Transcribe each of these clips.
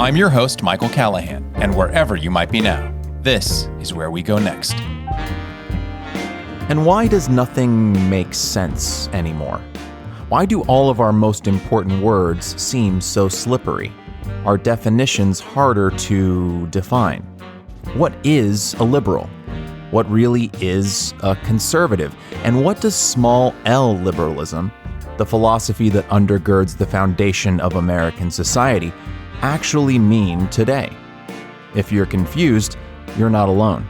I'm your host, Michael Callahan, and wherever you might be now, this is where we go next. And why does nothing make sense anymore? Why do all of our most important words seem so slippery? Are definitions harder to define? What is a liberal? What really is a conservative? And what does small L liberalism, the philosophy that undergirds the foundation of American society, actually mean today? If you're confused, you're not alone.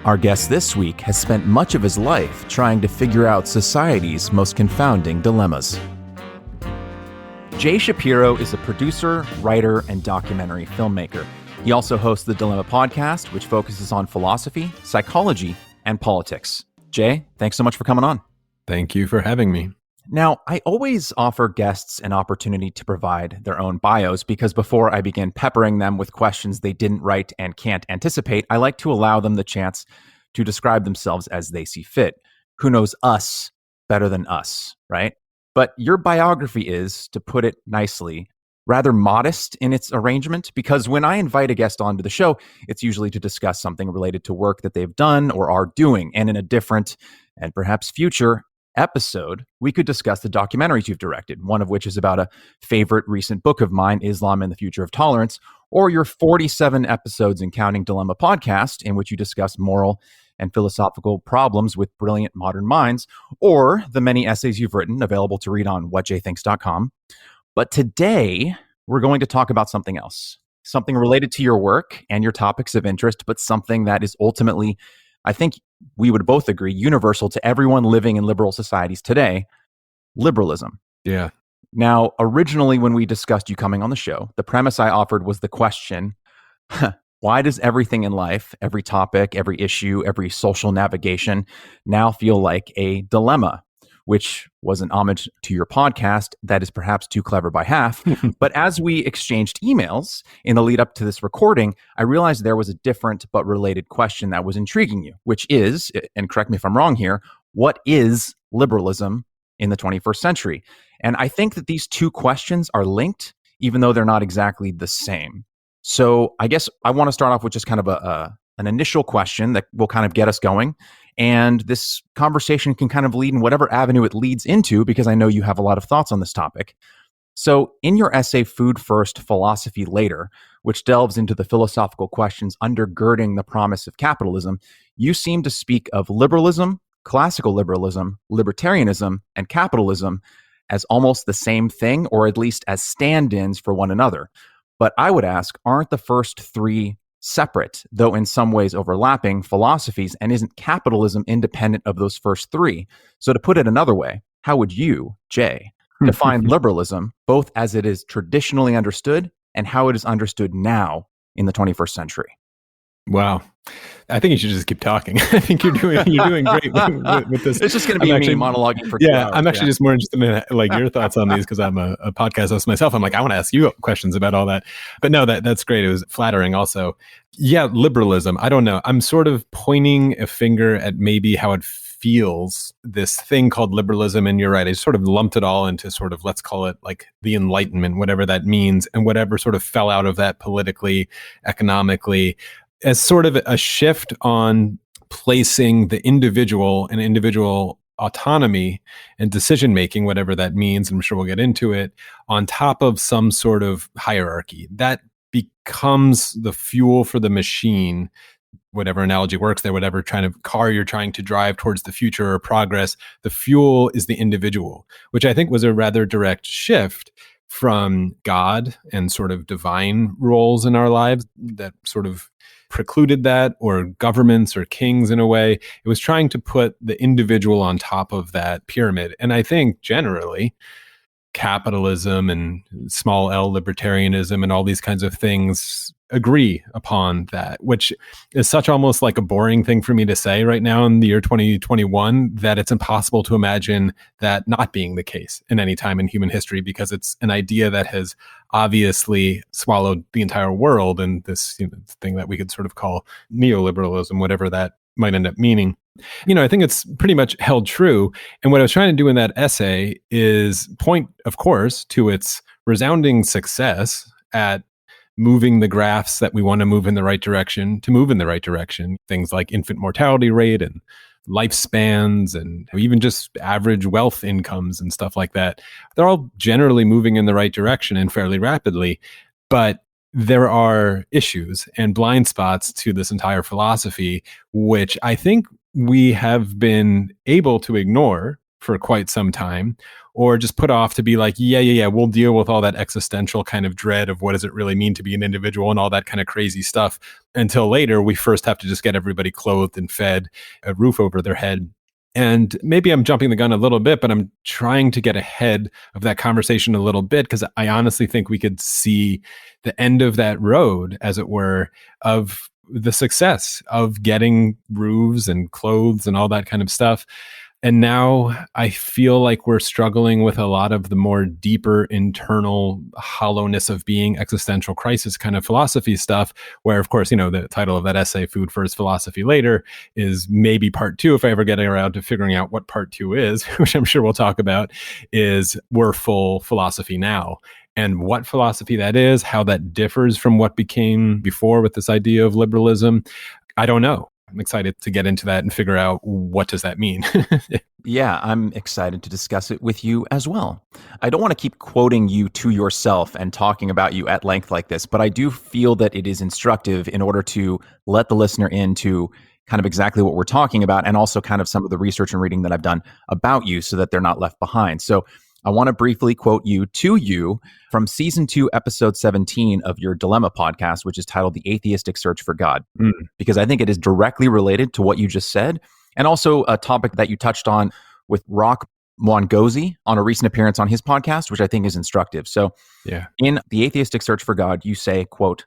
Our guest this week has spent much of his life trying to figure out society's most confounding dilemmas. Jay Shapiro is a producer, writer, and documentary filmmaker. He also hosts the Dilemma podcast, which focuses on philosophy, psychology, and politics. Jay, thanks so much for coming on. Thank you for having me. Now, I always offer guests an opportunity to provide their own bios because before I begin peppering them with questions they didn't write and can't anticipate, I like to allow them the chance to describe themselves as they see fit. Who knows us better than us, right? But your biography is, to put it nicely, rather modest in its arrangement, because when I invite a guest onto the show, it's usually to discuss something related to work that they've done or are doing. And in a different and perhaps future episode, we could discuss the documentaries you've directed, one of which is about a favorite recent book of mine, Islam and the Future of Tolerance, or your 47 episodes and counting Dilemma podcast, in which you discuss moral and philosophical problems with brilliant modern minds, or the many essays you've written available to read on whatjthinks.com. But today, we're going to talk about something else, something related to your work and your topics of interest, but something that is ultimately, I think we would both agree, universal to everyone living in liberal societies today: liberalism. Yeah. Now, originally, when we discussed you coming on the show, the premise I offered was the question, why does everything in life, every topic, every issue, every social navigation now feel like a dilemma? Which was an homage to your podcast that is perhaps too clever by half. But as we exchanged emails in the lead up to this recording, I realized there was a different but related question that was intriguing you, which is, and correct me if I'm wrong here, what is liberalism in the 21st century? And I think that these two questions are linked, even though they're not exactly the same. So I guess I want to start off with just kind of an initial question that will kind of get us going. And this conversation can kind of lead in whatever avenue it leads into, because I know you have a lot of thoughts on this topic. So in your essay, Food First, Philosophy Later, which delves into the philosophical questions undergirding the promise of capitalism, you seem to speak of liberalism, classical liberalism, libertarianism, and capitalism as almost the same thing, or at least as stand-ins for one another. But I would ask, aren't the first three separate, though in some ways overlapping, philosophies, and isn't capitalism independent of those first three? So to put it another way, how would you, Jay, define liberalism, both as it is traditionally understood and how it is understood now in the 21st century? Wow. I think you should just keep talking. I think you're doing great with this. It's just going to be me monologuing for 2 hours. I'm actually just more interested in like your thoughts on these, because I'm a podcast host myself. I'm like, I want to ask you questions about all that. But no, that's great. It was flattering also. Yeah, liberalism. I don't know. I'm sort of pointing a finger at maybe how it feels, this thing called liberalism. And you're right. I sort of lumped it all into sort of, let's call it like the Enlightenment, whatever that means, and whatever sort of fell out of that politically, economically, as sort of a shift on placing the individual and individual autonomy and decision-making, whatever that means, and I'm sure we'll get into it, on top of some sort of hierarchy. That becomes the fuel for the machine, whatever analogy works there, whatever car you're trying to drive towards the future or progress. The fuel is the individual, which I think was a rather direct shift from God and sort of divine roles in our lives that sort of precluded that, or governments or kings in a way. It was trying to put the individual on top of that pyramid. And I think generally capitalism and small L libertarianism and all these kinds of things agree upon that, which is such almost like a boring thing for me to say right now in the year 2021, that it's impossible to imagine that not being the case in any time in human history, because it's an idea that has obviously swallowed the entire world, and this thing that we could sort of call neoliberalism, whatever that might end up meaning. I think it's pretty much held true. And what I was trying to do in that essay is point, of course, to its resounding success at moving the graphs that we want to move in the right direction to move in the right direction. Things like infant mortality rate and lifespans and even just average wealth incomes and stuff like that. They're all generally moving in the right direction and fairly rapidly. But there are issues and blind spots to this entire philosophy, which I think we have been able to ignore for quite some time, or just put off to be like, yeah, we'll deal with all that existential kind of dread of what does it really mean to be an individual and all that kind of crazy stuff until later. We first have to just get everybody clothed and fed, a roof over their head. And maybe I'm jumping the gun a little bit, but I'm trying to get ahead of that conversation a little bit because I honestly think we could see the end of that road, as it were, of the success of getting roofs and clothes and all that kind of stuff. And now I feel like we're struggling with a lot of the more deeper internal hollowness of being, existential crisis kind of philosophy stuff, where, of course, the title of that essay, Food First, Philosophy Later, is maybe part two, if I ever get around to figuring out what part two is, which I'm sure we'll talk about, is we're full philosophy now. And what philosophy that is, how that differs from what became before with this idea of liberalism, I don't know. I'm excited to get into that and figure out what does that mean. Yeah, I'm excited to discuss it with you as well. I don't want to keep quoting you to yourself and talking about you at length like this, but I do feel that it is instructive in order to let the listener into kind of exactly what we're talking about, and also kind of some of the research and reading that I've done about you so that they're not left behind. So I want to briefly quote you to you from season 2, episode 17 of your Dilemma podcast, which is titled The Atheistic Search for God, because I think it is directly related to what you just said, and also a topic that you touched on with Rock Mwangozi on a recent appearance on his podcast, which I think is instructive. So in The Atheistic Search for God, you say, quote,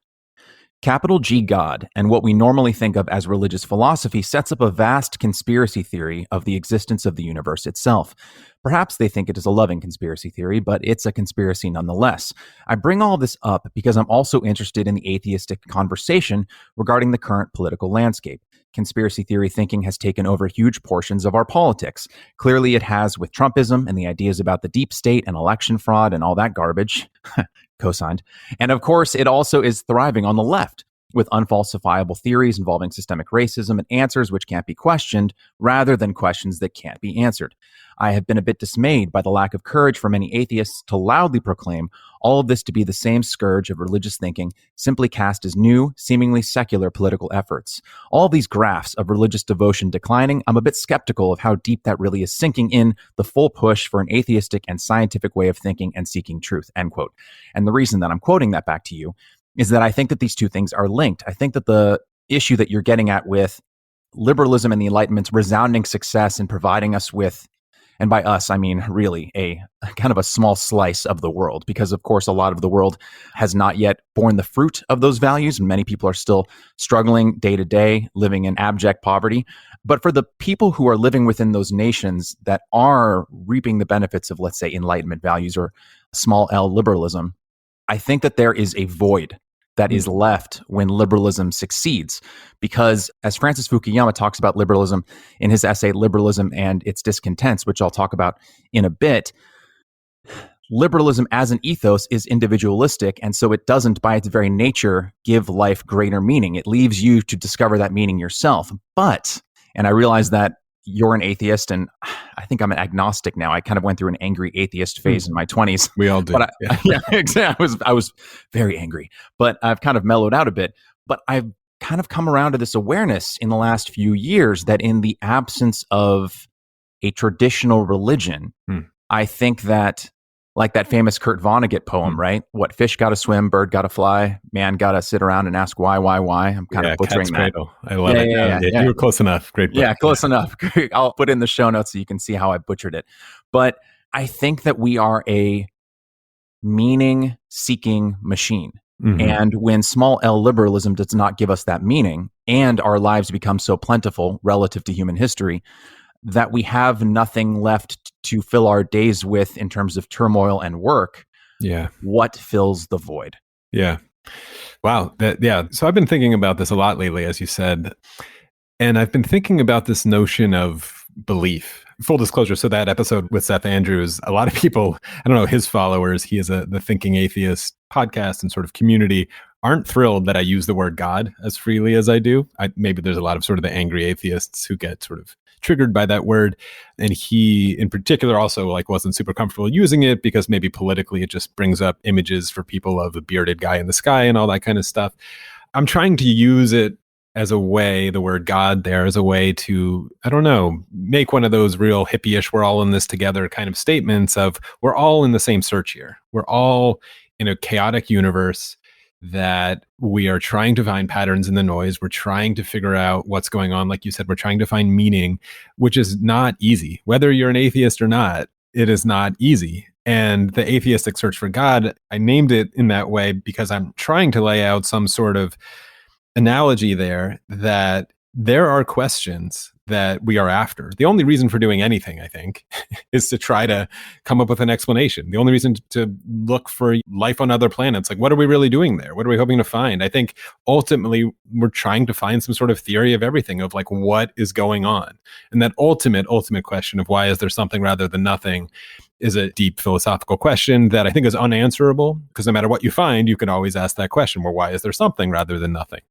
"Capital G God and what we normally think of as religious philosophy sets up a vast conspiracy theory of the existence of the universe itself. Perhaps they think it is a loving conspiracy theory, but it's a conspiracy nonetheless. I bring all this up because I'm also interested in the atheistic conversation regarding the current political landscape. Conspiracy theory thinking has taken over huge portions of our politics. Clearly it has with Trumpism and the ideas about the deep state and election fraud and all that garbage." Co-signed. And of course, it also is thriving on the left with unfalsifiable theories involving systemic racism and answers which can't be questioned rather than questions that can't be answered. I have been a bit dismayed by the lack of courage for many atheists to loudly proclaim all of this to be the same scourge of religious thinking, simply cast as new, seemingly secular political efforts. All these graphs of religious devotion declining, I'm a bit skeptical of how deep that really is sinking in the full push for an atheistic and scientific way of thinking and seeking truth, end quote. And the reason that I'm quoting that back to you is that I think that these two things are linked. I think that the issue that you're getting at with liberalism and the Enlightenment's resounding success in providing us with, and by us, I mean really a kind of a small slice of the world, because of course, a lot of the world has not yet borne the fruit of those values. And many people are still struggling day to day, living in abject poverty. But for the people who are living within those nations that are reaping the benefits of, let's say, Enlightenment values or small L liberalism, I think that there is a void that is left when liberalism succeeds. Because as Francis Fukuyama talks about liberalism in his essay, Liberalism and Its Discontents, which I'll talk about in a bit, liberalism as an ethos is individualistic. And so it doesn't, by its very nature, give life greater meaning. It leaves you to discover that meaning yourself. But, and I realize that you're an atheist, and I think I'm an agnostic now. I kind of went through an angry atheist phase in my 20s. We all do. But yeah, exactly. I was very angry, but I've kind of mellowed out a bit. But I've kind of come around to this awareness in the last few years that in the absence of a traditional religion, I think that, like that famous Kurt Vonnegut poem, right? What, fish got to swim, bird got to fly, man got to sit around and ask why? I'm kind of butchering that. Cradle. I love it. Yeah. You were close enough. Great book. Yeah, close enough. I'll put it in the show notes so you can see how I butchered it. But I think that we are a meaning-seeking machine. And when small L liberalism does not give us that meaning, and our lives become so plentiful relative to human history, that we have nothing left to fill our days with in terms of turmoil and work. Yeah. What fills the void? Yeah. Wow. So I've been thinking about this a lot lately, as you said. And I've been thinking about this notion of belief. Full disclosure. So that episode with Seth Andrews, a lot of people, I don't know, his followers, he has the Thinking Atheist podcast and sort of community, aren't thrilled that I use the word God as freely as I do. Maybe there's a lot of sort of the angry atheists who get sort of triggered by that word. And he in particular also like wasn't super comfortable using it because maybe politically it just brings up images for people of a bearded guy in the sky and all that kind of stuff. I'm trying to use it as a way, the word God there, as a way to, I don't know, make one of those real hippie-ish, we're all in this together kind of statements of we're all in the same search here. We're all in a chaotic universe that we are trying to find patterns in the noise. We're trying to figure out what's going on. Like you said, we're trying to find meaning, which is not easy. Whether you're an atheist or not, it is not easy. And the atheistic search for God, I named it in that way because I'm trying to lay out some sort of analogy there that there are questions that we are after. The only reason for doing anything, I think, is to try to come up with an explanation. The only reason to look for life on other planets, like what are we really doing there? What are we hoping to find? I think ultimately we're trying to find some sort of theory of everything, of like what is going on. And that ultimate question of why is there something rather than nothing is a deep philosophical question that I think is unanswerable, because no matter what you find, you can always ask that question, well, why is there something rather than nothing?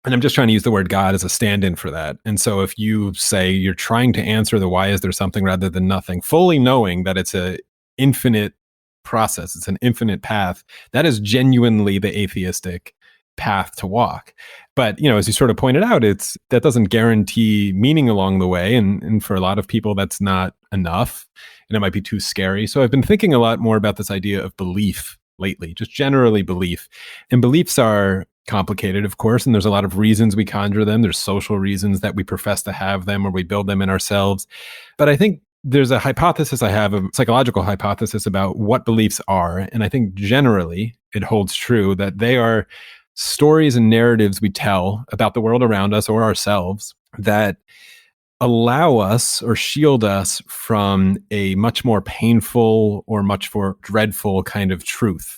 And I'm just trying to use the word God as a stand-in for that. And so if you say you're trying to answer the why is there something rather than nothing, fully knowing that it's an infinite process, it's an infinite path, that is genuinely the atheistic path to walk. But, you know, as you sort of pointed out, that doesn't guarantee meaning along the way. And for a lot of people, that's not enough. And it might be too scary. So I've been thinking a lot more about this idea of belief lately, just generally belief. And beliefs are complicated, of course, and there's a lot of reasons we conjure them. There's social reasons that we profess to have them or we build them in ourselves. But I think there's a hypothesis I have, a psychological hypothesis about what beliefs are. And I think generally it holds true that they are stories and narratives we tell about the world around us or ourselves that allow us or shield us from a much more painful or much more dreadful kind of truth.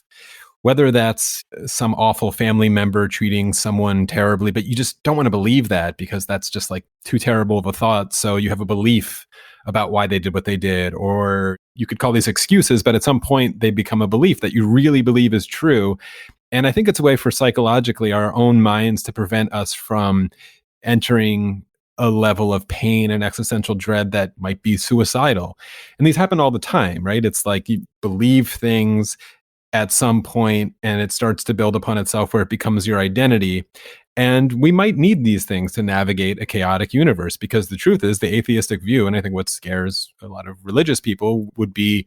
Whether that's some awful family member treating someone terribly, but you just don't want to believe that because that's just like too terrible of a thought. So you have a belief about why they did what they did, or you could call these excuses, but at some point they become a belief that you really believe is true. And I think it's a way for psychologically our own minds to prevent us from entering a level of pain and existential dread that might be suicidal. And these happen all the time, right? It's like you believe things at some point and it starts to build upon itself where it becomes your identity. And we might need these things to navigate a chaotic universe, because the truth is the atheistic view, and I think what scares a lot of religious people would be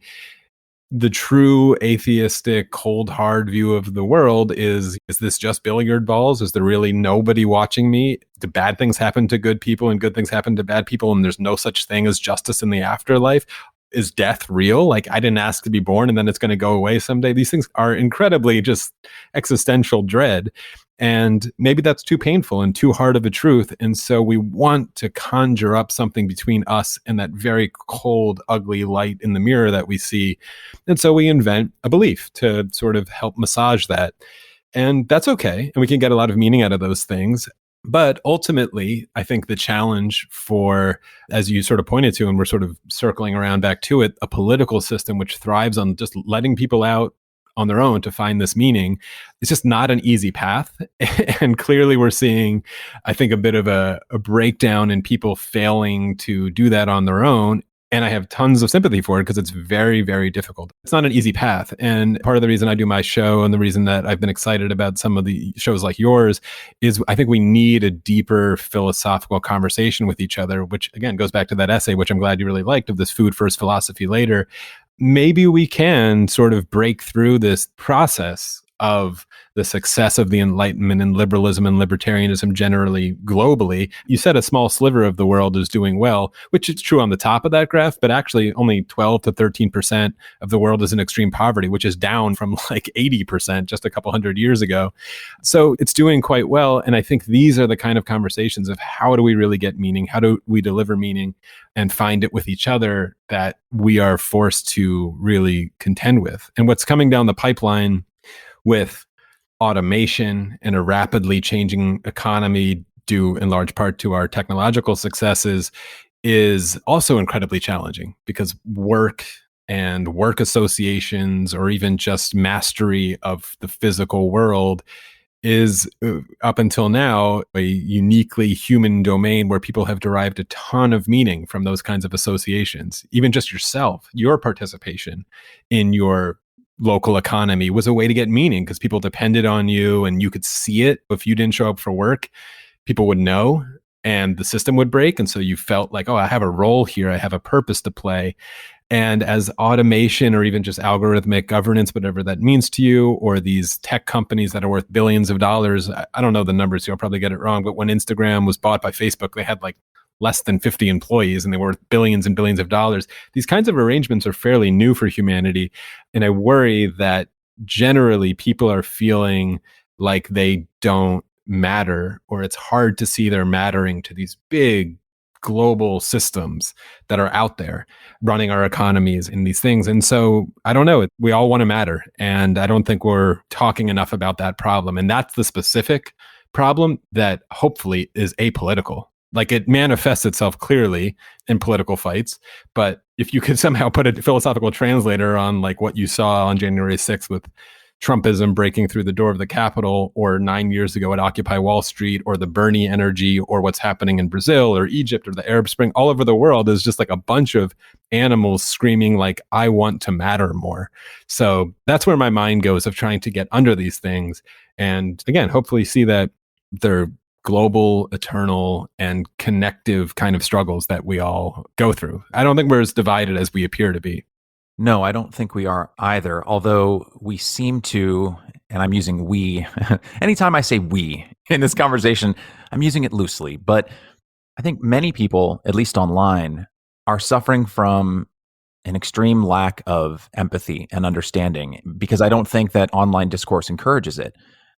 the true atheistic, cold, hard view of the world is this just billiard balls? Is there really nobody watching me? Do bad things happen to good people and good things happen to bad people and there's no such thing as justice in the afterlife? Is death real? Like, I didn't ask to be born and then it's going to go away someday. These things are incredibly just existential dread. And maybe that's too painful and too hard of a truth. And so we want to conjure up something between us and that very cold, ugly light in the mirror that we see. And so we invent a belief to sort of help massage that. And that's okay. And we can get a lot of meaning out of those things. But ultimately, I think the challenge for, as you sort of pointed to, and we're sort of circling around back to it, a political system which thrives on just letting people out on their own to find this meaning, it's just not an easy path. And clearly we're seeing, I think, a bit of a breakdown in people failing to do that on their own. And I have tons of sympathy for it because it's very, very difficult. It's not an easy path. And part of the reason I do my show and the reason that I've been excited about some of the shows like yours is I think we need a deeper philosophical conversation with each other, which again goes back to that essay, which I'm glad you really liked, of this food first, philosophy later. Maybe we can sort of break through this process of the success of the Enlightenment and liberalism and libertarianism generally globally. You said a small sliver of the world is doing well, which is true on the top of that graph, but actually only 12 to 13% of the world is in extreme poverty, which is down from like 80% just a couple hundred years ago. So it's doing quite well. And I think these are the kind of conversations of how do we really get meaning? How do we deliver meaning and find it with each other that we are forced to really contend with? And what's coming down the pipeline with automation and a rapidly changing economy due in large part to our technological successes is also incredibly challenging, because work and work associations or even just mastery of the physical world is up until now a uniquely human domain where people have derived a ton of meaning from those kinds of associations. Even just yourself, your participation in your local economy was a way to get meaning because people depended on you and you could see it. If you didn't show up for work, people would know and the system would break. And so you felt like, oh, I have a role here. I have a purpose to play. And as automation or even just algorithmic governance, whatever that means to you, or these tech companies that are worth billions of dollars, I don't know the numbers, so I'll probably get it wrong, but when Instagram was bought by Facebook, they had like less than 50 employees and they were worth billions and billions of dollars. These kinds of arrangements are fairly new for humanity. And I worry that generally people are feeling like they don't matter, or it's hard to see they're mattering to these big global systems that are out there running our economies and these things. And so I don't know, we all want to matter. And I don't think we're talking enough about that problem. And that's the specific problem that hopefully is apolitical. Like it manifests itself clearly in political fights. But if you could somehow put a philosophical translator on like what you saw on January 6th with Trumpism breaking through the door of the Capitol, or 9 years ago at Occupy Wall Street, or the Bernie energy, or what's happening in Brazil or Egypt or the Arab Spring, all over the world is just like a bunch of animals screaming like, I want to matter more. So that's where my mind goes of trying to get under these things. And again, hopefully see that they're global, eternal, and connective kind of struggles that we all go through. I don't think we're as divided as we appear to be. No, I don't think we are either. Although we seem to, and I'm using we, anytime I say we in this conversation, I'm using it loosely. But I think many people, at least online, are suffering from an extreme lack of empathy and understanding because I don't think that online discourse encourages it.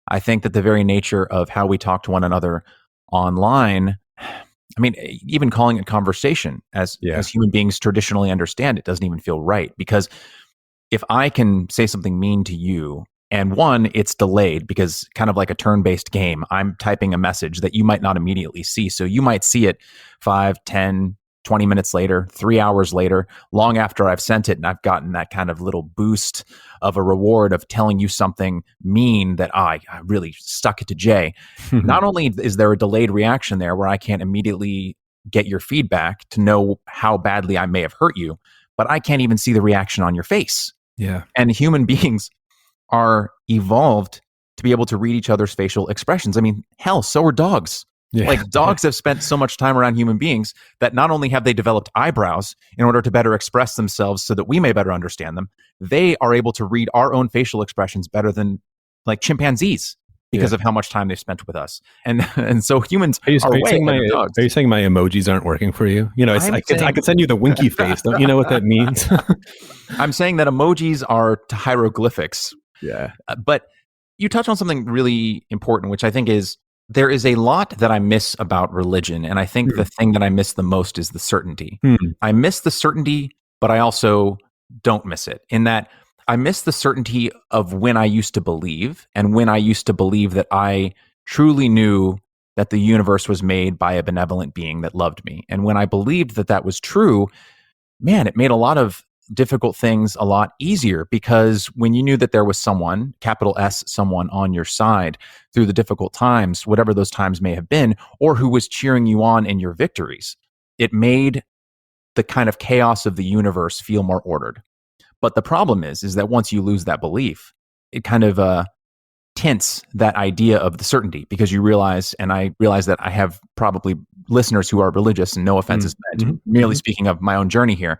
I think that the very nature of how we talk to one another online, I mean, even calling it conversation as human beings traditionally understand it doesn't even feel right. Because if I can say something mean to you, and one, it's delayed because kind of like a turn-based game, I'm typing a message that you might not immediately see. So you might see it 5, 10, 20 minutes later, 3 hours later, long after I've sent it and I've gotten that kind of little boost of a reward of telling you something mean that I really stuck it to Jay. Not only is there a delayed reaction there where I can't immediately get your feedback to know how badly I may have hurt you, but I can't even see the reaction on your face. Yeah. And human beings are evolved to be able to read each other's facial expressions. I mean, hell, so are dogs. Yeah. Like dogs have spent so much time around human beings that not only have they developed eyebrows in order to better express themselves so that we may better understand them, they are able to read our own facial expressions better than like chimpanzees because of how much time they've spent with us. And so humans are way ahead of dogs. Are you saying my emojis aren't working for you? You know, I could send you the winky face. Don't you know what that means? I'm saying that emojis are to hieroglyphics. Yeah. But you touch on something really important, which I think is there is a lot that I miss about religion. And I think the thing that I miss the most is the certainty. I miss the certainty, but I also don't miss it in that I miss the certainty of when I used to believe and when I used to believe that I truly knew that the universe was made by a benevolent being that loved me. And when I believed that that was true, man, it made a lot of difficult things a lot easier because when you knew that there was someone, capital S, someone on your side through the difficult times, whatever those times may have been, or who was cheering you on in your victories, it made the kind of chaos of the universe feel more ordered. But the problem is that once you lose that belief, it kind of tints that idea of the certainty because you realize, and I realize that I have probably listeners who are religious, and no offense is meant, merely speaking of my own journey here.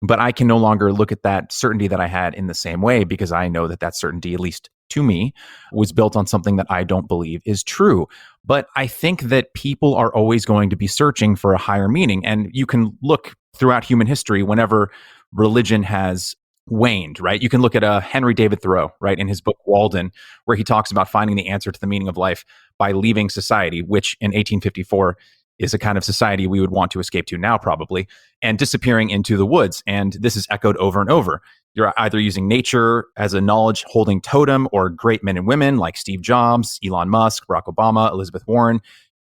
But I can no longer look at that certainty that I had in the same way because I know that that certainty, at least to me, was built on something that I don't believe is true. But I think that people are always going to be searching for a higher meaning. And you can look throughout human history whenever religion has waned, right? You can look at Henry David Thoreau, right, in his book Walden, where he talks about finding the answer to the meaning of life by leaving society, which in 1854 is a kind of society we would want to escape to now probably, and disappearing into the woods. And this is echoed over and over. You're either using nature as a knowledge-holding totem or great men and women like Steve Jobs, Elon Musk, Barack Obama, Elizabeth Warren.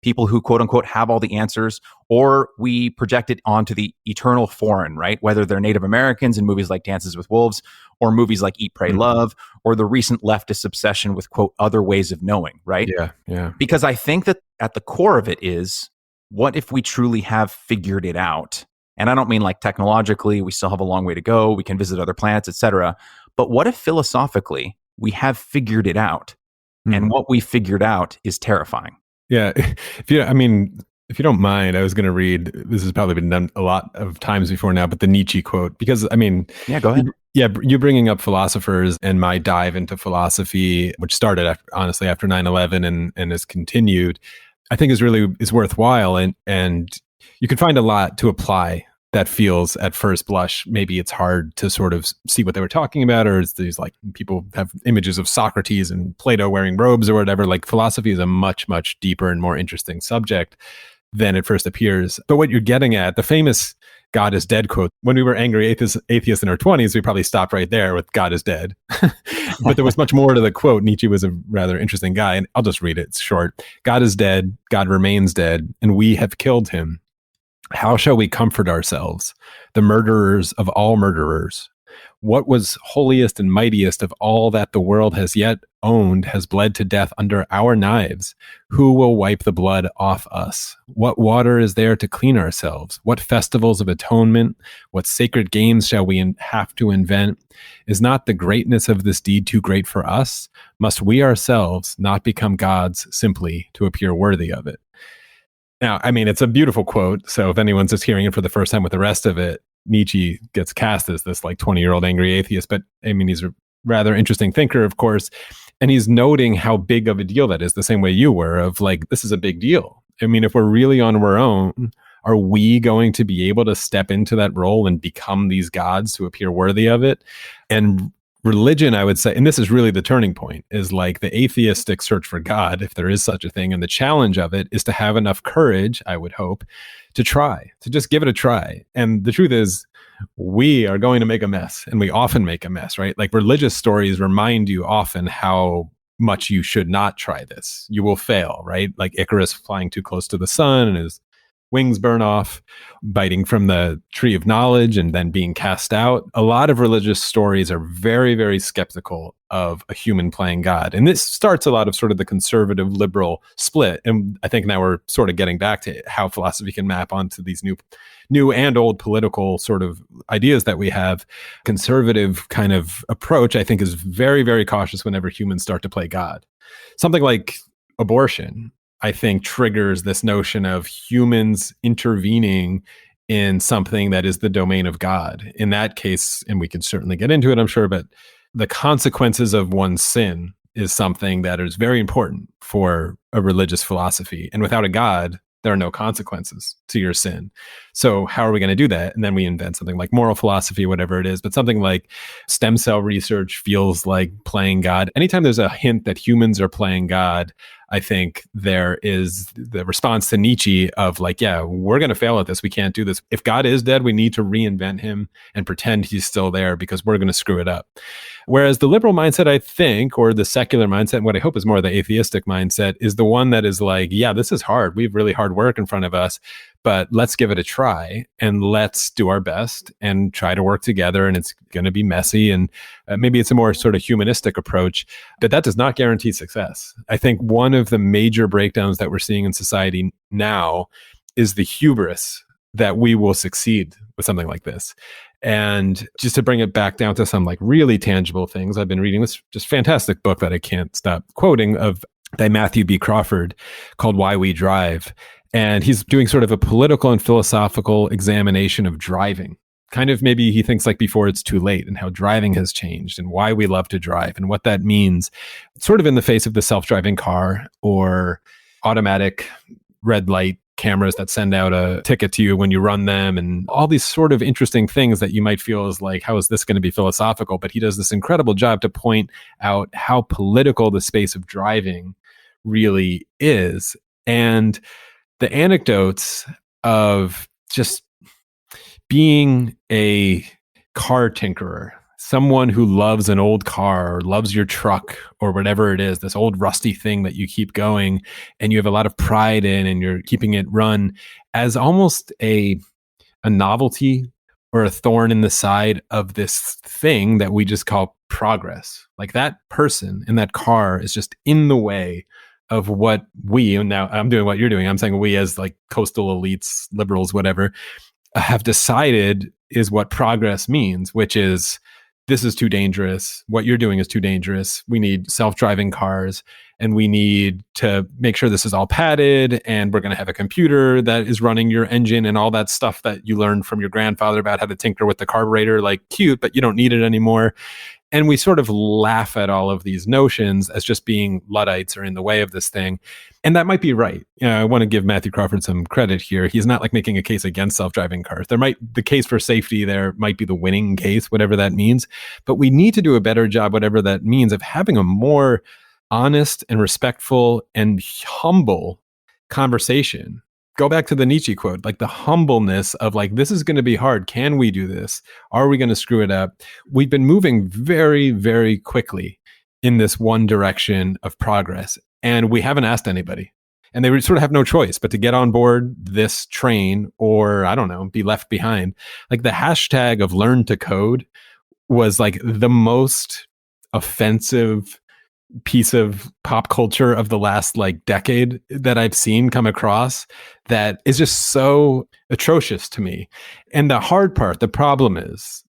people who quote unquote have all the answers, or we project it onto the eternal foreign, right? Whether they're Native Americans in movies like Dances with Wolves, or movies like Eat, Pray, Love, or the recent leftist obsession with quote other ways of knowing, right? Yeah. Because I think that at the core of it is, what if we truly have figured it out? And I don't mean like technologically, we still have a long way to go, we can visit other planets, etc. But what if philosophically we have figured it out, and what we figured out is terrifying? Yeah. If you don't mind, I was going to read, this has probably been done a lot of times before now, but the Nietzsche quote, because yeah, go ahead. You bringing up philosophers and my dive into philosophy, which started after 9/11 and has continued, I think is worthwhile. And you can find a lot to apply that feels at first blush, maybe it's hard to sort of see what they were talking about, or it's these like people have images of Socrates and Plato wearing robes or whatever. Like philosophy is a much, much deeper and more interesting subject than it first appears. But what you're getting at, the famous God is dead quote, when we were angry atheists in our 20s, we probably stopped right there with God is dead. But there was much more to the quote. Nietzsche was a rather interesting guy, and I'll just read it. It's short. God is dead, God remains dead, and we have killed him. How shall we comfort ourselves, the murderers of all murderers? What was holiest and mightiest of all that the world has yet owned has bled to death under our knives? Who will wipe the blood off us? What water is there to clean ourselves? What festivals of atonement? What sacred games shall we have to invent? Is not the greatness of this deed too great for us? Must we ourselves not become gods simply to appear worthy of it? Now, it's a beautiful quote. So if anyone's just hearing it for the first time with the rest of it, Nietzsche gets cast as this like 20-year-old angry atheist, but he's a rather interesting thinker, of course. And he's noting how big of a deal that is, the same way you were, of like, this is a big deal. If we're really on our own, are we going to be able to step into that role and become these gods to appear worthy of it? And religion, I would say, and this is really the turning point, is like the atheistic search for God, if there is such a thing. And the challenge of it is to have enough courage, I would hope, to just give it a try. And the truth is, we are going to make a mess, and we often make a mess, right? Like religious stories remind you often how much you should not try this. You will fail, right? Like Icarus flying too close to the sun and his wings burn off, biting from the tree of knowledge and then being cast out. A lot of religious stories are very, very skeptical of a human playing God. And this starts a lot of sort of the conservative liberal split. And I think now we're sort of getting back to how philosophy can map onto these new and old political sort of ideas that we have. Conservative kind of approach, I think, is very, very cautious whenever humans start to play God. Something like abortion, I think, triggers this notion of humans intervening in something that is the domain of God. In that case, and we can certainly get into it, I'm sure, but the consequences of one's sin is something that is very important for a religious philosophy. And without a God, there are no consequences to your sin. So how are we going to do that? And then we invent something like moral philosophy, whatever it is. But something like stem cell research feels like playing God. Anytime there's a hint that humans are playing God, I think there is the response to Nietzsche of like, yeah, we're going to fail at this. We can't do this. If God is dead, we need to reinvent him and pretend he's still there because we're going to screw it up. Whereas the liberal mindset, I think, or the secular mindset, what I hope is more the atheistic mindset, is the one that is like, yeah, this is hard. We have really hard work in front of us, but let's give it a try and let's do our best and try to work together. And it's going to be messy. And maybe it's a more sort of humanistic approach, but that does not guarantee success. I think one of the major breakdowns that we're seeing in society now is the hubris that we will succeed with something like this. And just to bring it back down to some like really tangible things, I've been reading this just fantastic book that I can't stop quoting by Matthew B. Crawford called Why We Drive. And he's doing sort of a political and philosophical examination of driving. Kind of maybe he thinks like before it's too late, and how driving has changed and why we love to drive and what that means sort of in the face of the self-driving car or automatic red light cameras that send out a ticket to you when you run them, and all these sort of interesting things that you might feel is like, how is this going to be philosophical? But he does this incredible job to point out how political the space of driving really is. And the anecdotes of just being a car tinkerer, someone who loves an old car or loves your truck or whatever it is, this old rusty thing that you keep going and you have a lot of pride in and you're keeping it run, as almost a novelty or a thorn in the side of this thing that we just call progress. Like that person in that car is just in the way of what we, and now I'm doing what you're doing, I'm saying we as like coastal elites, liberals, whatever, have decided is what progress means, which is this is too dangerous. What you're doing is too dangerous. We need self-driving cars and we need to make sure this is all padded and we're going to have a computer that is running your engine and all that stuff that you learned from your grandfather about how to tinker with the carburetor, like cute, but you don't need it anymore. And we sort of laugh at all of these notions as just being Luddites or in the way of this thing. And that might be right. You know, I want to give Matthew Crawford some credit here. He's not like making a case against self-driving cars. The case for safety there might be the winning case, whatever that means. But we need to do a better job, whatever that means, of having a more honest and respectful and humble conversation. Go back to the Nietzsche quote, like the humbleness of like, this is going to be hard. Can we do this? Are we going to screw it up? We've been moving very, very quickly in this one direction of progress. And we haven't asked anybody. And they sort of have no choice but to get on board this train or, I don't know, be left behind. Like the hashtag of learn to code was like the most offensive piece of pop culture of the last like decade that I've seen come across that is just so atrocious to me. And the hard part, the problem is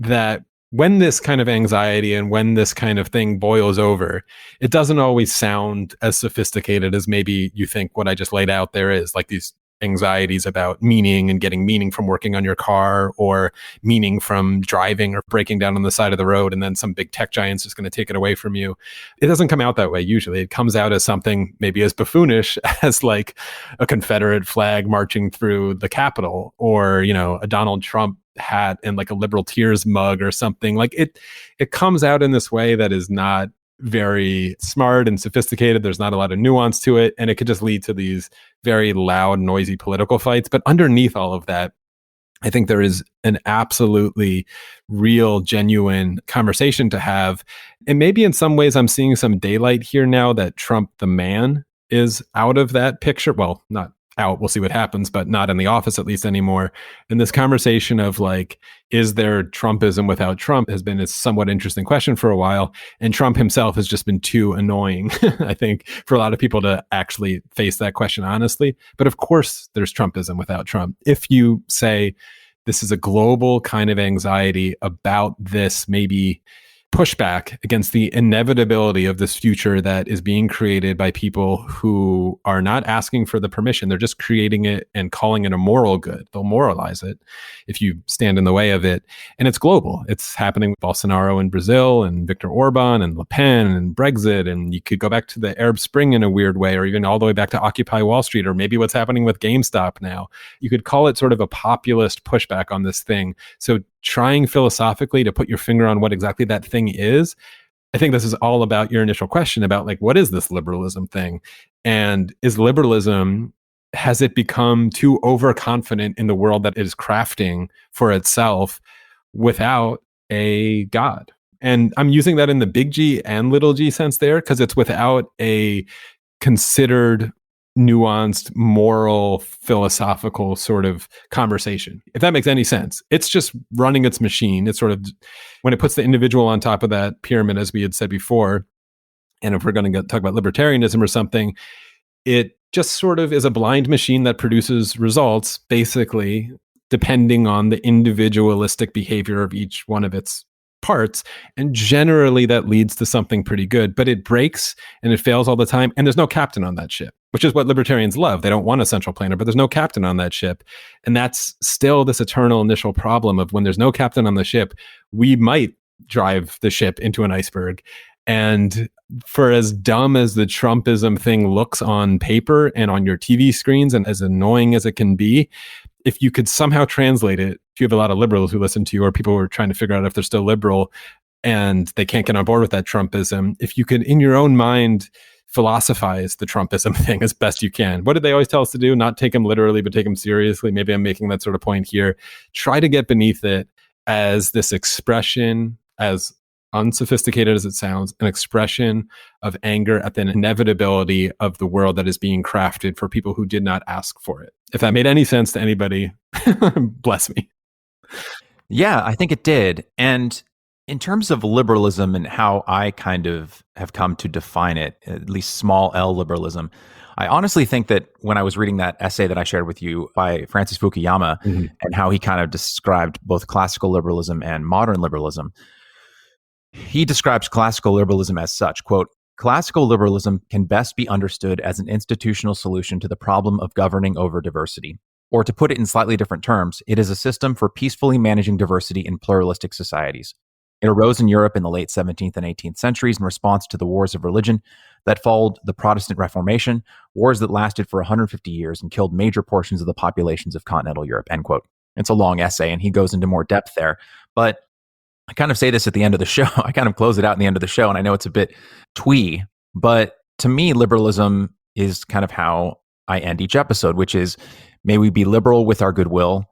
that when this kind of anxiety and when this kind of thing boils over, it doesn't always sound as sophisticated as maybe you think what I just laid out there is, like these anxieties about meaning and getting meaning from working on your car or meaning from driving or breaking down on the side of the road and then some big tech giant's just going to take it away from you. It doesn't come out that way usually. It comes out as something maybe as buffoonish as like a Confederate flag marching through the Capitol or, you know, a Donald Trump hat and like a liberal tears mug or something. Like it comes out in this way that is not very smart and sophisticated. There's not a lot of nuance to it. And it could just lead to these very loud, noisy political fights. But underneath all of that, I think there is an absolutely real, genuine conversation to have. And maybe in some ways, I'm seeing some daylight here now that Trump, the man, is out of that picture. Well, not out, we'll see what happens, but not in the office at least anymore. And this conversation of like, is there Trumpism without Trump has been a somewhat interesting question for a while. And Trump himself has just been too annoying, I think, for a lot of people to actually face that question honestly. But of course, there's Trumpism without Trump. If you say this is a global kind of anxiety about this maybe pushback against the inevitability of this future that is being created by people who are not asking for the permission. They're just creating it and calling it a moral good. They'll moralize it if you stand in the way of it. And it's global. It's happening with Bolsonaro in Brazil and Viktor Orban and Le Pen and Brexit. And you could go back to the Arab Spring in a weird way, or even all the way back to Occupy Wall Street, or maybe what's happening with GameStop now. You could call it sort of a populist pushback on this thing. So trying philosophically to put your finger on what exactly that thing is, I think this is all about your initial question about like, what is this liberalism thing? And is liberalism, has it become too overconfident in the world that it is crafting for itself without a God? And I'm using that in the big G and little g sense there, because it's without a considered, nuanced, moral, philosophical sort of conversation. If that makes any sense, it's just running its machine. It's sort of, when it puts the individual on top of that pyramid, as we had said before, and if we're going to talk about libertarianism or something, it just sort of is a blind machine that produces results, basically, depending on the individualistic behavior of each one of its parts. And generally that leads to something pretty good, but it breaks and it fails all the time. And there's no captain on that ship, which is what libertarians love. They don't want a central planner, but there's no captain on that ship. And that's still this eternal initial problem of when there's no captain on the ship, we might drive the ship into an iceberg. And for as dumb as the Trumpism thing looks on paper and on your TV screens, and as annoying as it can be, if you could somehow translate it, if you have a lot of liberals who listen to you, or people who are trying to figure out if they're still liberal and they can't get on board with that Trumpism, if you could, in your own mind, philosophize the Trumpism thing as best you can. What did they always tell us to do? Not take them literally, but take them seriously. Maybe I'm making that sort of point here. Try to get beneath it as this expression as unsophisticated as it sounds, an expression of anger at the inevitability of the world that is being crafted for people who did not ask for it. If that made any sense to anybody, bless me. Yeah, I think it did. And in terms of liberalism and how I kind of have come to define it, at least small L liberalism, I honestly think that when I was reading that essay that I shared with you by Francis Fukuyama and how he kind of described both classical liberalism and modern liberalism, he describes classical liberalism as such, quote, classical liberalism can best be understood as an institutional solution to the problem of governing over diversity. Or to put it in slightly different terms, it is a system for peacefully managing diversity in pluralistic societies. It arose in Europe in the late 17th and 18th centuries in response to the wars of religion that followed the Protestant Reformation, wars that lasted for 150 years and killed major portions of the populations of continental Europe, end quote. It's a long essay, and he goes into more depth there. But I kind of say this at the end of the show. I kind of close it out in the end of the show, and I know it's a bit twee, but to me, liberalism is kind of how I end each episode, which is, may we be liberal with our goodwill,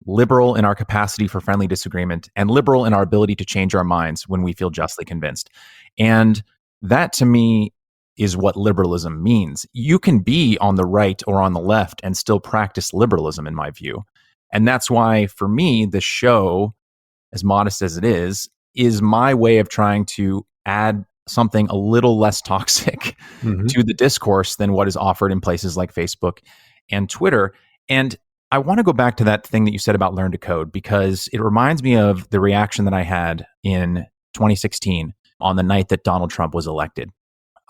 liberal in our capacity for friendly disagreement, and liberal in our ability to change our minds when we feel justly convinced. And that, to me, is what liberalism means. You can be on the right or on the left and still practice liberalism, in my view. And that's why, for me, the show, as modest as it is my way of trying to add something a little less toxic to the discourse than what is offered in places like Facebook and Twitter. And I want to go back to that thing that you said about Learn to Code, because it reminds me of the reaction that I had in 2016 on the night that Donald Trump was elected.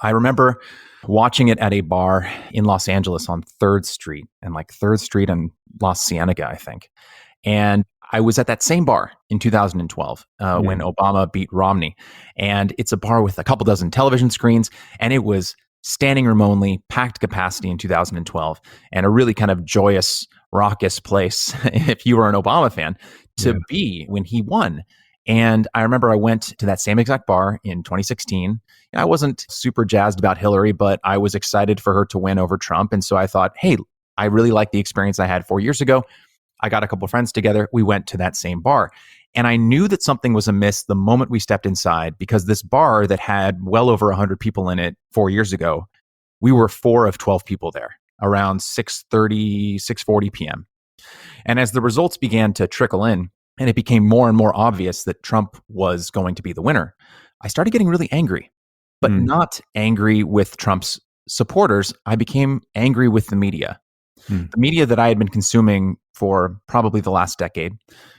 I remember watching it at a bar in Los Angeles on 3rd Street and 3rd Street and La Cienega, I think. And I was at that same bar in 2012 when Obama beat Romney. And it's a bar with a couple dozen television screens, and it was standing room only, packed capacity in 2012, and a really kind of joyous, raucous place, if you were an Obama fan, to be when he won. And I remember I went to that same exact bar in 2016. I wasn't super jazzed about Hillary, but I was excited for her to win over Trump. And so I thought, hey, I really like the experience I had 4 years ago. I got a couple of friends together. We went to that same bar. And I knew that something was amiss the moment we stepped inside, because this bar that had well over 100 people in it 4 years ago, we were 4 of 12 people there around 6:30, 6:40 p.m. And as the results began to trickle in, and it became more and more obvious that Trump was going to be the winner, I started getting really angry, but not angry with Trump's supporters. I became angry with the media. The media that I had been consuming for probably the last decade,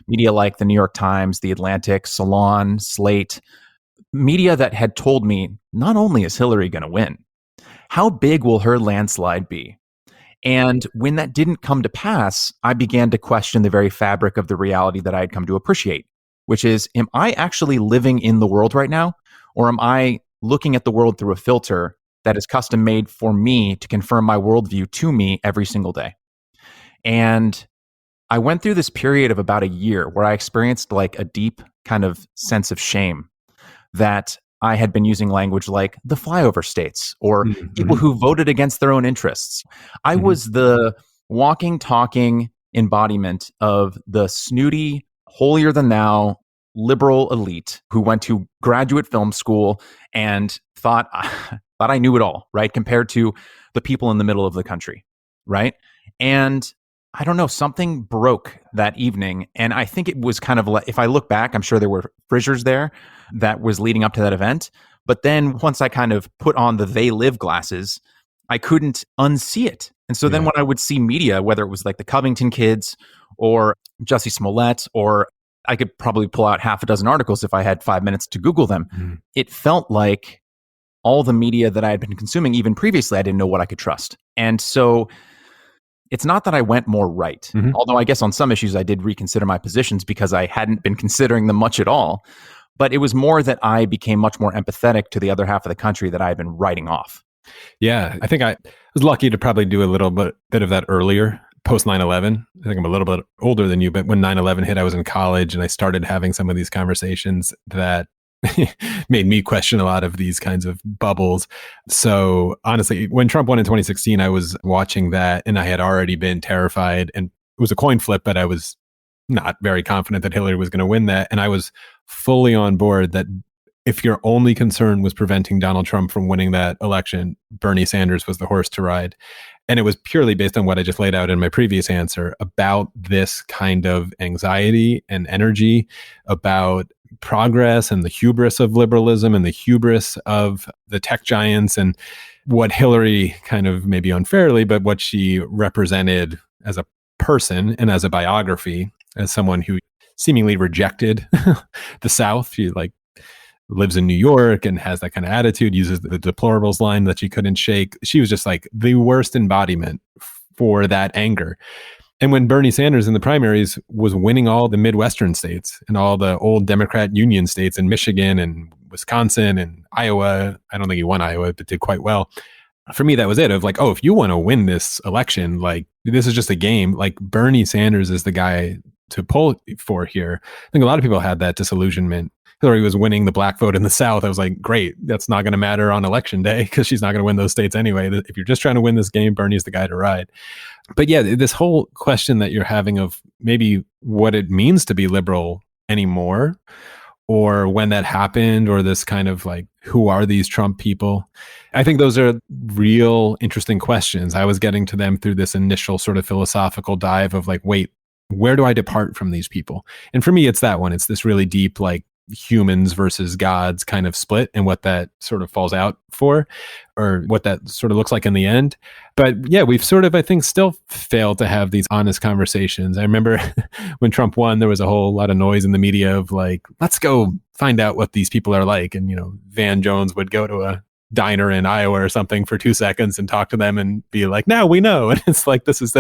media like the New York Times, the Atlantic, Salon, Slate, media that had told me, not only is Hillary going to win, how big will her landslide be? And when that didn't come to pass, I began to question the very fabric of the reality that I had come to appreciate, which is, am I actually living in the world right now? Or am I looking at the world through a filter that is custom made for me to confirm my worldview to me every single day? And I went through this period of about a year where I experienced a deep kind of sense of shame that I had been using language like the flyover states or people who voted against their own interests. I was the walking, talking embodiment of the snooty, holier than thou liberal elite who went to graduate film school and thought I knew it all, right? Compared to the people in the middle of the country, right? And I don't know, something broke that evening. And I think it was kind of if I look back, I'm sure there were fissures there that was leading up to that event. But then once I kind of put on the they live glasses, I couldn't unsee it. And so then when I would see media, whether it was like the Covington kids or Jussie Smollett, or I could probably pull out half a dozen articles if I had 5 minutes to Google them, it felt like all the media that I had been consuming, even previously, I didn't know what I could trust. And so it's not that I went more right, although I guess on some issues I did reconsider my positions because I hadn't been considering them much at all. But it was more that I became much more empathetic to the other half of the country that I had been writing off. Yeah, I think I was lucky to probably do a little bit of that earlier, post 9/11. I think I'm a little bit older than you, but when 9/11 hit, I was in college and I started having some of these conversations that made me question a lot of these kinds of bubbles. So honestly, when Trump won in 2016, I was watching that and I had already been terrified, and it was a coin flip, but I was not very confident that Hillary was going to win that. And I was fully on board that if your only concern was preventing Donald Trump from winning that election, Bernie Sanders was the horse to ride. And it was purely based on what I just laid out in my previous answer about this kind of anxiety and energy about progress and the hubris of liberalism and the hubris of the tech giants and what Hillary kind of maybe unfairly, but what she represented as a person and as a biography, as someone who seemingly rejected the South. She lives in New York and has that kind of attitude, uses the deplorables line that she couldn't shake. She was just like the worst embodiment for that anger. And when Bernie Sanders in the primaries was winning all the Midwestern states and all the old Democrat Union states in Michigan and Wisconsin and Iowa, I don't think he won Iowa, but did quite well. For me, that was it of like, oh, if you want to win this election, like this is just a game. Like Bernie Sanders is the guy to pull for here. I think a lot of people had that disillusionment. Hillary was winning the black vote in the South. I was like, great, that's not going to matter on election day because she's not going to win those states anyway. If you're just trying to win this game, Bernie's the guy to ride. But yeah, this whole question that you're having of maybe what it means to be liberal anymore, or when that happened, or this kind of like, who are these Trump people? I think those are real interesting questions. I was getting to them through this initial sort of philosophical dive of like, wait, where do I depart from these people? And for me, it's that one. It's this really deep, like, humans versus gods kind of split and what that sort of falls out for, or what that sort of looks like in the end. But yeah, we've sort of, I think, still failed to have these honest conversations. I remember when Trump won, there was a whole lot of noise in the media of like, let's go find out what these people are like. And, Van Jones would go to a diner in Iowa or something for 2 seconds and talk to them and be like, now we know. And it's like, this is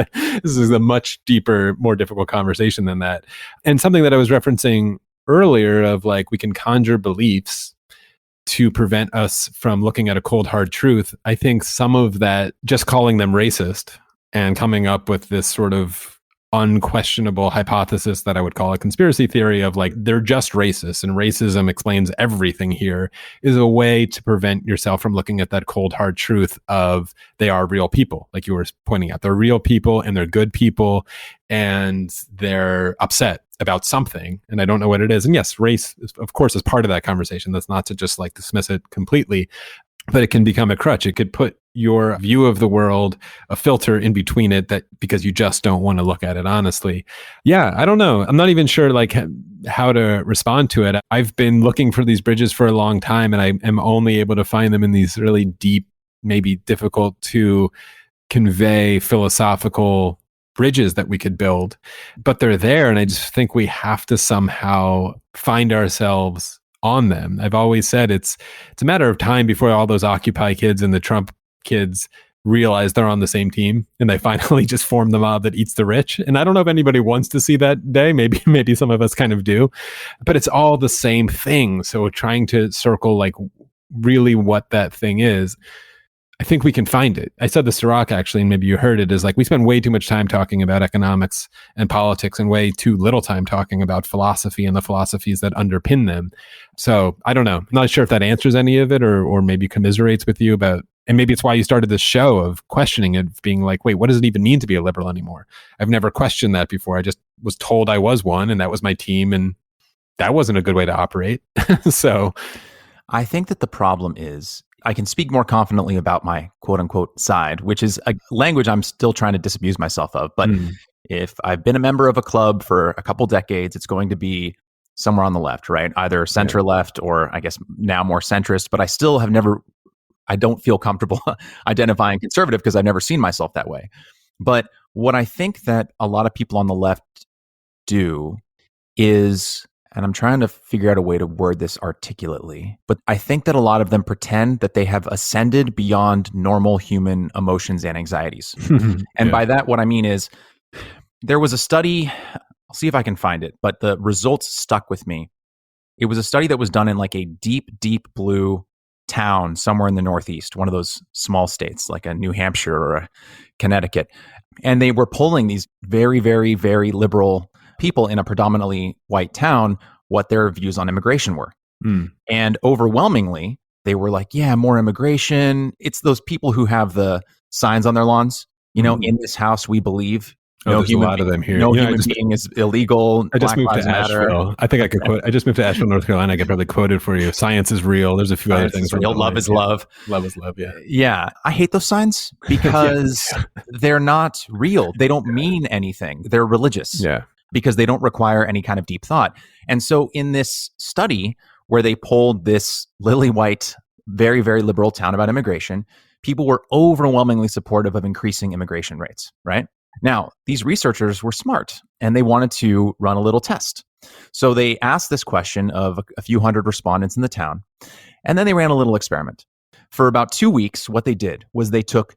a much deeper, more difficult conversation than that. And something that I was referencing earlier of like, we can conjure beliefs to prevent us from looking at a cold, hard truth. I think some of that, just calling them racist and coming up with this sort of unquestionable hypothesis that I would call a conspiracy theory of like, they're just racist and racism explains everything here, is a way to prevent yourself from looking at that cold, hard truth of they are real people. Like you were pointing out, they're real people and they're good people and they're upset about something. And I don't know what it is. And yes, race, of course, is part of that conversation. That's not to just like dismiss it completely, but it can become a crutch. It could put your view of the world, a filter in between it, that because you just don't want to look at it honestly. Yeah, I don't know. I'm not even sure like how to respond to it. I've been looking for these bridges for a long time, and I am only able to find them in these really deep, maybe difficult to convey philosophical bridges that we could build, but they're there. And I just think we have to somehow find ourselves on them. I've always said it's a matter of time before all those Occupy kids and the Trump kids realize they're on the same team and they finally just form the mob that eats the rich. And I don't know if anybody wants to see that day. Maybe some of us kind of do, but it's all the same thing. So trying to circle like really what that thing is, I think we can find it. I said this to Rock actually, and maybe you heard it, is like we spend way too much time talking about economics and politics and way too little time talking about philosophy and the philosophies that underpin them. So I don't know. I'm not sure if that answers any of it or maybe commiserates with you about, and maybe it's why you started this show of questioning it, being like, wait, what does it even mean to be a liberal anymore? I've never questioned that before. I just was told I was one and that was my team, and that wasn't a good way to operate. So I think that the problem is, I can speak more confidently about my quote unquote side, which is a language I'm still trying to disabuse myself of. But if I've been a member of a club for a couple decades, it's going to be somewhere on the left, right? Either center left or I guess now more centrist, but I don't feel comfortable identifying conservative because I've never seen myself that way. But what I think that a lot of people on the left do is, and I'm trying to figure out a way to word this articulately, but I think that a lot of them pretend that they have ascended beyond normal human emotions and anxieties. And by that, what I mean is there was a study, I'll see if I can find it, but the results stuck with me. It was a study that was done in like a deep, deep blue town somewhere in the Northeast, one of those small states like a New Hampshire or a Connecticut. And they were polling these very, very, very liberal people in a predominantly white town what their views on immigration were. And overwhelmingly, they were like, yeah, more immigration. It's those people who have the signs on their lawns, in this house, we believe Oh, there's a lot of them here. No human being is illegal. I just Black moved to Lives Matter. Asheville. I think I could quote. I just moved to Asheville, North Carolina. I could probably quote it for you. Science is real. There's a few other things. Real. Love is love. Love is love. Yeah. Yeah. I hate those signs because they're not real. They don't mean anything. They're religious. Yeah. Because they don't require any kind of deep thought. And so in this study where they polled this lily white, very, very liberal town about immigration, people were overwhelmingly supportive of increasing immigration rates, right? Now, these researchers were smart and they wanted to run a little test. So they asked this question of a few hundred respondents in the town, and then they ran a little experiment. For about 2 weeks, what they did was they took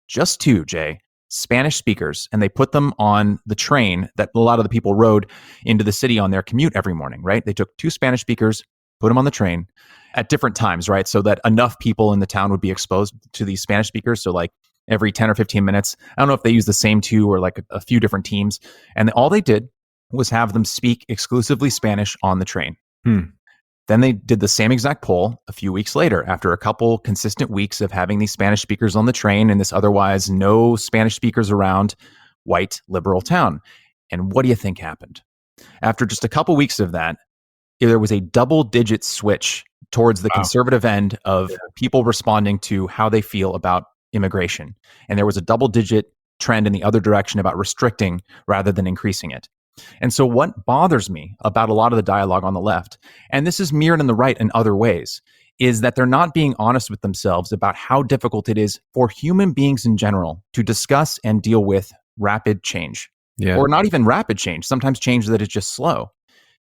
just two, Jay, Spanish speakers, and they put them on the train that a lot of the people rode into the city on their commute every morning, right? They took 2 Spanish speakers, put them on the train at different times, right? So that enough people in the town would be exposed to these Spanish speakers. So like every 10 or 15 minutes, I don't know if they use the same 2 or like a few different teams. And all they did was have them speak exclusively Spanish on the train. Then they did the same exact poll a few weeks later, after a couple consistent weeks of having these Spanish speakers on the train in this otherwise no Spanish speakers around white liberal town. And what do you think happened? After just a couple weeks of that, there was a double-digit switch towards the conservative end of people responding to how they feel about immigration. And there was a double-digit trend in the other direction about restricting rather than increasing it. And so what bothers me about a lot of the dialogue on the left, and this is mirrored in the right in other ways, is that they're not being honest with themselves about how difficult it is for human beings in general to discuss and deal with rapid change. Or not even rapid change, sometimes change that is just slow.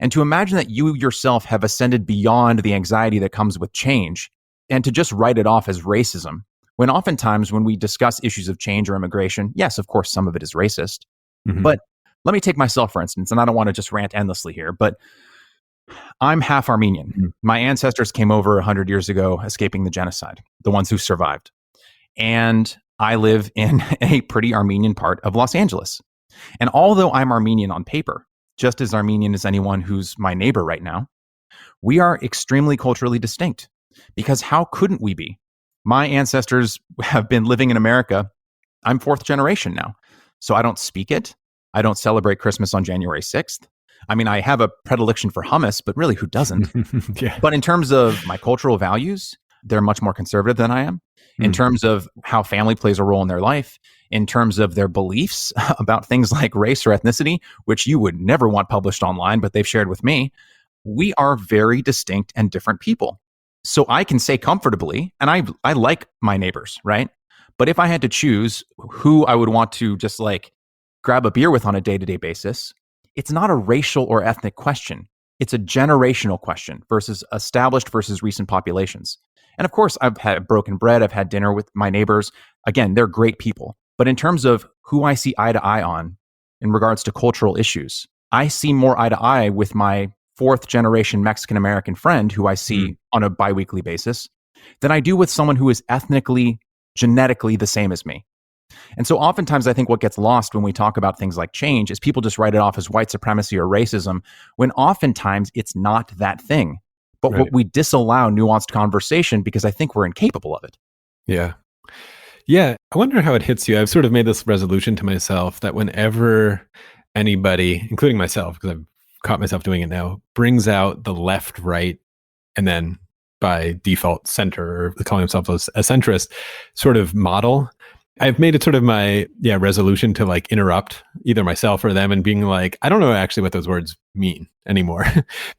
And to imagine that you yourself have ascended beyond the anxiety that comes with change and to just write it off as racism, when oftentimes when we discuss issues of change or immigration, yes, of course, some of it is racist. But let me take myself, for instance, and I don't want to just rant endlessly here, but I'm half Armenian. My ancestors came over 100 years ago, escaping the genocide, the ones who survived. And I live in a pretty Armenian part of Los Angeles. And although I'm Armenian on paper, just as Armenian as anyone who's my neighbor right now, we are extremely culturally distinct. Because how couldn't we be? My ancestors have been living in America. I'm 4th generation now. So I don't speak it. I don't celebrate Christmas on January 6th. I mean, I have a predilection for hummus, but really, who doesn't? But in terms of my cultural values, they're much more conservative than I am. In terms of how family plays a role in their life, in terms of their beliefs about things like race or ethnicity, which you would never want published online, but they've shared with me, we are very distinct and different people. So I can say comfortably, and I like my neighbors, right? But if I had to choose who I would want to just like grab a beer with on a day-to-day basis, it's not a racial or ethnic question. It's a generational question versus established versus recent populations. And of course, I've had broken bread. I've had dinner with my neighbors. Again, they're great people. But in terms of who I see eye to eye on in regards to cultural issues, I see more eye to eye with my 4th generation Mexican-American friend who I see on a biweekly basis than I do with someone who is ethnically, genetically the same as me. And so oftentimes I think what gets lost when we talk about things like change is people just write it off as white supremacy or racism, when oftentimes it's not that thing. But what we disallow nuanced conversation because I think we're incapable of it. Yeah. Yeah. I wonder how it hits you. I've sort of made this resolution to myself that whenever anybody, including myself, because I've caught myself doing it now, brings out the left, right, and then by default center, or calling themselves a centrist sort of model, I've made it sort of my resolution to like interrupt either myself or them and being like, I don't know actually what those words mean anymore.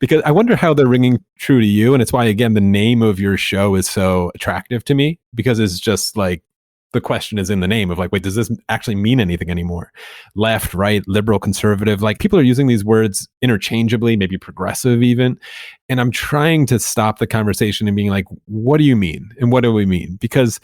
Because I wonder how they're ringing true to you. And it's why, again, the name of your show is so attractive to me, because it's just like the question is in the name of like, wait, does this actually mean anything anymore? Left, right, liberal, conservative, like people are using these words interchangeably, maybe progressive even. And I'm trying to stop the conversation and being like, what do you mean? And what do we mean? Because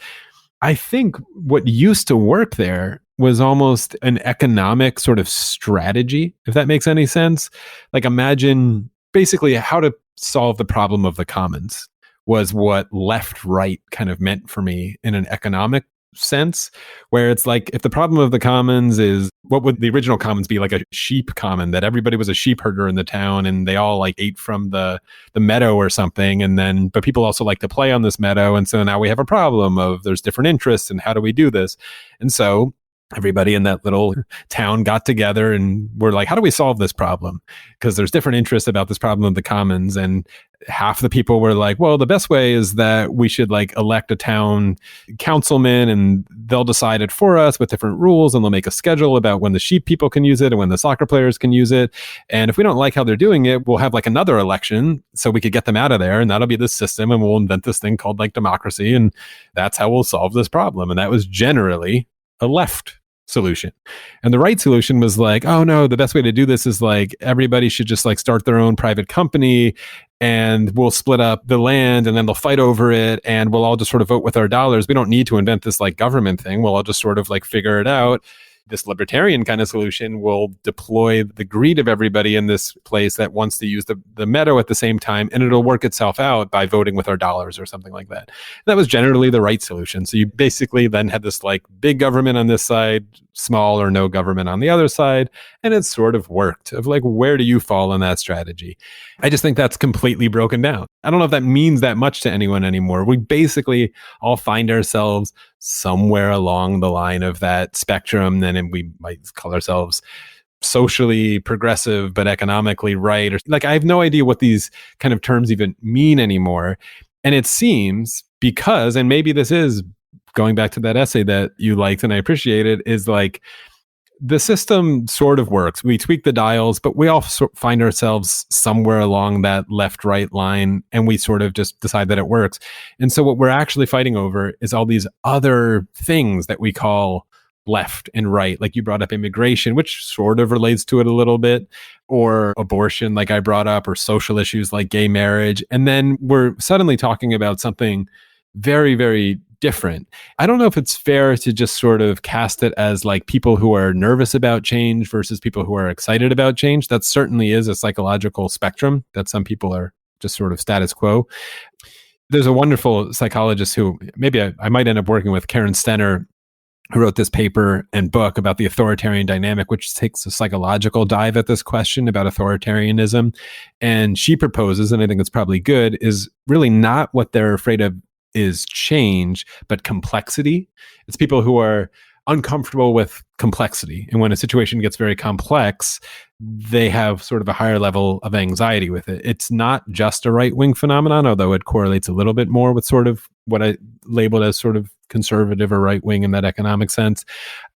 I think what used to work there was almost an economic sort of strategy, if that makes any sense. Like imagine basically how to solve the problem of the commons was what left, right kind of meant for me in an economic sense, where it's like, if the problem of the commons is, what would the original commons be? Like a sheep common, that everybody was a sheep herder in the town and they all like ate from the meadow or something. And then, but people also like to play on this meadow. And so now we have a problem of there's different interests and how do we do this? And so everybody in that little town got together and were like, how do we solve this problem? Because there's different interests about this problem of the commons. And half the people were like, well, the best way is that we should like elect a town councilman and they'll decide it for us with different rules, and they'll make a schedule about when the sheep people can use it and when the soccer players can use it. And if we don't like how they're doing it, we'll have like another election so we could get them out of there, and that'll be the system, and we'll invent this thing called like democracy, and that's how we'll solve this problem. And that was generally a left solution. And the right solution was like, oh no, the best way to do this is like everybody should just like start their own private company, and we'll split up the land, and then they'll fight over it, and we'll all just sort of vote with our dollars. We don't need to invent this like government thing. We'll all just sort of like figure it out. This libertarian kind of solution will deploy the greed of everybody in this place that wants to use the meadow at the same time, and it'll work itself out by voting with our dollars or something like that. That was generally the right solution. So you basically then had this like big government on this side, small or no government on the other side, and it sort of worked. Of like, where do you fall in that strategy? I just think that's completely broken down. I don't know if that means that much to anyone anymore. We basically all find ourselves somewhere along the line of that spectrum, and we might call ourselves socially progressive but economically right, or like I have no idea what these kind of terms even mean anymore. And it seems because, and maybe this is going back to that essay that you liked and I appreciated, is like the system sort of works. We tweak the dials, but we all find ourselves somewhere along that left-right line, and we sort of just decide that it works. And so what we're actually fighting over is all these other things that we call left and right. Like you brought up immigration, which sort of relates to it a little bit, or abortion, like I brought up, or social issues like gay marriage. And then we're suddenly talking about something very, very different. I don't know if it's fair to just sort of cast it as like people who are nervous about change versus people who are excited about change. That certainly is a psychological spectrum that some people are just sort of status quo. There's a wonderful psychologist who maybe I might end up working with, Karen Stenner, who wrote this paper and book about the authoritarian dynamic, which takes a psychological dive at this question about authoritarianism. And she proposes, and I think it's probably good, is really not what they're afraid of is change, but complexity. It's people who are uncomfortable with complexity. And when a situation gets very complex, they have sort of a higher level of anxiety with it. It's not just a right-wing phenomenon, although it correlates a little bit more with sort of what I labeled as sort of conservative or right-wing in that economic sense.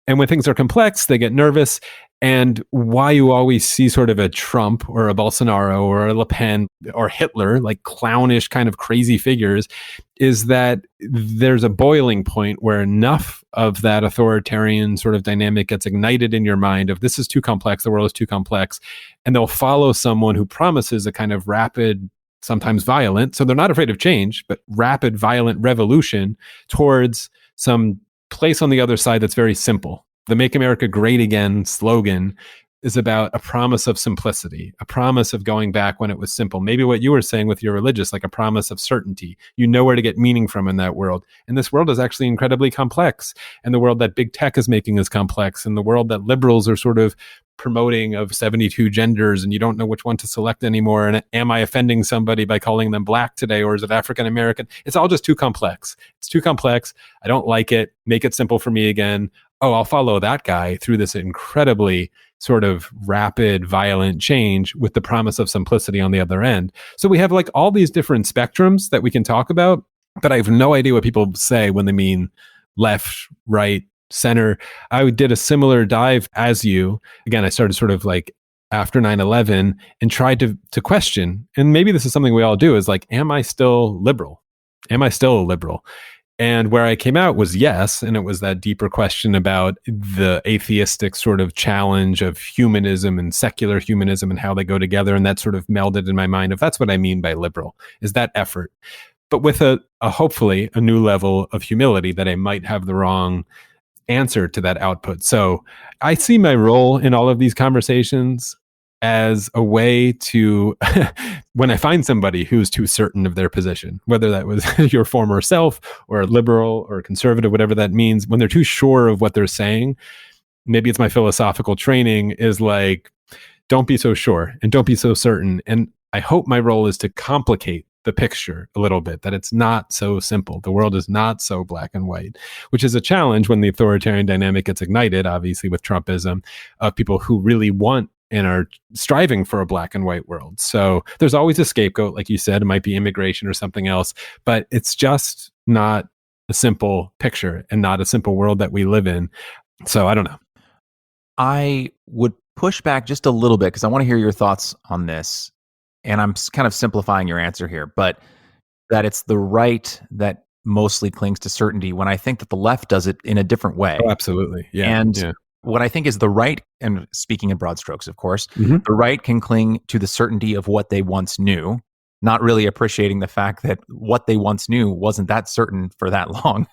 And when things are complex, they get nervous. And why you always see sort of a Trump or a Bolsonaro or a Le Pen or Hitler, like clownish kind of crazy figures, is that there's a boiling point where enough of that authoritarian sort of dynamic gets ignited in your mind of this is too complex, the world is too complex, and they'll follow someone who promises a kind of rapid, sometimes violent, so they're not afraid of change, but rapid, violent revolution towards some place on the other side that's very simple. The Make America Great Again slogan is about a promise of simplicity, a promise of going back when it was simple. Maybe what you were saying with your religious, like a promise of certainty. You know where to get meaning from in that world. And this world is actually incredibly complex. And the world that big tech is making is complex. And the world that liberals are sort of promoting of 72 genders, and you don't know which one to select anymore. And am I offending somebody by calling them black today, or is it African American? It's all just too complex. It's too complex. I don't like it. Make it simple for me again. Oh, I'll follow that guy through this incredibly sort of rapid, violent change with the promise of simplicity on the other end. So we have like all these different spectrums that we can talk about, but I have no idea what people say when they mean left, right, center. I did a similar dive as you. Again, I started sort of like after 9/11 and tried to question, and maybe this is something we all do, is like, am I still liberal? Am I still a liberal? And where I came out was yes. And it was that deeper question about the atheistic sort of challenge of humanism and secular humanism and how they go together. And that sort of melded in my mind of that's what I mean by liberal, is that effort. But with a hopefully a new level of humility that I might have the wrong answer to that output. So I see my role in all of these conversations as a way to, when I find somebody who's too certain of their position, whether that was your former self or a liberal or a conservative, whatever that means, when they're too sure of what they're saying, maybe it's my philosophical training is like, don't be so sure and don't be so certain. And I hope my role is to complicate the picture a little bit, that it's not so simple. The world is not so black and white, which is a challenge when the authoritarian dynamic gets ignited, obviously with Trumpism, of people who really want and are striving for a black and white world. So there's always a scapegoat, like you said. It might be immigration or something else, but it's just not a simple picture and not a simple world that we live in. So I don't know. I would push back just a little bit because I want to hear your thoughts on this. And I'm kind of simplifying your answer here, but that it's the right that mostly clings to certainty, when I think that the left does it in a different way. Oh, absolutely. Yeah. And what I think is the right, and speaking in broad strokes, of course, Mm-hmm. the right can cling to the certainty of what they once knew, not really appreciating the fact that what they once knew wasn't that certain for that long,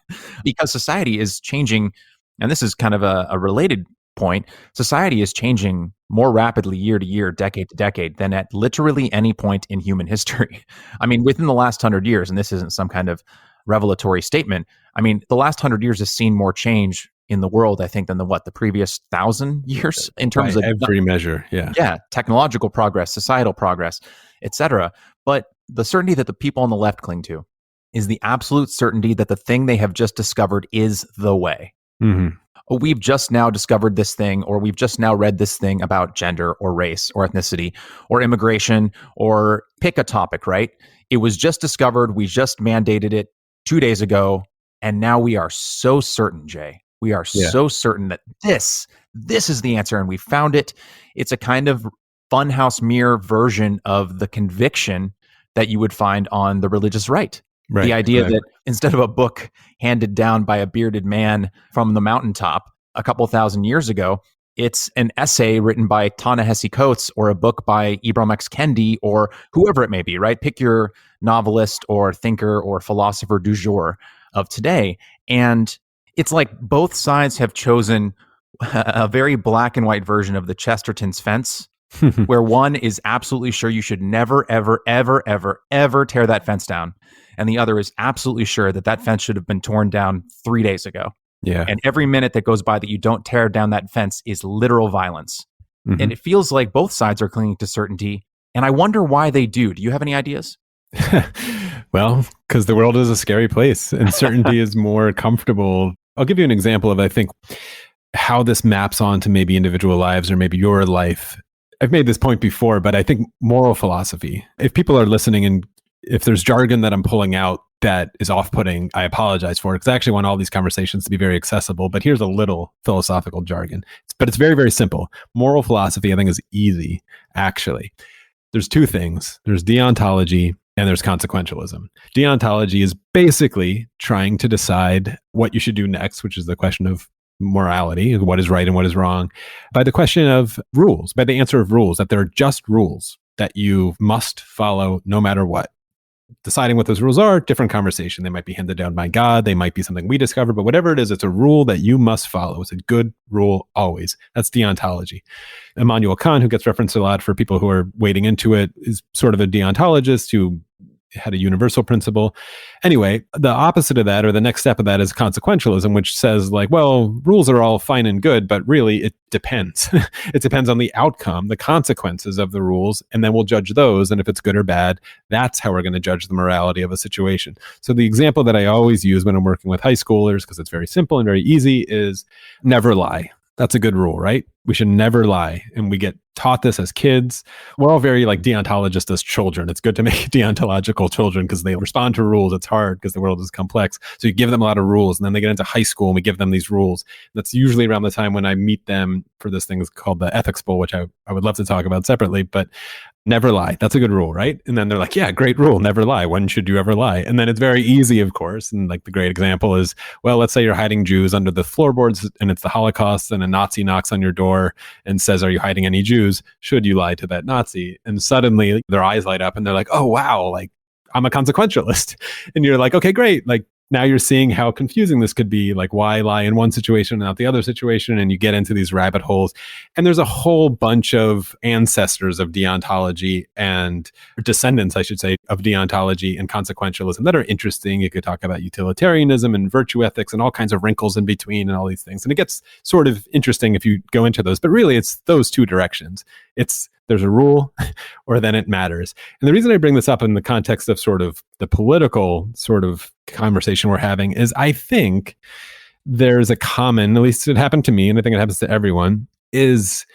because society is changing. And this is kind of a related point. Society is changing more rapidly year to year, decade to decade, than at literally any point in human history. I mean, within the last 100 years, and this isn't some kind of revelatory statement, I mean, the last 100 years has seen more change in the world, I think, than the previous 1,000 years in terms By of every measure. Yeah. Yeah, technological progress, societal progress, etc. But the certainty that the people on the left cling to is the absolute certainty that the thing they have just discovered is the way. Mm-hmm. We've just now discovered this thing, or we've just now read this thing about gender or race or ethnicity or immigration, or pick a topic, right? It was just discovered. We just mandated it 2 days ago. And now we are so certain, Jay. We are so certain that this is the answer, and we found it. It's a kind of funhouse mirror version of the conviction that you would find on the religious right. Right, the idea that instead of a book handed down by a bearded man from the mountaintop a couple thousand years ago, it's an essay written by Ta-Nehisi Coates, or a book by Ibram X. Kendi, or whoever it may be, right? Pick your novelist or thinker or philosopher du jour of today. And it's like both sides have chosen a very black and white version of the Chesterton's fence, where one is absolutely sure you should never, ever, ever, ever, ever tear that fence down. And the other is absolutely sure that that fence should have been torn down 3 days ago. Yeah. And every minute that goes by that you don't tear down that fence is literal violence. Mm-hmm. And it feels like both sides are clinging to certainty. And I wonder why they do. Do you have any ideas? Well, because the world is a scary place and certainty is more comfortable. I'll give you an example of, I think, how this maps onto maybe individual lives or maybe your life. I've made this point before, but I think moral philosophy, if people are listening and if there's jargon that I'm pulling out that is off-putting, I apologize for it, because I actually want all these conversations to be very accessible. But here's a little philosophical jargon. But it's very, very simple. Moral philosophy, I think, is easy, actually. There's two things. There's deontology and there's consequentialism. Deontology is basically trying to decide what you should do next, which is the question of morality, what is right and what is wrong, by the question of rules, by the answer of rules, that there are just rules that you must follow no matter what. Deciding what those rules are, different conversation. They might be handed down by God. They might be something we discovered, but whatever it is, it's a rule that you must follow. It's a good rule always. That's deontology. Immanuel Kant, who gets referenced a lot for people who are wading into it, is sort of a deontologist who had a universal principle. Anyway, the opposite of that, or the next step of that, is consequentialism, which says like, well, rules are all fine and good, but really it depends. It depends on the outcome, the consequences of the rules, and then we'll judge those. And if it's good or bad, that's how we're going to judge the morality of a situation. So the example that I always use when I'm working with high schoolers, because it's very simple and very easy, is never lie. That's a good rule, right? We should never lie. And we get taught this as kids. We're all very like deontologists as children. It's good to make deontological children because they respond to rules. It's hard because the world is complex. So you give them a lot of rules, and then they get into high school and we give them these rules. That's usually around the time when I meet them for this thing called the Ethics Bowl, which I would love to talk about separately, but never lie. That's a good rule, right? And then they're like, yeah, great rule. Never lie. When should you ever lie? And then it's very easy, of course. And like the great example is, well, let's say you're hiding Jews under the floorboards and it's the Holocaust, and a Nazi knocks on your door and says, are you hiding any Jews? Should you lie to that Nazi? And suddenly their eyes light up and they're like, oh, wow, like I'm a consequentialist. And you're like, okay, great. Like now you're seeing how confusing this could be. Like, why lie in one situation and not the other situation? And you get into these rabbit holes. And there's a whole bunch of ancestors of deontology and descendants, I should say, of deontology and consequentialism that are interesting. You could talk about utilitarianism and virtue ethics and all kinds of wrinkles in between and all these things. And it gets sort of interesting if you go into those. But really, it's those two directions. It's there's a rule or then it matters. And the reason I bring this up in the context of sort of the political sort of conversation we're having is I think there's a common, at least it happened to me, and I think it happens to everyone, is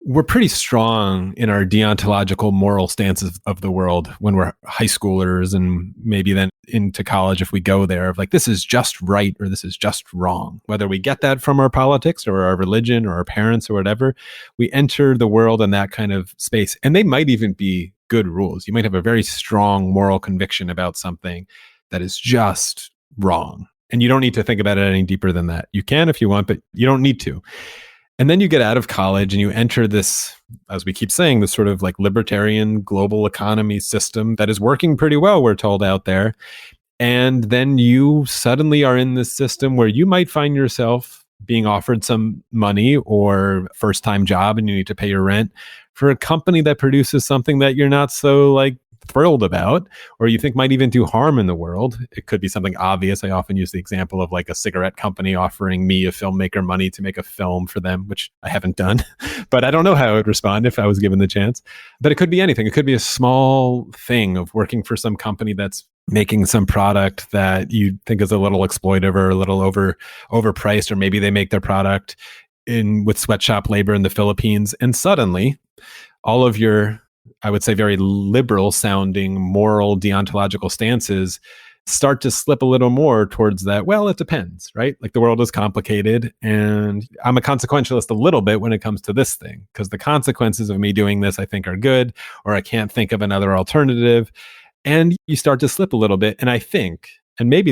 we're pretty strong in our deontological moral stances of the world when we're high schoolers and maybe then into college if we go there, of like, this is just right or this is just wrong. Whether we get that from our politics or our religion or our parents or whatever, we enter the world in that kind of space. And they might even be good rules. You might have a very strong moral conviction about something that is just wrong. And you don't need to think about it any deeper than that. You can if you want, but you don't need to. And then you get out of college and you enter this, as we keep saying, this sort of like libertarian global economy system that is working pretty well, we're told out there. And then you suddenly are in this system where you might find yourself being offered some money or first-time job and you need to pay your rent for a company that produces something that you're not so like thrilled about, or you think might even do harm in the world. It could be something obvious. I often use the example of like a cigarette company offering me, a filmmaker, money to make a film for them, which I haven't done, but I don't know how I would respond if I was given the chance. But it could be anything. It could be a small thing of working for some company that's making some product that you think is a little exploitive or a little overpriced, or maybe they make their product with sweatshop labor in the Philippines. And suddenly all of your, I would say, very liberal sounding moral deontological stances start to slip a little more towards that. Well, it depends, right? Like the world is complicated and I'm a consequentialist a little bit when it comes to this thing, because the consequences of me doing this I think are good, or I can't think of another alternative. And you start to slip a little bit. And I think, and maybe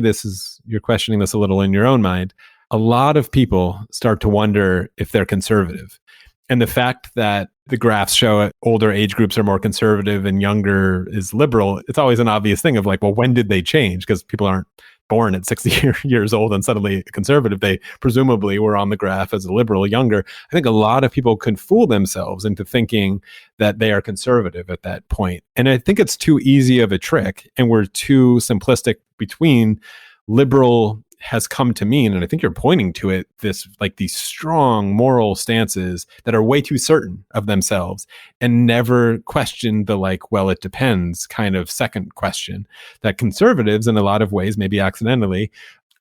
you're questioning this a little in your own mind, a lot of people start to wonder if they're conservative. And the fact that the graphs show older age groups are more conservative and younger is liberal, it's always an obvious thing of like, well, when did they change? Because people aren't born at 60 years old and suddenly conservative. They presumably were on the graph as a liberal younger. I think a lot of people can fool themselves into thinking that they are conservative at that point. And I think it's too easy of a trick, and we're too simplistic between liberal has come to mean, and I think you're pointing to it, this like these strong moral stances that are way too certain of themselves and never question the like, well, it depends kind of second question that conservatives in a lot of ways, maybe accidentally,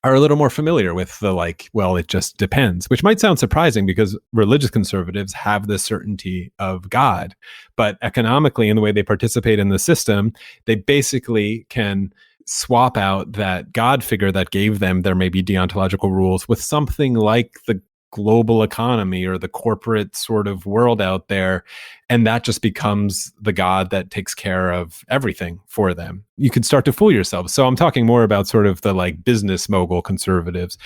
are a little more familiar with the like, well, it just depends, which might sound surprising because religious conservatives have this certainty of God, but economically in the way they participate in the system, they basically can swap out that God figure that gave them their maybe deontological rules with something like the global economy or the corporate sort of world out there. And that just becomes the God that takes care of everything for them. You can start to fool yourself. So I'm talking more about sort of the like business mogul conservatives.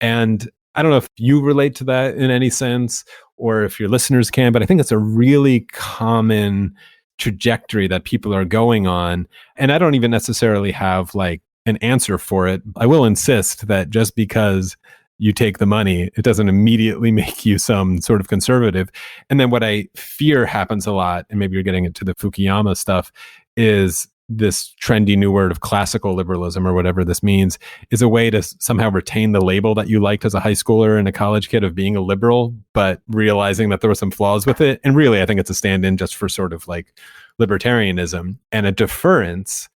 And I don't know if you relate to that in any sense or if your listeners can, but I think it's a really common trajectory that people are going on. And I don't even necessarily have like an answer for it. I will insist that just because you take the money, it doesn't immediately make you some sort of conservative. And then what I fear happens a lot, and maybe you're getting into the Fukuyama stuff, is this trendy new word of classical liberalism, or whatever this means, is a way to somehow retain the label that you liked as a high schooler and a college kid of being a liberal, but realizing that there were some flaws with it. And really, I think it's a stand-in just for sort of like libertarianism and a deference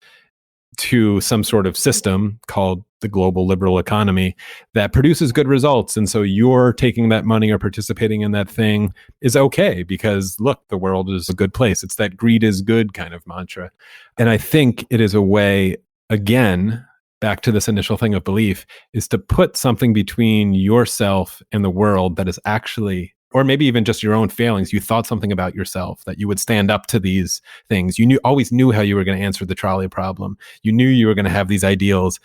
to some sort of system called the global liberal economy that produces good results. And so you're taking that money or participating in that thing is okay because look, the world is a good place. It's that greed is good kind of mantra. And I think it is a way, again, back to this initial thing of belief, is to put something between yourself and the world that is actually, or maybe even just your own failings. You thought something about yourself, that you would stand up to these things. You always knew how you were going to answer the trolley problem. You knew you were going to have these ideals,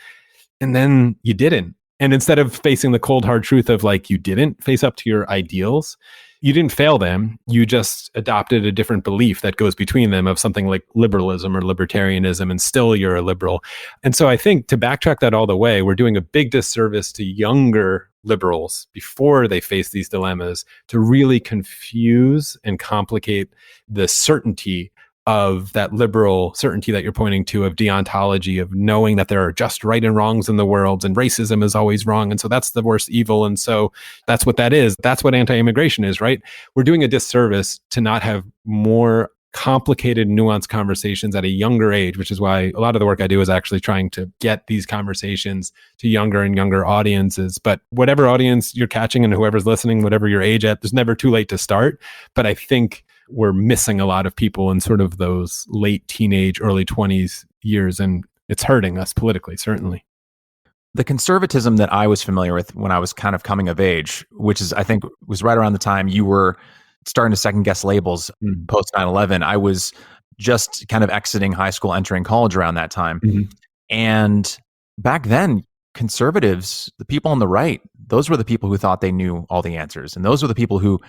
and then you didn't. And instead of facing the cold, hard truth of like, you didn't face up to your ideals, you didn't fail them. You just adopted a different belief that goes between them of something like liberalism or libertarianism, and still you're a liberal. And so I think to backtrack that all the way, we're doing a big disservice to younger liberals before they face these dilemmas to really confuse and complicate the certainty of that liberal certainty that you're pointing to, of deontology, of knowing that there are just right and wrongs in the world, and racism is always wrong. And so that's the worst evil. And so that's what that is. That's what anti-immigration is, right? We're doing a disservice to not have more complicated, nuanced conversations at a younger age, which is why a lot of the work I do is actually trying to get these conversations to younger and younger audiences. But whatever audience you're catching and whoever's listening, whatever your age at, there's never too late to start. But I think we're missing a lot of people in sort of those late teenage, early 20s years, and it's hurting us politically, certainly. The conservatism that I was familiar with when I was kind of coming of age, which is, I think, was right around the time you were starting to second guess labels post 9/11. I was just kind of exiting high school, entering college around that time. And back then, conservatives, the people on the right, those were the people who thought they knew all the answers. And those were the people who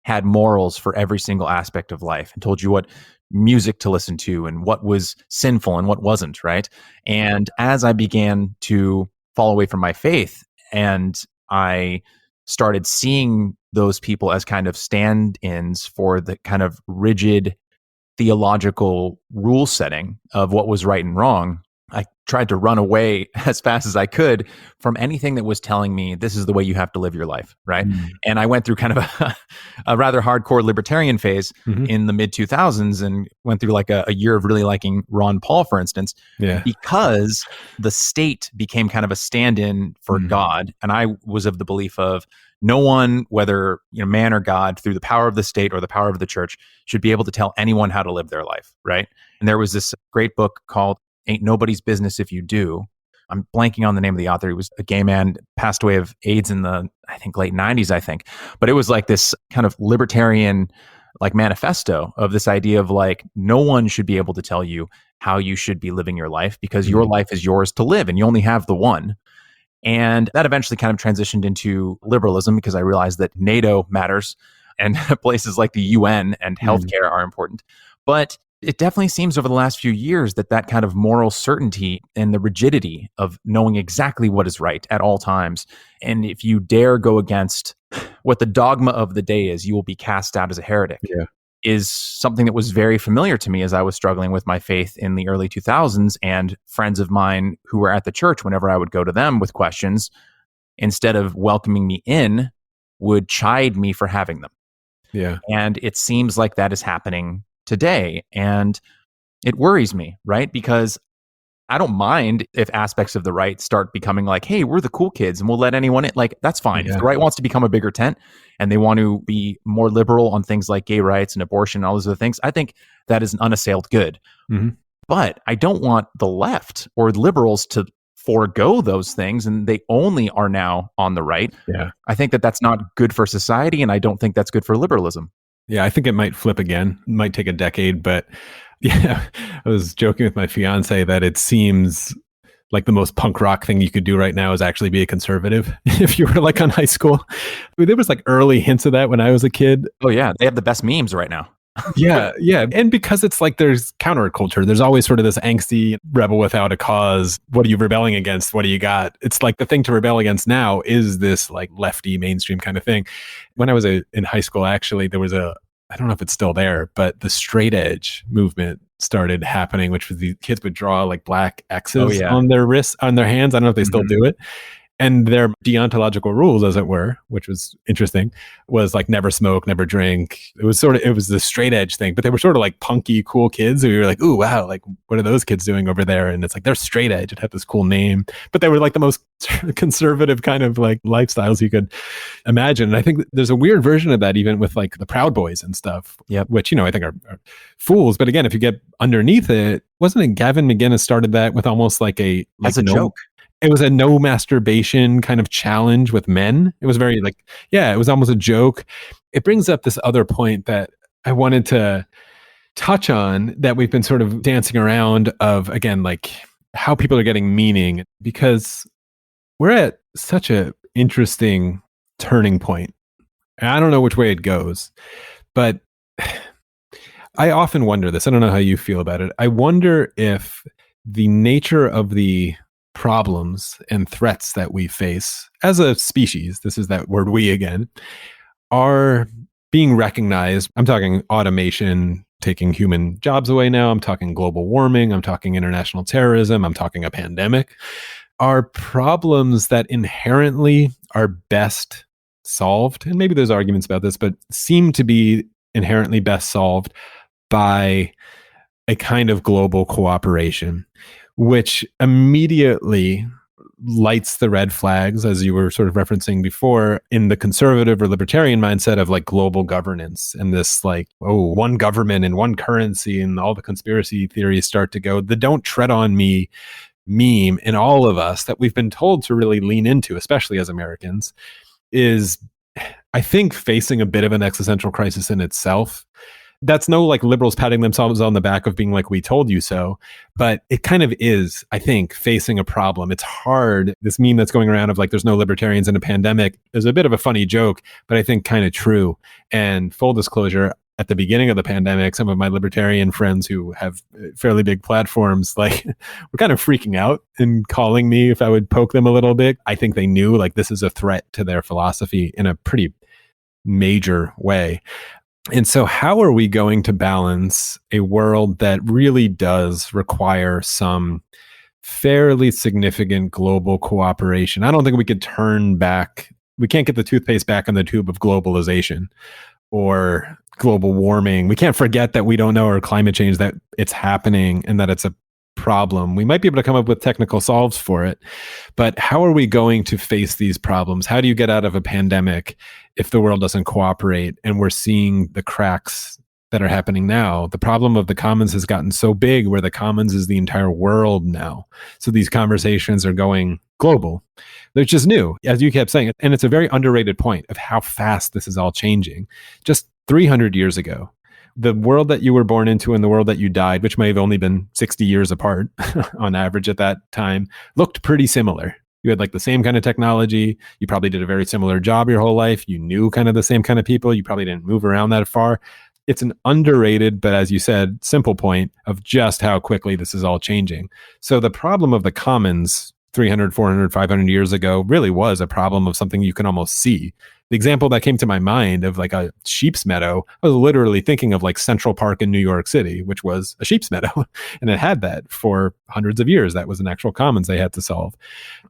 had morals for every single aspect of life and told you what music to listen to and what was sinful and what wasn't, right? And as I began to fall away from my faith and I started seeing those people as kind of stand-ins for the kind of rigid theological rule setting of what was right and wrong, I tried to run away as fast as I could from anything that was telling me this is the way you have to live your life, right? And I went through kind of a rather hardcore libertarian phase in the mid 2000s and went through like a year of really liking Ron Paul, for instance, because the state became kind of a stand-in for God. And I was of the belief of no one, whether man or God, through the power of the state or the power of the church, should be able to tell anyone how to live their life, right? And there was this great book called Ain't Nobody's Business If You Do. I'm blanking on the name of the author. He was a gay man, passed away of AIDS in the, I think, late 90s, I think. But it was like this kind of libertarian like manifesto of this idea of like, no one should be able to tell you how you should be living your life because your life is yours to live and you only have the one. And that eventually kind of transitioned into liberalism because I realized that NATO matters and places like the UN and healthcare are important. But it definitely seems over the last few years that that kind of moral certainty and the rigidity of knowing exactly what is right at all times, and if you dare go against what the dogma of the day is, you will be cast out as a heretic, is something that was very familiar to me as I was struggling with my faith in the early 2000s. And friends of mine who were at the church, whenever I would go to them with questions, instead of welcoming me in, would chide me for having them. And it seems like that is happening today. And it worries me, right? Because I don't mind if aspects of the right start becoming like, hey, we're the cool kids and we'll let anyone in. Like, that's fine. If the right wants to become a bigger tent and they want to be more liberal on things like gay rights and abortion and all those other things, I think that is an unassailed good. But I don't want the left or liberals to forego those things and they only are now on the right. I think that that's not good for society, and I don't think that's good for liberalism. I think it might flip again. It might take a decade, but I was joking with my fiance that it seems like the most punk rock thing you could do right now is actually be a conservative. If you were like on high school, there was like early hints of that when I was a kid. Oh yeah, they have the best memes right now. Yeah. And because it's like there's counterculture, there's always sort of this angsty rebel without a cause. What are you rebelling against? What do you got? It's like the thing to rebel against now is this like lefty mainstream kind of thing. When I was in high school, actually, there was I don't know if it's still there, but the straight edge movement started happening, which was the kids would draw like black X's on their wrists, on their hands. I don't know if they still do it. And their deontological rules, as it were, which was interesting, was like never smoke, never drink. It was the straight edge thing, but they were sort of like punky, cool kids who were like, ooh, wow, like what are those kids doing over there? And it's like, they're straight edge. It had this cool name, but they were like the most conservative kind of like lifestyles you could imagine. And I think there's a weird version of that even with like the Proud Boys and stuff, which, I think are fools. But again, if you get underneath it, wasn't it Gavin McGinnis started that with almost like as a joke? It was a no masturbation kind of challenge with men. It was very like, it was almost a joke. It brings up this other point that I wanted to touch on that we've been sort of dancing around of, again, like how people are getting meaning, because we're at such a interesting turning point And I don't know which way it goes, but I often wonder this. I don't know how you feel about it. I wonder if the nature of the problems and threats that we face as a species, this is that word we again, are being recognized. I'm talking automation taking human jobs away now. I'm talking global warming. I'm talking international terrorism. I'm talking a pandemic. Are problems that inherently are best solved, and maybe there's arguments about this, but seem to be inherently best solved by a kind of global cooperation, which immediately lights the red flags, as you were sort of referencing before, in the conservative or libertarian mindset of like global governance and this like, oh, one government and one currency, and all the conspiracy theories start to go, the don't tread on me meme in all of us that we've been told to really lean into, especially as Americans, is, I think, facing a bit of an existential crisis in itself. That's no like liberals patting themselves on the back of being like, we told you so, but it kind of is, I think, facing a problem. It's hard. This meme that's going around of like, there's no libertarians in a pandemic is a bit of a funny joke, but I think kind of true. And full disclosure, at the beginning of the pandemic, some of my libertarian friends who have fairly big platforms, like, were kind of freaking out and calling me if I would poke them a little bit. I think they knew like this is a threat to their philosophy in a pretty major way. And so how are we going to balance a world that really does require some fairly significant global cooperation? I don't think we could turn back. We can't get the toothpaste back in the tube of globalization or global warming. We can't forget that we don't know, or climate change, that it's happening and that it's a problem. We might be able to come up with technical solves for it, but how are we going to face these problems? How do you get out of a pandemic if the world doesn't cooperate? And we're seeing the cracks that are happening now. The problem of the commons has gotten so big, where the commons is the entire world now. So these conversations are going global. They're just new, as you kept saying. And it's a very underrated point of how fast this is all changing. Just 300 years ago, the world that you were born into and the world that you died, which may have only been 60 years apart on average at that time, looked pretty similar. You had like the same kind of technology. You probably did a very similar job your whole life. You knew kind of the same kind of people. You probably didn't move around that far. It's an underrated, but as you said, simple point of just how quickly this is all changing. So the problem of the commons 300, 400, 500 years ago really was a problem of something you can almost see. The example that came to my mind of like a sheep's meadow, I was literally thinking of like Central Park in New York City, which was a sheep's meadow. And it had that for hundreds of years. That was an actual commons they had to solve.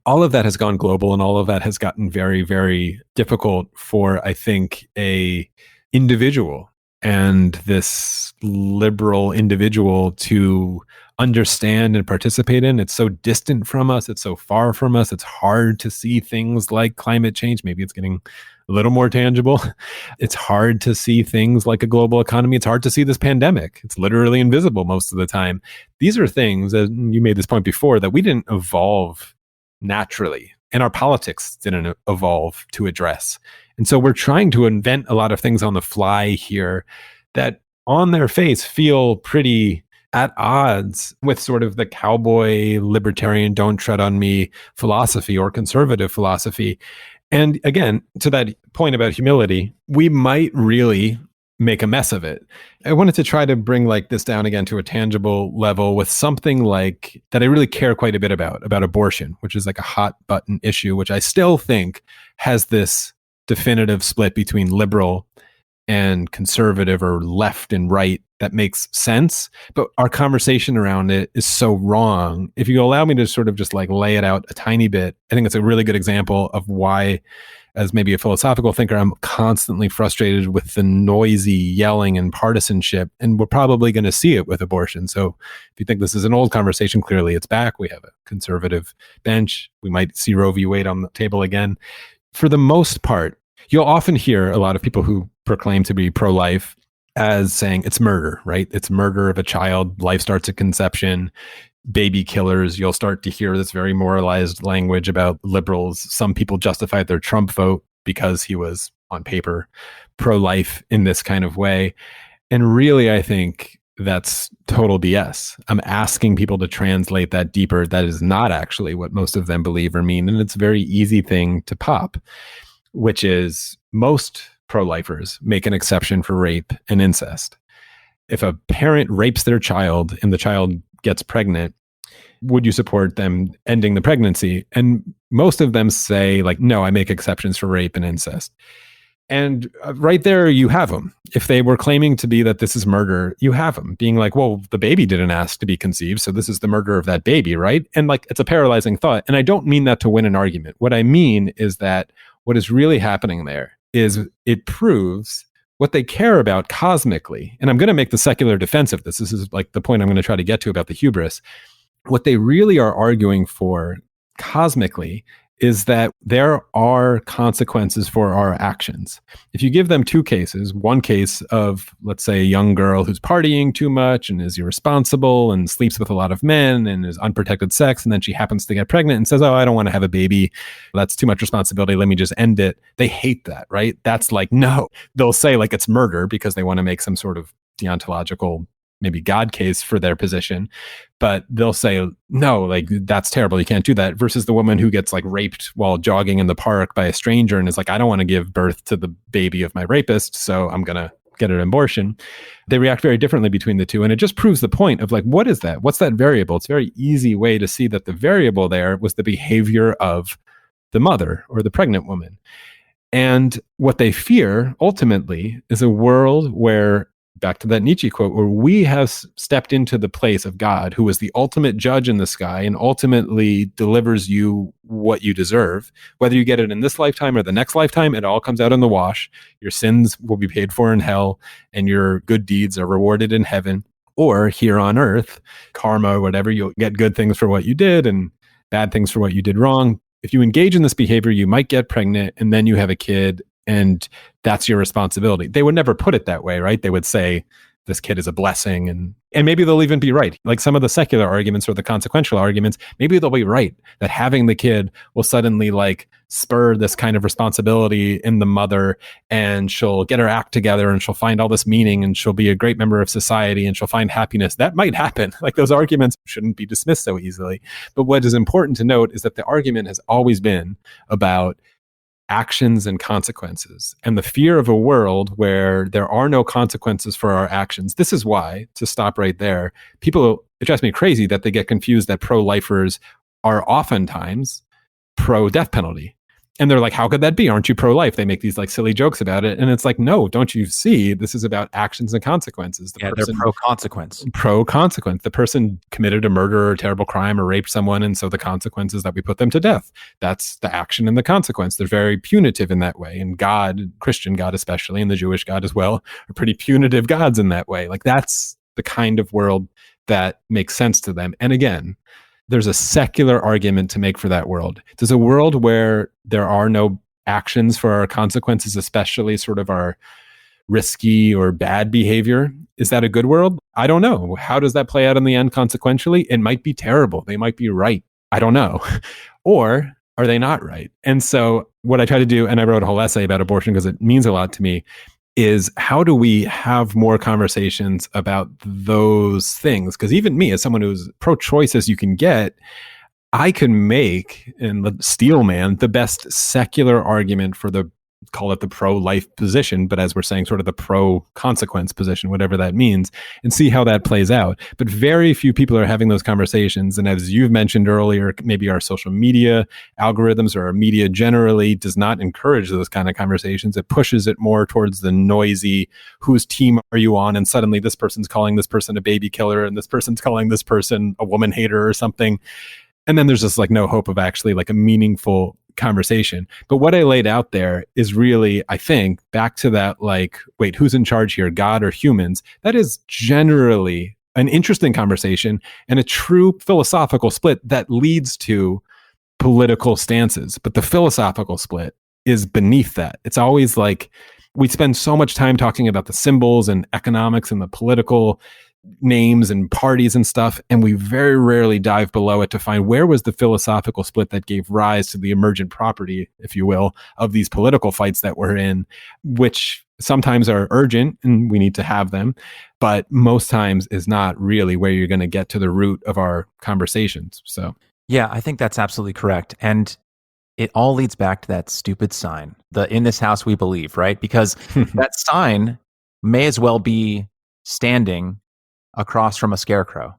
All of that has gone global, and all of that has gotten very, very difficult for, I think, a individual and this liberal individual to understand and participate in. It's so distant from us. It's so far from us. It's hard to see things like climate change. Maybe it's getting a little more tangible. It's hard to see things like a global economy. It's hard to see this pandemic. It's literally invisible most of the time. These are things, as you made this point before, that we didn't evolve naturally, and our politics didn't evolve to address. And so we're trying to invent a lot of things on the fly here that on their face feel pretty at odds with sort of the cowboy libertarian don't tread on me philosophy or conservative philosophy. And again, to that point about humility, we might really make a mess of it. I wanted to try to bring like this down again to a tangible level with something like that I really care quite a bit about abortion, which is like a hot button issue, which I still think has this definitive split between liberal and conservative or left and right that makes sense. But our conversation around it is so wrong. If you allow me to sort of just like lay it out a tiny bit, I think it's a really good example of why, as maybe a philosophical thinker, I'm constantly frustrated with the noisy yelling and partisanship. And we're probably going to see it with abortion. So if you think this is an old conversation, clearly it's back. We have a conservative bench. We might see Roe v. Wade on the table again. For the most part, you'll often hear a lot of people who proclaim to be pro-life as saying it's murder, right? It's murder of a child. Life starts at conception. Baby killers. You'll start to hear this very moralized language about liberals. Some people justified their Trump vote because he was on paper pro-life in this kind of way. And really, I think that's total BS. I'm asking people to translate that deeper. That is not actually what most of them believe or mean. And it's a very easy thing to pop, which is most pro-lifers make an exception for rape and incest. If a parent rapes their child and the child gets pregnant, would you support them ending the pregnancy? And most of them say, like, no, I make exceptions for rape and incest. And right there, you have them. If they were claiming to be that this is murder, you have them being like, well, the baby didn't ask to be conceived, so this is the murder of that baby, right? And like, it's a paralyzing thought. And I don't mean that to win an argument. What I mean is that what is really happening there is it proves what they care about cosmically. And I'm going to make the secular defense of this. This is like the point I'm going to try to get to about the hubris. What they really are arguing for cosmically is that there are consequences for our actions. If you give them two cases, one case of, let's say, a young girl who's partying too much and is irresponsible and sleeps with a lot of men and is unprotected sex, and then she happens to get pregnant and says, oh, I don't want to have a baby. That's too much responsibility. Let me just end it. They hate that, right? That's like, no. They'll say like it's murder because they want to make some sort of deontological maybe God case for their position, but they'll say, no, like that's terrible. You can't do that. Versus the woman who gets like raped while jogging in the park by a stranger and is like, I don't want to give birth to the baby of my rapist, so I'm going to get an abortion. They react very differently between the two. And it just proves the point of like, what is that? What's that variable? It's a very easy way to see that the variable there was the behavior of the mother or the pregnant woman. And what they fear ultimately is a world where, back to that Nietzsche quote, where we have stepped into the place of God, who is the ultimate judge in the sky and ultimately delivers you what you deserve. Whether you get it in this lifetime or the next lifetime, it all comes out in the wash. Your sins will be paid for in hell and your good deeds are rewarded in heaven. Or here on earth, karma or whatever, you'll get good things for what you did and bad things for what you did wrong. If you engage in this behavior, you might get pregnant and then you have a kid, and that's your responsibility. They would never put it that way, right? They would say, this kid is a blessing. And maybe they'll even be right. Like some of the secular arguments or the consequential arguments, maybe they'll be right that having the kid will suddenly like spur this kind of responsibility in the mother, and she'll get her act together and she'll find all this meaning and she'll be a great member of society and she'll find happiness. That might happen. Like those arguments shouldn't be dismissed so easily. But what is important to note is that the argument has always been about actions and consequences, and the fear of a world where there are no consequences for our actions. This is why, to stop right there, people, it drives me crazy that they get confused that pro-lifers are oftentimes pro-death penalty. And they're like, how could that be? Aren't you pro-life? They make these like silly jokes about it. And it's like, no, don't you see? This is about actions and consequences. They're pro-consequence. Pro-consequence. The person committed a murder or a terrible crime or raped someone. And so the consequence is that we put them to death. That's the action and the consequence. They're very punitive in that way. And God, Christian God especially, and the Jewish God as well, are pretty punitive gods in that way. Like that's the kind of world that makes sense to them. And again, there's a secular argument to make for that world. There's a world where there are no actions for our consequences, especially sort of our risky or bad behavior. Is that a good world? I don't know. How does that play out in the end consequentially? It might be terrible. They might be right. I don't know. Or are they not right? And so what I try to do, and I wrote a whole essay about abortion because it means a lot to me, is how do we have more conversations about those things? Because even me, as someone who's pro-choice as you can get, I can make, in the steel man, the best secular argument for the, call it the pro-life position, but as we're saying, sort of the pro-consequence position, whatever that means, and see how that plays out. But very few people are having those conversations. And as you've mentioned earlier, maybe our social media algorithms or our media generally does not encourage those kind of conversations. It pushes it more towards the noisy, whose team are you on? And suddenly this person's calling this person a baby killer and this person's calling this person a woman hater or something. And then there's just like no hope of actually like a meaningful conversation. But what I laid out there is really, I think, back to that, like, wait, who's in charge here, God or humans? That is generally an interesting conversation and a true philosophical split that leads to political stances. But the philosophical split is beneath that. It's always like, we spend so much time talking about the symbols and economics and the political names and parties and stuff, and we very rarely dive below it to find where was the philosophical split that gave rise to the emergent property, if you will, of these political fights that we're in, which sometimes are urgent and we need to have them, but most times is not really where you're going to get to the root of our conversations. So yeah, I think that's absolutely correct. And It all leads back to that stupid sign, the "In this house we believe," right? Because that sign may as well be standing across from a scarecrow,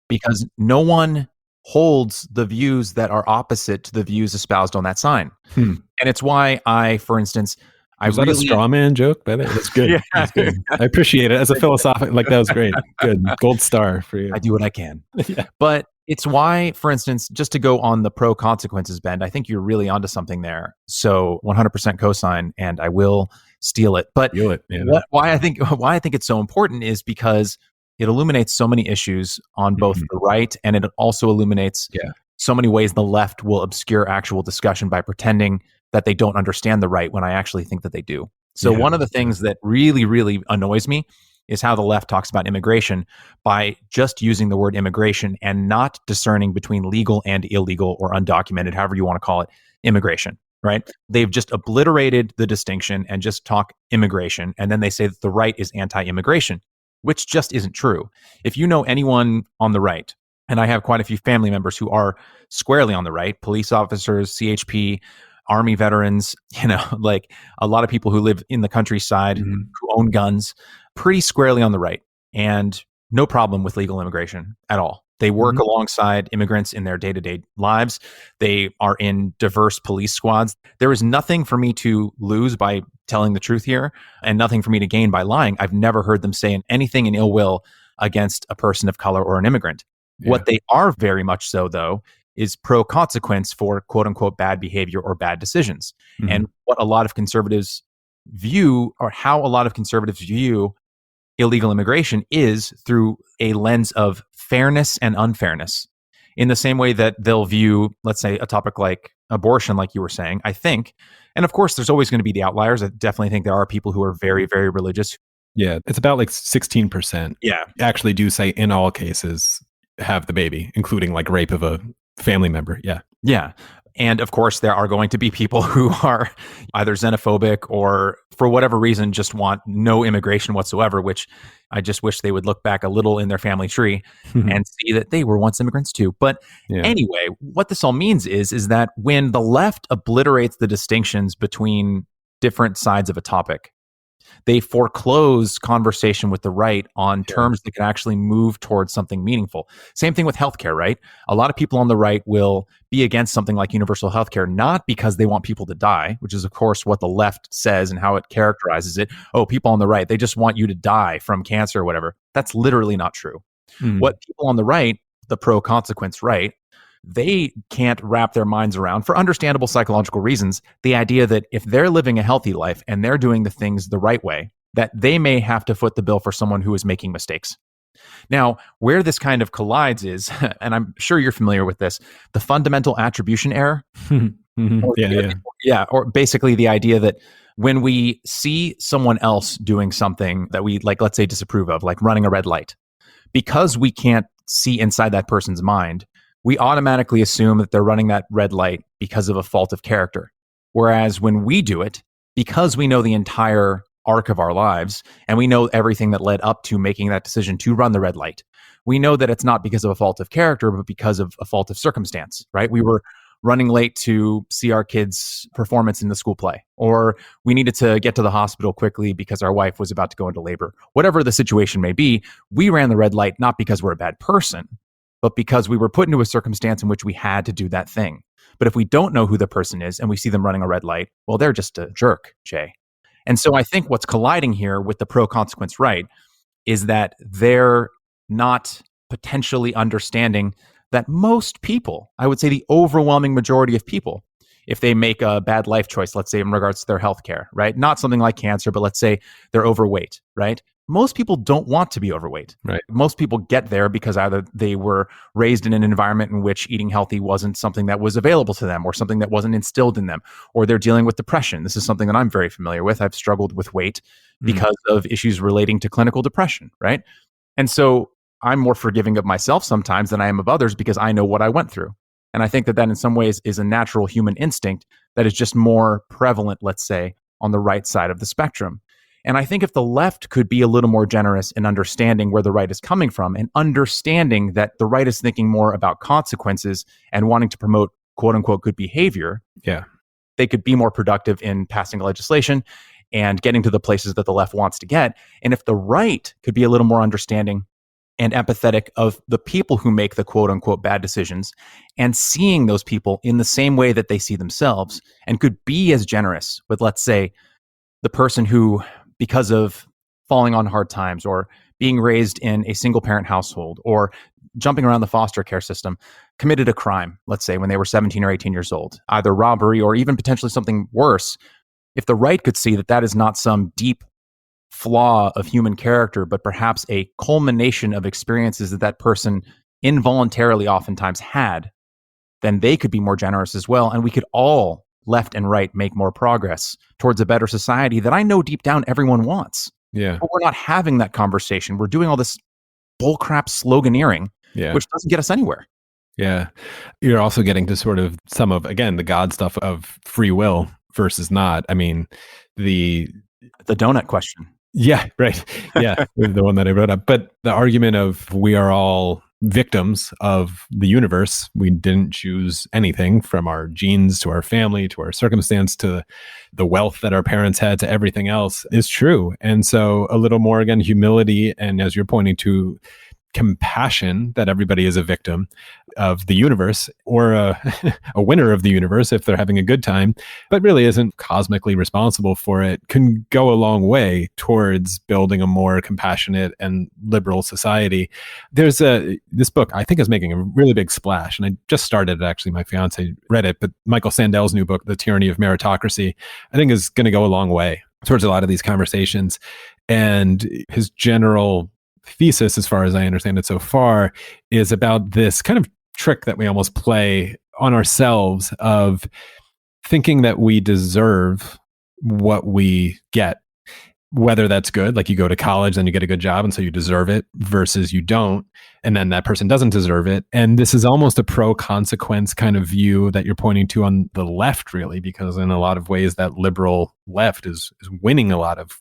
because no one holds the views that are opposite to the views espoused on that sign. Hmm. And it's why I, for instance, Was that a straw man joke? By the way, that's good. Yeah. That's good. I appreciate it as a philosophic. Like that was great. Good gold star for you. I do what I can. Yeah. But it's why, for instance, just to go on the pro consequences bend, I think you're really onto something there. So 100% cosign, and I will steal it. But Feel it. Yeah. why I think it's so important is because it illuminates so many issues on both the right, and it also illuminates so many ways the left will obscure actual discussion by pretending that they don't understand the right when I actually think that they do. So one of the things that really, really annoys me is how the left talks about immigration by just using the word immigration and not discerning between legal and illegal or undocumented, however you want to call it, immigration, right? They've just obliterated the distinction and just talk immigration. And then they say that the right is anti-immigration, which just isn't true. If you know anyone on the right, and I have quite a few family members who are squarely on the right, police officers, CHP, Army veterans, like a lot of people who live in the countryside, who own guns, pretty squarely on the right, and no problem with legal immigration at all. They work alongside immigrants in their day-to-day lives. They are in diverse police squads. There is nothing for me to lose by telling the truth here, and nothing for me to gain by lying. I've never heard them say anything in ill will against a person of color or an immigrant. Yeah. What they are very much so, though, is pro-consequence for quote-unquote bad behavior or bad decisions. And what a lot of conservatives view, or how a lot of conservatives view illegal immigration, is through a lens of fairness and unfairness. In the same way that they'll view, let's say, a topic like abortion, like you were saying, I think. And of course, there's always going to be the outliers. I definitely think there are people who are very, very religious. Yeah, it's about like 16%. Yeah. Actually do say in all cases have the baby, including like rape of a family member. Yeah. Yeah. And of course, there are going to be people who are either xenophobic or for whatever reason just want no immigration whatsoever, which I just wish they would look back a little in their family tree and see that they were once immigrants too. But anyway, what this all means is that when the left obliterates the distinctions between different sides of a topic, they foreclose conversation with the right on terms that can actually move towards something meaningful. Same thing with healthcare, right? A lot of people on the right will be against something like universal healthcare, not because they want people to die, which is, of course, what the left says and how it characterizes it. Oh, people on the right, they just want you to die from cancer or whatever. That's literally not true. What people on the right, the pro-consequence right, they can't wrap their minds around, for understandable psychological reasons, the idea that if they're living a healthy life and they're doing the things the right way, that they may have to foot the bill for someone who is making mistakes. Now, where this kind of collides is, and I'm sure you're familiar with this, the fundamental attribution error. Or basically the idea that when we see someone else doing something that we, like, let's say, disapprove of, like running a red light, because we can't see inside that person's mind, we automatically assume that they're running that red light because of a fault of character. Whereas when we do it, because we know the entire arc of our lives and we know everything that led up to making that decision to run the red light, we know that it's not because of a fault of character, but because of a fault of circumstance, right? We were running late to see our kids' performance in the school play, or we needed to get to the hospital quickly because our wife was about to go into labor. Whatever the situation may be, we ran the red light not because we're a bad person, but because we were put into a circumstance in which we had to do that thing. But if we don't know who the person is and we see them running a red light, well, they're just a jerk, Jay. And so I think what's colliding here with the pro-consequence right is that they're not potentially understanding that most people, I would say the overwhelming majority of people, if they make a bad life choice, let's say in regards to their healthcare, right? Not something like cancer, but let's say they're overweight, right? Most people don't want to be overweight. Right. Most people get there because either they were raised in an environment in which eating healthy wasn't something that was available to them, or something that wasn't instilled in them, or they're dealing with depression. This is something that I'm very familiar with. I've struggled with weight because of issues relating to clinical depression, right? And so I'm more forgiving of myself sometimes than I am of others because I know what I went through. And I think that in some ways is a natural human instinct that is just more prevalent, let's say, on the right side of the spectrum. And I think if the left could be a little more generous in understanding where the right is coming from and understanding that the right is thinking more about consequences and wanting to promote quote unquote good behavior, Yeah. they could be more productive in passing legislation and getting to the places that the left wants to get. And if the right could be a little more understanding and empathetic of the people who make the quote unquote bad decisions and seeing those people in the same way that they see themselves, and could be as generous with, let's say, the person who, because of falling on hard times or being raised in a single parent household or jumping around the foster care system, committed a crime, let's say when they were 17 or 18 years old, either robbery or even potentially something worse. If the right could see that that is not some deep flaw of human character, but perhaps a culmination of experiences that that person involuntarily oftentimes had, then they could be more generous as well. And we could all, left and right, make more progress towards a better society that I know deep down everyone wants. Yeah. But we're not having that conversation. We're doing all this bullcrap sloganeering, which doesn't get us anywhere. Yeah. You're also getting to sort of some of, again, the God stuff of free will versus not. I mean, the donut question. Yeah, right. Yeah, the one that I wrote up. But the argument of we are all victims of the universe. We didn't choose anything, from our genes to our family to our circumstance to the wealth that our parents had to everything else, is true. And so a little more, again, humility, and as you're pointing to, compassion that everybody is a victim of the universe, or a winner of the universe if they're having a good time, but really isn't cosmically responsible for it, can go a long way towards building a more compassionate and liberal society. There's this book I think is making a really big splash, and I just started it, actually. My fiance read it, but Michael Sandel's new book, The Tyranny of Meritocracy, I think is going to go a long way towards a lot of these conversations. And his general thesis, as far as I understand it so far, is about this kind of trick that we almost play on ourselves of thinking that we deserve what we get, whether that's good, like you go to college, then you get a good job, and so you deserve it, versus you don't, and then that person doesn't deserve it. And this is almost a pro-consequence kind of view that you're pointing to on the left, really, because in a lot of ways that liberal left is winning a lot of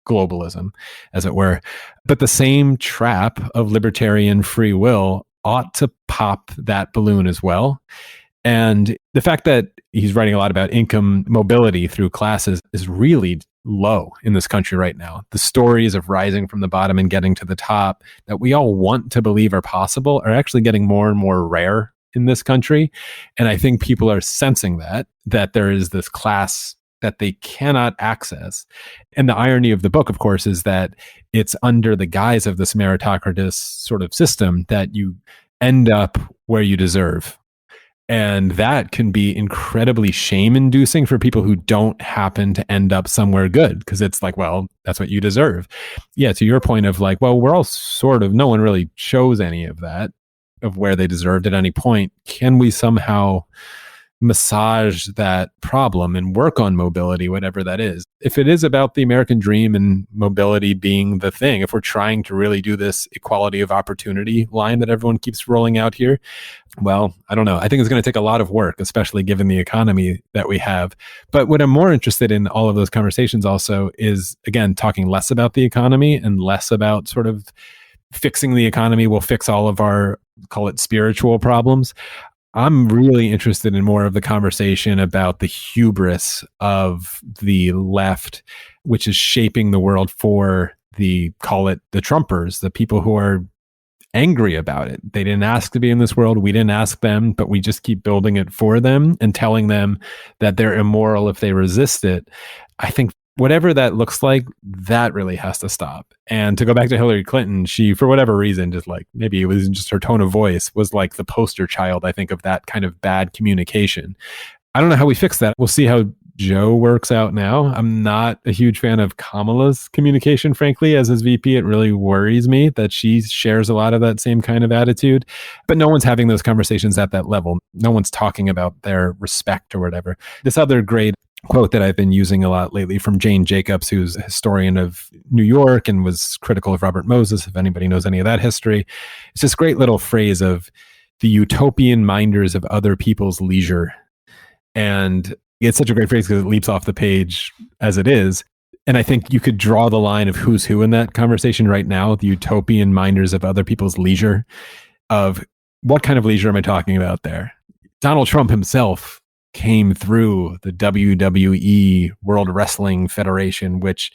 globalism, as it were. But the same trap of libertarian free will ought to pop that balloon as well. And the fact that he's writing a lot about income mobility through classes is really low in this country right now. The stories of rising from the bottom and getting to the top that we all want to believe are possible are actually getting more and more rare in this country. And I think people are sensing that there is this class that they cannot access. And the irony of the book, of course, is that it's under the guise of this meritocratic sort of system that you end up where you deserve. And that can be incredibly shame-inducing for people who don't happen to end up somewhere good, because it's like, well, that's what you deserve. Yeah, to your point of like, well, we're all sort of, no one really chose any of that, of where they deserved at any point. Can we somehow massage that problem and work on mobility, whatever that is? If it is about the American dream and mobility being the thing, if we're trying to really do this equality of opportunity line that everyone keeps rolling out here, well, I don't know. I think it's going to take a lot of work, especially given the economy that we have. But what I'm more interested in all of those conversations also is, again, talking less about the economy and less about sort of fixing the economy will fix all of our, call it, spiritual problems. I'm really interested in more of the conversation about the hubris of the left, which is shaping the world for the, call it, the Trumpers, the people who are angry about it. They didn't ask to be in this world. We didn't ask them, but we just keep building it for them and telling them that they're immoral if they resist it. I think whatever that looks like, that really has to stop. And to go back to Hillary Clinton, she, for whatever reason, just like, maybe it was just her tone of voice, was like the poster child, I think, of that kind of bad communication. I don't know how we fix that. We'll see how Joe works out now. I'm not a huge fan of Kamala's communication, frankly, as his VP. It really worries me that she shares a lot of that same kind of attitude. But no one's having those conversations at that level. No one's talking about their respect or whatever. This other great quote that I've been using a lot lately from Jane Jacobs, who's a historian of New York and was critical of Robert Moses, if anybody knows any of that history. It's this great little phrase of the utopian minders of other people's leisure. And it's such a great phrase because it leaps off the page as it is. And I think you could draw the line of who's who in that conversation right now, the utopian minders of other people's leisure. Of what kind of leisure am I talking about there? Donald Trump himself came through the WWE World Wrestling Federation, which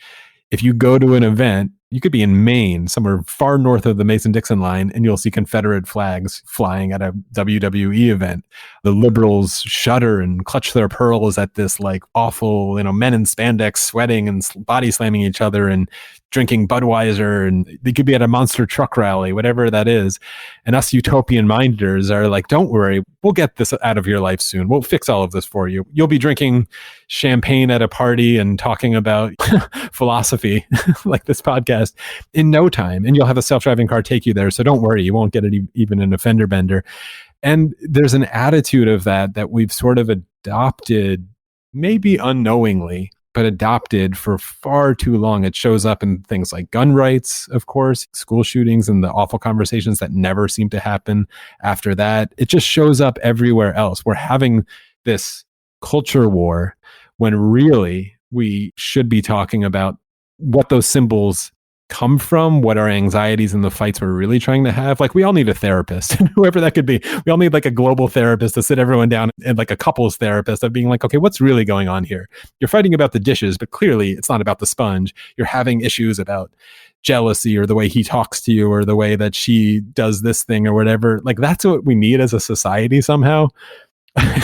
if you go to an event, you could be in Maine, somewhere far north of the Mason-Dixon line, and you'll see Confederate flags flying at a WWE event. The liberals shudder and clutch their pearls at this like awful, men in spandex sweating and body slamming each other and drinking Budweiser, and they could be at a monster truck rally, whatever that is. And us utopian minders are like, don't worry, we'll get this out of your life soon. We'll fix all of this for you. You'll be drinking champagne at a party and talking about philosophy like this podcast in no time, and you'll have a self-driving car take you there. So don't worry, you won't get it even an offender bender. And there's an attitude of that we've sort of adopted, maybe unknowingly, but adopted for far too long. It shows up in things like gun rights, of course, school shootings, and the awful conversations that never seem to happen after that. It just shows up everywhere else. We're having this culture war when really we should be talking about what those symbols come from, what our anxieties and the fights we're really trying to have. Like, we all need a therapist, whoever that could be. We all need like a global therapist to sit everyone down, and like a couples therapist of being like, okay, what's really going on here? You're fighting about the dishes, but clearly it's not about the sponge. You're having issues about jealousy or the way he talks to you or the way that she does this thing or whatever. Like, that's what we need as a society somehow.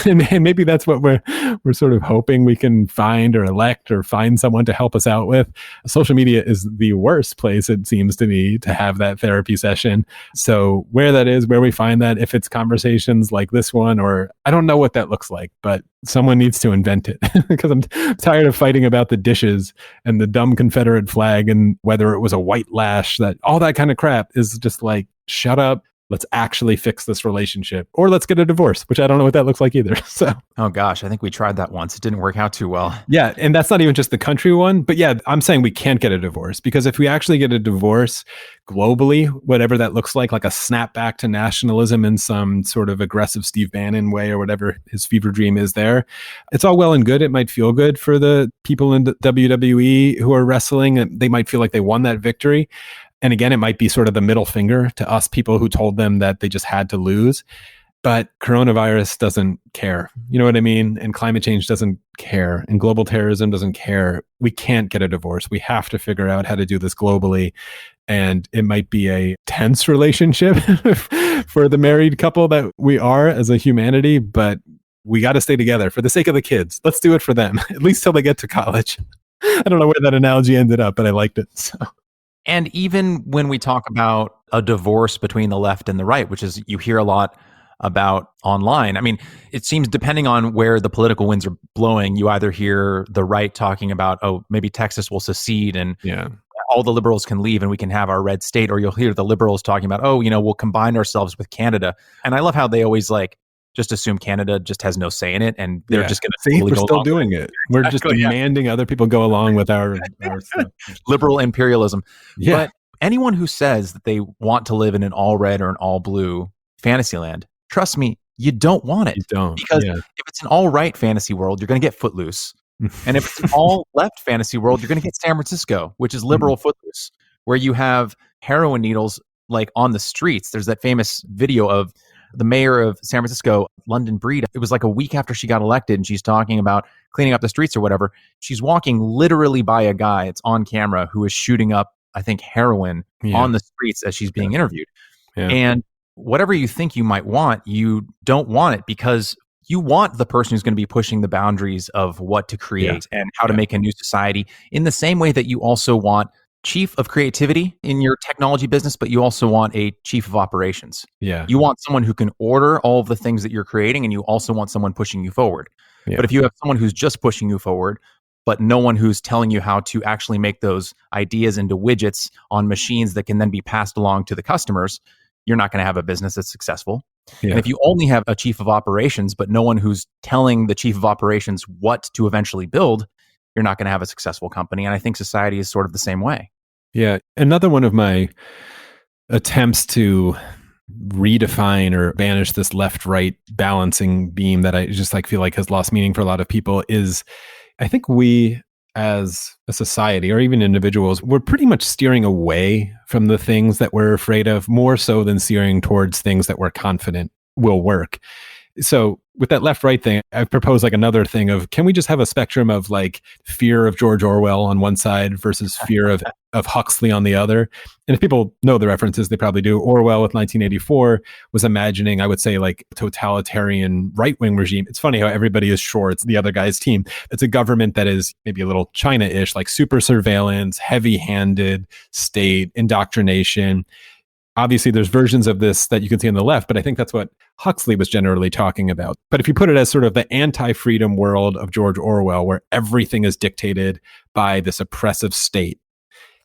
And maybe that's what we're sort of hoping we can find or elect or find someone to help us out with. Social media is the worst place, it seems to me, to have that therapy session. So where that is, where we find that, if it's conversations like this one, or I don't know what that looks like, but someone needs to invent it because I'm tired of fighting about the dishes and the dumb Confederate flag and whether it was a white lash, that all that kind of crap is just like, shut up. Let's actually fix this relationship, or let's get a divorce, which I don't know what that looks like either. So, oh gosh, I think we tried that once. It didn't work out too well. Yeah. And that's not even just the country one, but yeah, I'm saying we can't get a divorce, because if we actually get a divorce globally, whatever that looks like a snap back to nationalism in some sort of aggressive Steve Bannon way or whatever his fever dream is there, it's all well and good. It might feel good for the people in the WWE who are wrestling, and they might feel like they won that victory. And again, it might be sort of the middle finger to us people who told them that they just had to lose. But coronavirus doesn't care. You know what I mean? And climate change doesn't care. And global terrorism doesn't care. We can't get a divorce. We have to figure out how to do this globally. And it might be a tense relationship for the married couple that we are as a humanity, but we got to stay together for the sake of the kids. Let's do it for them, at least till they get to college. I don't know where that analogy ended up, but I liked it. So. And even when we talk about a divorce between the left and the right, which is you hear a lot about online, I mean, it seems depending on where the political winds are blowing, you either hear the right talking about, oh, maybe Texas will secede and all the liberals can leave and we can have our red state, or you'll hear the liberals talking about, oh, we'll combine ourselves with Canada. And I love how they always just assume Canada just has no say in it, and they're just going to see. We're still doing it. We're just demanding other people go along with our stuff. Liberal imperialism. Yeah. But anyone who says that they want to live in an all red or an all blue fantasy land, trust me, you don't want it. You don't. Because if it's an all right fantasy world, you're going to get Footloose. And if it's an all left fantasy world, you're going to get San Francisco, which is liberal Footloose, where you have heroin needles like on the streets. There's that famous video of the mayor of San Francisco, London Breed. It was like a week after she got elected, and she's talking about cleaning up the streets or whatever. She's walking literally by a guy, it's on camera, who is shooting up, I think, heroin on the streets as she's being interviewed. Yeah. And whatever you think you might want, you don't want it, because you want the person who's going to be pushing the boundaries of what to create and how to make a new society, in the same way that you also want chief of creativity in your technology business, but you also want a chief of operations. Yeah. You want someone who can order all of the things that you're creating, and you also want someone pushing you forward. Yeah. But if you have someone who's just pushing you forward, but no one who's telling you how to actually make those ideas into widgets on machines that can then be passed along to the customers, you're not going to have a business that's successful. Yeah. And if you only have a chief of operations, but no one who's telling the chief of operations what to eventually build, you're not going to have a successful company. And I think society is sort of the same way. Yeah. Another one of my attempts to redefine or banish this left-right balancing beam that I just feel like has lost meaning for a lot of people is, I think we as a society, or even individuals, we're pretty much steering away from the things that we're afraid of, more so than steering towards things that we're confident will work. So with that left-right thing, I've proposed like another thing of, can we just have a spectrum of like fear of George Orwell on one side versus fear of Huxley on the other? And if people know the references, they probably do. Orwell with 1984 was imagining, I would say, like totalitarian right-wing regime. It's funny how everybody is sure it's the other guy's team. It's a government that is maybe a little China-ish, like super surveillance, heavy-handed state indoctrination. Obviously, there's versions of this that you can see on the left, but I think that's what Huxley was generally talking about. But if you put it as sort of the anti-freedom world of George Orwell, where everything is dictated by this oppressive state,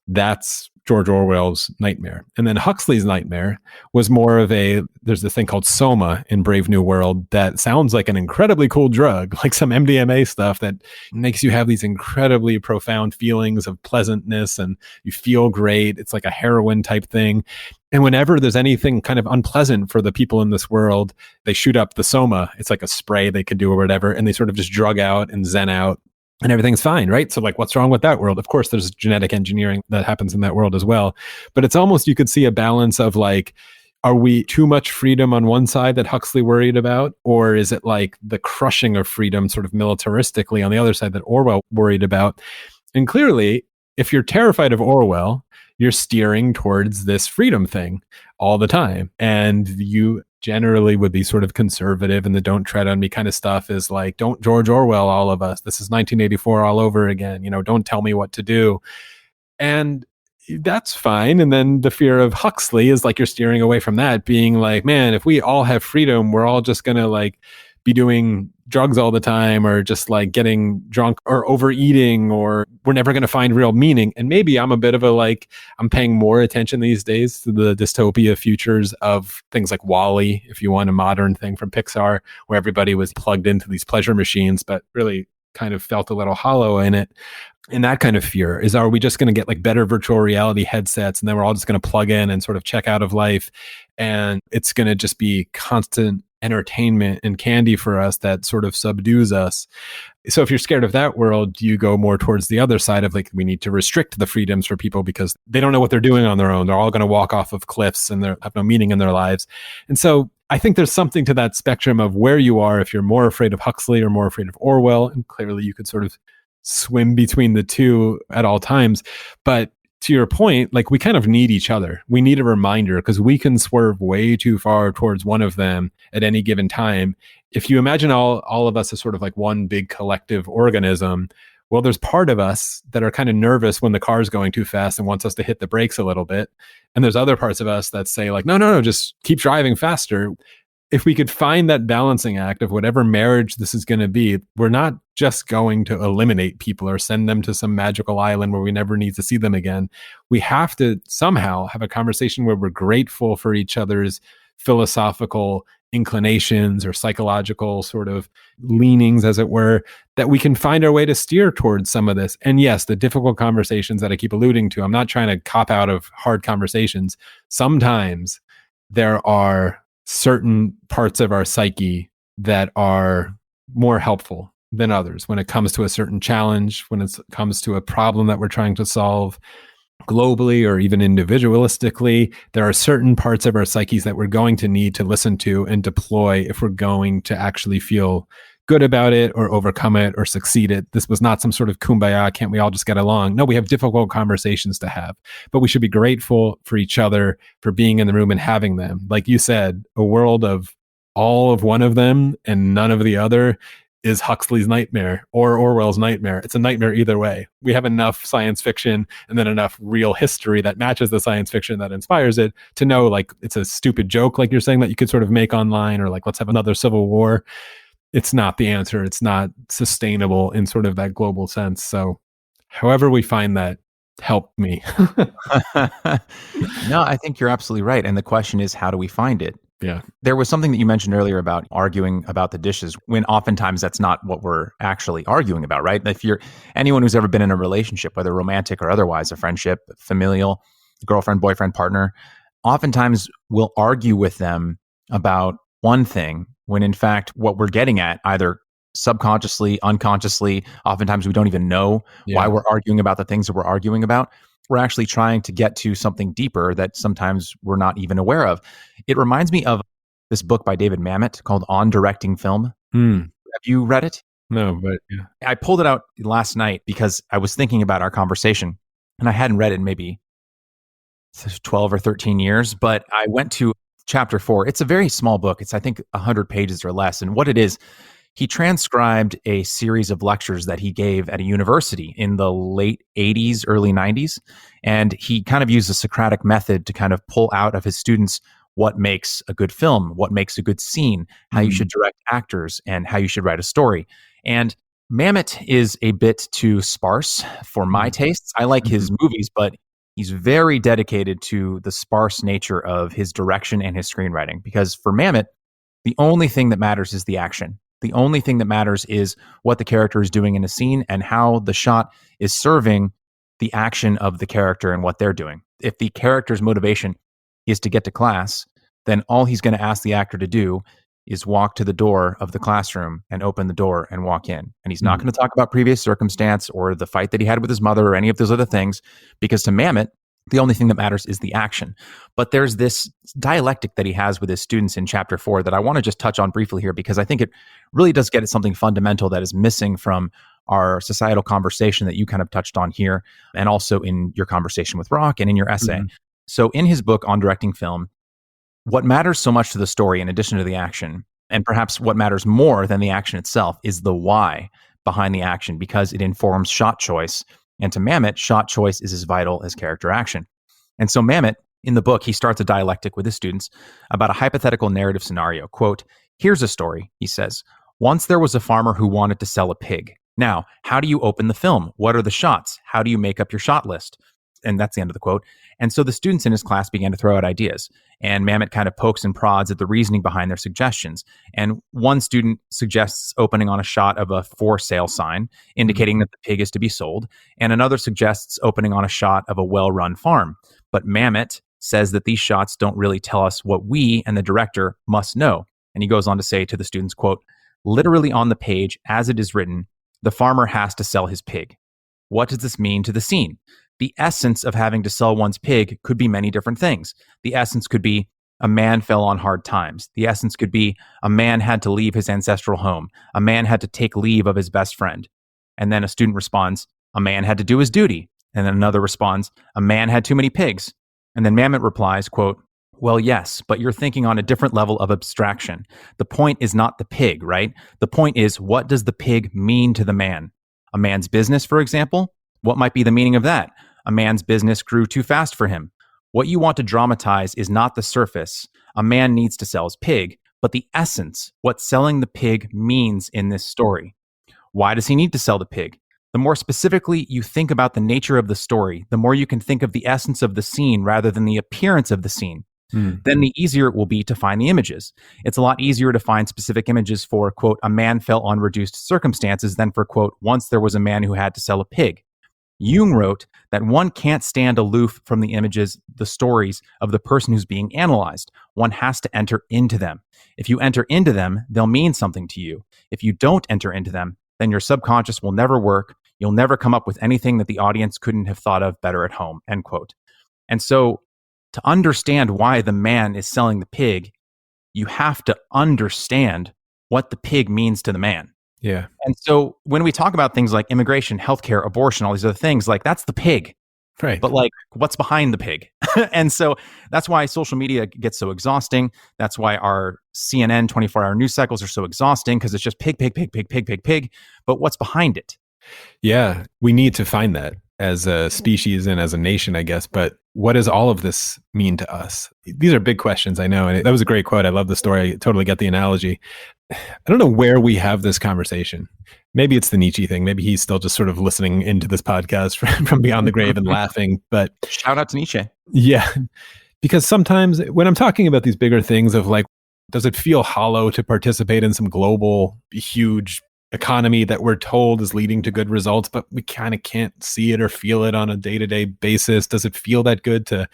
that's George Orwell's nightmare. And then Huxley's nightmare was more of there's this thing called Soma in Brave New World that sounds like an incredibly cool drug, like some MDMA stuff that makes you have these incredibly profound feelings of pleasantness and you feel great. It's like a heroin type thing. And whenever there's anything kind of unpleasant for the people in this world, they shoot up the Soma. It's like a spray they could do or whatever, and they sort of just drug out and zen out. And everything's fine, right? So like, what's wrong with that world? Of course, there's genetic engineering that happens in that world as well. But it's almost, you could see a balance of like, are we too much freedom on one side that Huxley worried about? Or is it like the crushing of freedom sort of militaristically on the other side that Orwell worried about? And clearly, if you're terrified of Orwell, you're steering towards this freedom thing all the time. And you generally would be sort of conservative, and the don't tread on me kind of stuff is like, don't George Orwell all of us. This is 1984 all over again. Don't tell me what to do. And that's fine. And then the fear of Huxley is like, you're steering away from that, being like, man, if we all have freedom, we're all just going to like be doing drugs all the time, or just like getting drunk or overeating, or we're never going to find real meaning. And maybe I'm a bit of I'm paying more attention these days to the dystopia futures of things like WALL-E, if you want a modern thing from Pixar, where everybody was plugged into these pleasure machines, but really kind of felt a little hollow in it. And that kind of fear is, are we just going to get like better virtual reality headsets, and then we're all just going to plug in and sort of check out of life, and it's going to just be constant entertainment and candy for us that sort of subdues us? So if you're scared of that world, do you go more towards the other side of like, we need to restrict the freedoms for people because they don't know what they're doing on their own. They're all going to walk off of cliffs and they have no meaning in their lives. And so I think there's something to that spectrum of where you are, if you're more afraid of Huxley or more afraid of Orwell. And clearly you could sort of swim between the two at all times. But to your point, like, we kind of need each other. We need a reminder, because we can swerve way too far towards one of them at any given time. If you imagine all of us as sort of like one big collective organism, well, there's part of us that are kind of nervous when the car's going too fast and wants us to hit the brakes a little bit. And there's other parts of us that say like, no, just keep driving faster. If we could find that balancing act of whatever marriage this is going to be, we're not just going to eliminate people or send them to some magical island where we never need to see them again. We have to somehow have a conversation where we're grateful for each other's philosophical inclinations or psychological sort of leanings, as it were, that we can find our way to steer towards some of this. And yes, the difficult conversations that I keep alluding to, I'm not trying to cop out of hard conversations. Sometimes there are certain parts of our psyche that are more helpful than others when it comes to a certain challenge, when it comes to a problem that we're trying to solve globally or even individualistically. There are certain parts of our psyches that we're going to need to listen to and deploy if we're going to actually feel good about it or overcome it or succeed it. This was not some sort of kumbaya, can't we all just get along? No, we have difficult conversations to have, but we should be grateful for each other for being in the room and having them. Like you said, a world of all of one of them and none of the other is Huxley's nightmare or Orwell's nightmare. It's a nightmare either way. We have enough science fiction and then enough real history that matches the science fiction that inspires it to know like it's a stupid joke, like you're saying, that you could sort of make online, or like, let's have another civil war. It's not the answer. It's not sustainable in sort of that global sense. So however we find that, help me. No, I think you're absolutely right. And the question is, how do we find it? Yeah. There was something that you mentioned earlier about arguing about the dishes, when oftentimes that's not what we're actually arguing about, right? If you're anyone who's ever been in a relationship, whether romantic or otherwise, a friendship, familial, girlfriend, boyfriend, partner, oftentimes we'll argue with them about one thing when in fact what we're getting at, either subconsciously, unconsciously, oftentimes we don't even know why we're arguing about the things that we're arguing about. We're actually trying to get to something deeper that sometimes we're not even aware of. It reminds me of this book by David Mamet called On Directing Film. Hmm. Have you read it? No, but yeah. I pulled it out last night because I was thinking about our conversation, and I hadn't read it in maybe 12 or 13 years, but I went to chapter 4. It's a very small book. It's, I think, 100 pages or less. And what it is, he transcribed a series of lectures that he gave at a university in the late 80s, early 90s. And he kind of used the Socratic method to kind of pull out of his students what makes a good film, what makes a good scene, how you should direct actors, and how you should write a story. And Mamet is a bit too sparse for my tastes. I like his movies, but he's very dedicated to the sparse nature of his direction and his screenwriting. Because for Mamet, the only thing that matters is the action. The only thing that matters is what the character is doing in a scene and how the shot is serving the action of the character and what they're doing. If the character's motivation is to get to class, then all he's going to ask the actor to do is walk to the door of the classroom and open the door and walk in. And he's not going to talk about previous circumstance or the fight that he had with his mother or any of those other things, because to Mamet, the only thing that matters is the action. But there's this dialectic that he has with his students in chapter 4 that I want to just touch on briefly here, because I think it really does get at something fundamental that is missing from our societal conversation that you kind of touched on here, and also in your conversation with Rock and in your essay. So in his book On Directing Film, what matters so much to the story, in addition to the action, and perhaps what matters more than the action itself, is the why behind the action, because it informs shot choice. And to Mamet, shot choice is as vital as character action. And so Mamet, in the book, he starts a dialectic with his students about a hypothetical narrative scenario. Quote, "Here's a story," he says. "Once there was a farmer who wanted to sell a pig. Now, how do you open the film? What are the shots? How do you make up your shot list?" And that's the end of the quote. And so the students in his class began to throw out ideas, and Mamet kind of pokes and prods at the reasoning behind their suggestions. And one student suggests opening on a shot of a for sale sign, indicating that the pig is to be sold. And another suggests opening on a shot of a well-run farm. But Mamet says that these shots don't really tell us what we and the director must know. And he goes on to say to the students, quote, "Literally on the page, as it is written, the farmer has to sell his pig. What does this mean to the scene? The essence of having to sell one's pig could be many different things. The essence could be a man fell on hard times. The essence could be a man had to leave his ancestral home. A man had to take leave of his best friend." And then a student responds, "A man had to do his duty." And then another responds, "A man had too many pigs." And then Mamet replies, quote, "Well, yes, but you're thinking on a different level of abstraction. The point is not the pig, right? The point is, what does the pig mean to the man? A man's business, for example? What might be the meaning of that? A man's business grew too fast for him. What you want to dramatize is not the surface. A man needs to sell his pig, but the essence, what selling the pig means in this story. Why does he need to sell the pig? The more specifically you think about the nature of the story, the more you can think of the essence of the scene rather than the appearance of the scene. Then the easier it will be to find the images. It's a lot easier to find specific images for, quote, a man fell on reduced circumstances than for, quote, once there was a man who had to sell a pig. Jung wrote that one can't stand aloof from the images, the stories of the person who's being analyzed. One has to enter into them. If you enter into them, they'll mean something to you. If you don't enter into them, then your subconscious will never work. You'll never come up with anything that the audience couldn't have thought of better at home, end quote. And so to understand why the man is selling the pig, you have to understand what the pig means to the man. Yeah. And so when we talk about things like immigration, healthcare, abortion, all these other things, like that's the pig. Right. But like, what's behind the pig? And so that's why social media gets so exhausting. That's why our CNN 24-hour news cycles are so exhausting, because it's just pig, pig, pig, pig, pig, pig, pig. But what's behind it? Yeah. We need to find that as a species and as a nation, I guess. But what does all of this mean to us? These are big questions, I know. And that was a great quote. I love the story. I totally get the analogy. I don't know where we have this conversation. Maybe it's the Nietzsche thing. Maybe he's still just sort of listening into this podcast from beyond the grave and laughing. But shout out to Nietzsche. Yeah. Because sometimes when I'm talking about these bigger things of like, does it feel hollow to participate in some global, huge economy that we're told is leading to good results, but we kind of can't see it or feel it on a day-to-day basis? Does it feel that good to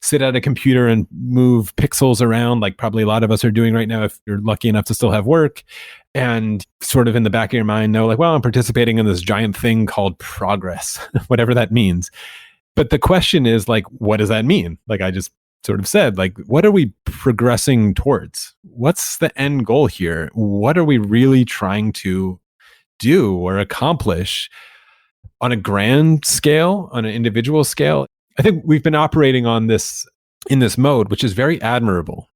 sit at a computer and move pixels around like probably a lot of us are doing right now if you're lucky enough to still have work, and sort of in the back of your mind know like, well, I'm participating in this giant thing called progress, whatever that means. But the question is like, what does that mean? Like, I just sort of said, like, what are we progressing towards? What's the end goal here? What are we really trying to do or accomplish on a grand scale, on an individual scale? I think we've been operating on this in this mode, which is very admirable,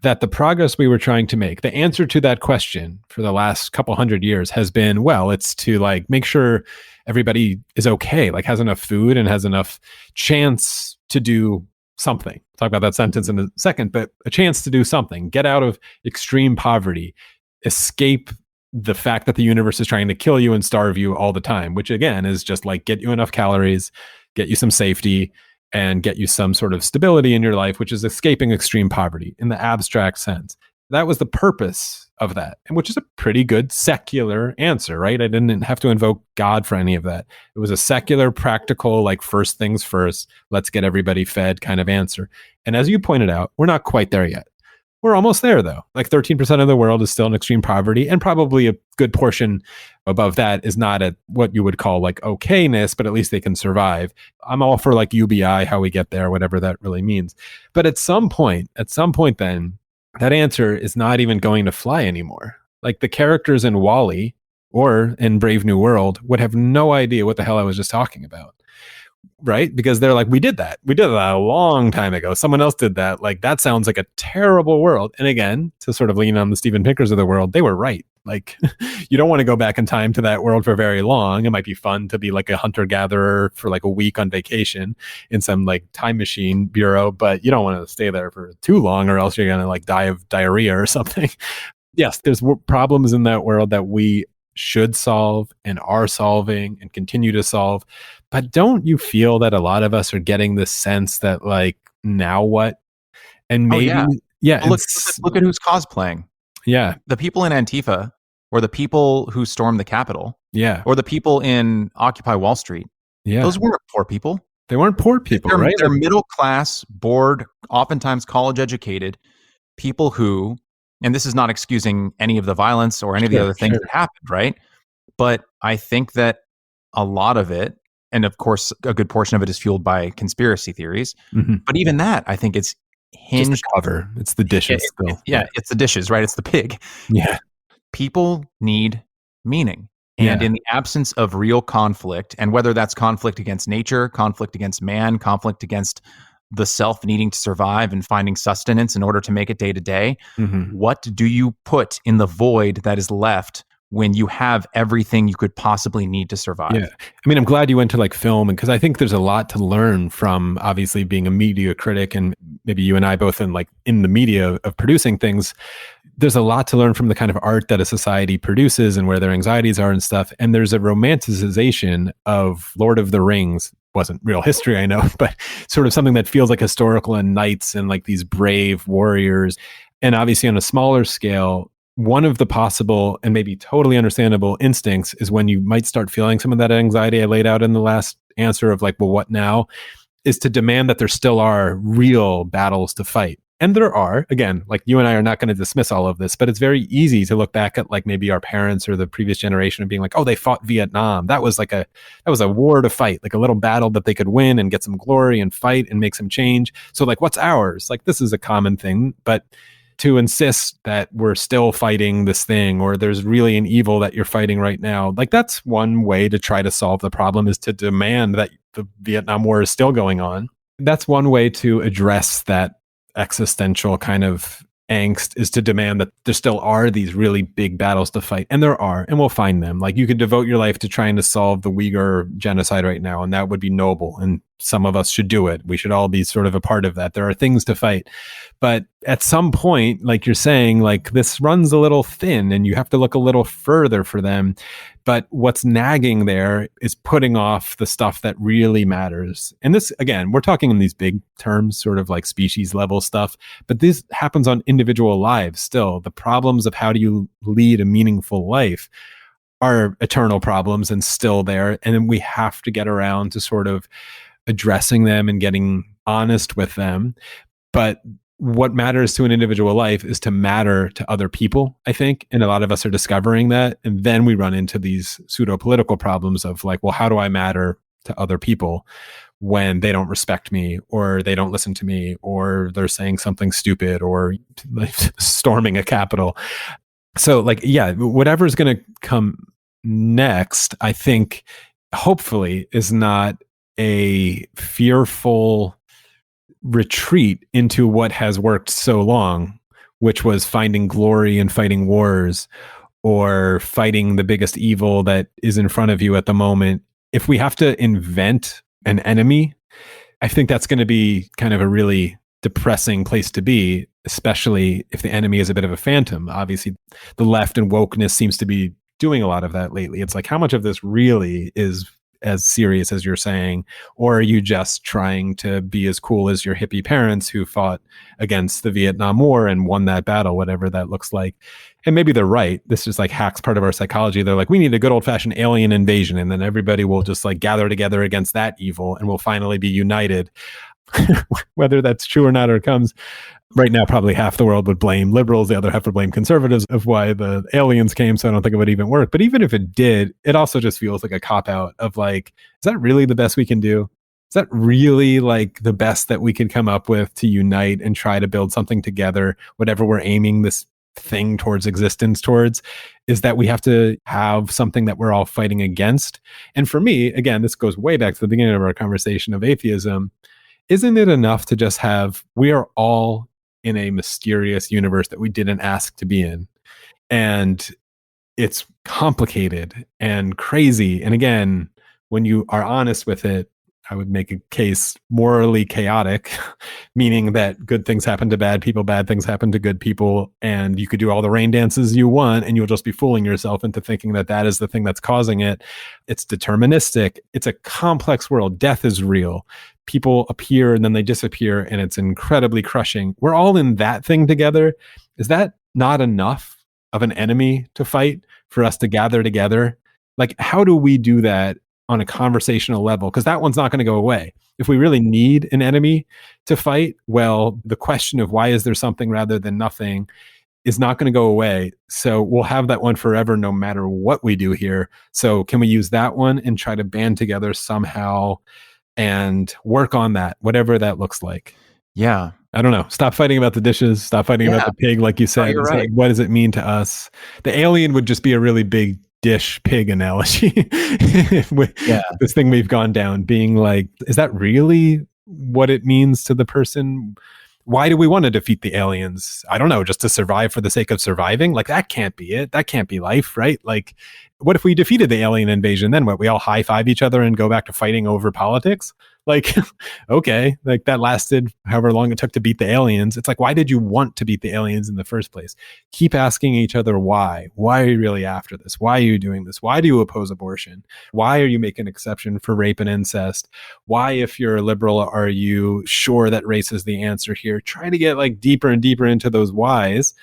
that the progress we were trying to make, the answer to that question for the last couple hundred years has been, well, it's to like make sure everybody is okay, like has enough food and has enough chance to do something. Talk about that sentence in a second, but a chance to do something, get out of extreme poverty, escape the fact that the universe is trying to kill you and starve you all the time, which again is just like get you enough calories, get you some safety, and get you some sort of stability in your life, which is escaping extreme poverty in the abstract sense. That was the purpose of that, and which is a pretty good secular answer, right? I didn't have to invoke God for any of that. It was a secular, practical, like first things first, let's get everybody fed kind of answer. And as you pointed out, we're not quite there yet. We're almost there, though. Like 13% of the world is still in extreme poverty, and probably a good portion above that is not at what you would call like okayness, but at least they can survive. I'm all for like UBI, how we get there, whatever that really means. But at some point then, that answer is not even going to fly anymore. Like the characters in WALL-E or in Brave New World would have no idea what the hell I was just talking about. Right? Because they're like, we did that a long time ago. Someone else did that. Like, that sounds like a terrible world. And again, to sort of lean on the Steven Pinkers of the world, they were right. Like, you don't want to go back in time to that world for very long. It might be fun to be like a hunter-gatherer for like a week on vacation in some like time machine bureau, but you don't want to stay there for too long or else you're going to like die of diarrhea or something. Yes, there's problems in that world that we should solve and are solving and continue to solve. But don't you feel that a lot of us are getting this sense that like, now what? And maybe, yeah. Well, look at who's cosplaying. Yeah. The people in Antifa, or the people who stormed the Capitol. Yeah. Or the people in Occupy Wall Street. Yeah. Those weren't poor people. They weren't poor people, right? They're middle class, bored, oftentimes college educated people who, and this is not excusing any of the violence or any of the other things that happened, right? But I think that a lot of it, and of course, a good portion of it is fueled by conspiracy theories. Mm-hmm. But even that, I think it's hinged. Just the cover. It's the dishes still. It's the dishes, right? It's the pig. Yeah. People need meaning. And in the absence of real conflict, and whether that's conflict against nature, conflict against man, conflict against the self needing to survive and finding sustenance in order to make it day to day, what do you put in the void that is left when you have everything you could possibly need to survive? Yeah. I mean, I'm glad you went to like film, and because I think there's a lot to learn from obviously being a media critic, and maybe you and I both in the media of producing things. There's a lot to learn from the kind of art that a society produces and where their anxieties are and stuff. And there's a romanticization of Lord of the Rings. Wasn't real history, I know, but sort of something that feels like historical and knights and like these brave warriors. And obviously on a smaller scale, one of the possible and maybe totally understandable instincts is when you might start feeling some of that anxiety I laid out in the last answer of like, well, what now? Is to demand that there still are real battles to fight. And there are, again, like you and I are not going to dismiss all of this, but it's very easy to look back at like maybe our parents or the previous generation and being like, oh, they fought Vietnam. That was a war to fight, like a little battle that they could win and get some glory and fight and make some change. So like, what's ours? Like, this is a common thing, but to insist that we're still fighting this thing, or there's really an evil that you're fighting right now, like that's one way to try to solve the problem, is to demand that the Vietnam War is still going on. That's one way to address that existential kind of angst, is to demand that there still are these really big battles to fight. And there are, and we'll find them. Like you could devote your life to trying to solve the Uyghur genocide right now, and that would be noble. And some of us should do it. We should all be sort of a part of that. There are things to fight. But at some point, like you're saying, like this runs a little thin and you have to look a little further for them. But what's nagging there is putting off the stuff that really matters. And this, again, we're talking in these big terms, sort of like species level stuff, but this happens on individual lives still. The problems of how do you lead a meaningful life are eternal problems and still there. And then we have to get around to sort of addressing them and getting honest with them. But what matters to an individual life is to matter to other people, I think. And a lot of us are discovering that. And then we run into these pseudo-political problems of like, well, how do I matter to other people? when they don't respect me or they don't listen to me or they're saying something stupid or like storming a Capitol. So like, yeah, whatever's going to come next, I think hopefully is not a fearful retreat into what has worked so long, which was finding glory and fighting wars or fighting the biggest evil that is in front of you at the moment. If we have to invent an enemy, I think that's going to be kind of a really depressing place to be, especially if the enemy is a bit of a phantom. Obviously, the left and wokeness seems to be doing a lot of that lately. It's like, how much of this really is as serious as you're saying, or are you just trying to be as cool as your hippie parents who fought against the Vietnam War and won that battle, whatever that looks like? And maybe they're right. This is like hacks part of our psychology. They're like, we need a good old fashioned alien invasion, and then everybody will just like gather together against that evil and we'll finally be united. Whether that's true or not, or it comes right now, probably half the world would blame liberals, the other half would blame conservatives of why the aliens came. So I don't think it would even work. But even if it did, it also just feels like a cop out of like, is that really the best we can do? Is that really like the best that we can come up with to unite and try to build something together, whatever we're aiming this thing towards existence towards? Is that we have to have something that we're all fighting against? And for me, again, this goes way back to the beginning of our conversation of atheism. Isn't it enough to just have, we are all in a mysterious universe that we didn't ask to be in? And it's complicated and crazy. And again, when you are honest with it, I would make a case morally chaotic, meaning that good things happen to bad people, bad things happen to good people, and you could do all the rain dances you want, and you'll just be fooling yourself into thinking that that is the thing that's causing it. It's deterministic. It's a complex world. Death is real. People appear and then they disappear, and it's incredibly crushing. We're all in that thing together. Is that not enough of an enemy to fight for us to gather together? Like, how do we do that on a conversational level? Because that one's not going to go away. If we really need an enemy to fight, well, the question of why is there something rather than nothing is not going to go away. So we'll have that one forever, no matter what we do here. So can we use that one and try to band together somehow and work on that, whatever that looks like? Yeah. I don't know. Stop fighting about the dishes. Stop fighting about the pig, like you said. you're right. What does it mean to us? The alien would just be a really big dish pig analogy. This thing we've gone down, being like, is that really what it means to the person? Why do we want to defeat the aliens? I don't know, just to survive for the sake of surviving? Like, that can't be it. That can't be life, right? Like, what if we defeated the alien invasion? Then what? We all high five each other and go back to fighting over politics? Like, okay, like that lasted however long it took to beat the aliens. It's like, why did you want to beat the aliens in the first place? Keep asking each other why. Why are you really after this? Why are you doing this? Why do you oppose abortion? Why are you making an exception for rape and incest? Why, if you're a liberal, are you sure that race is the answer here? Try to get like deeper and deeper into those whys.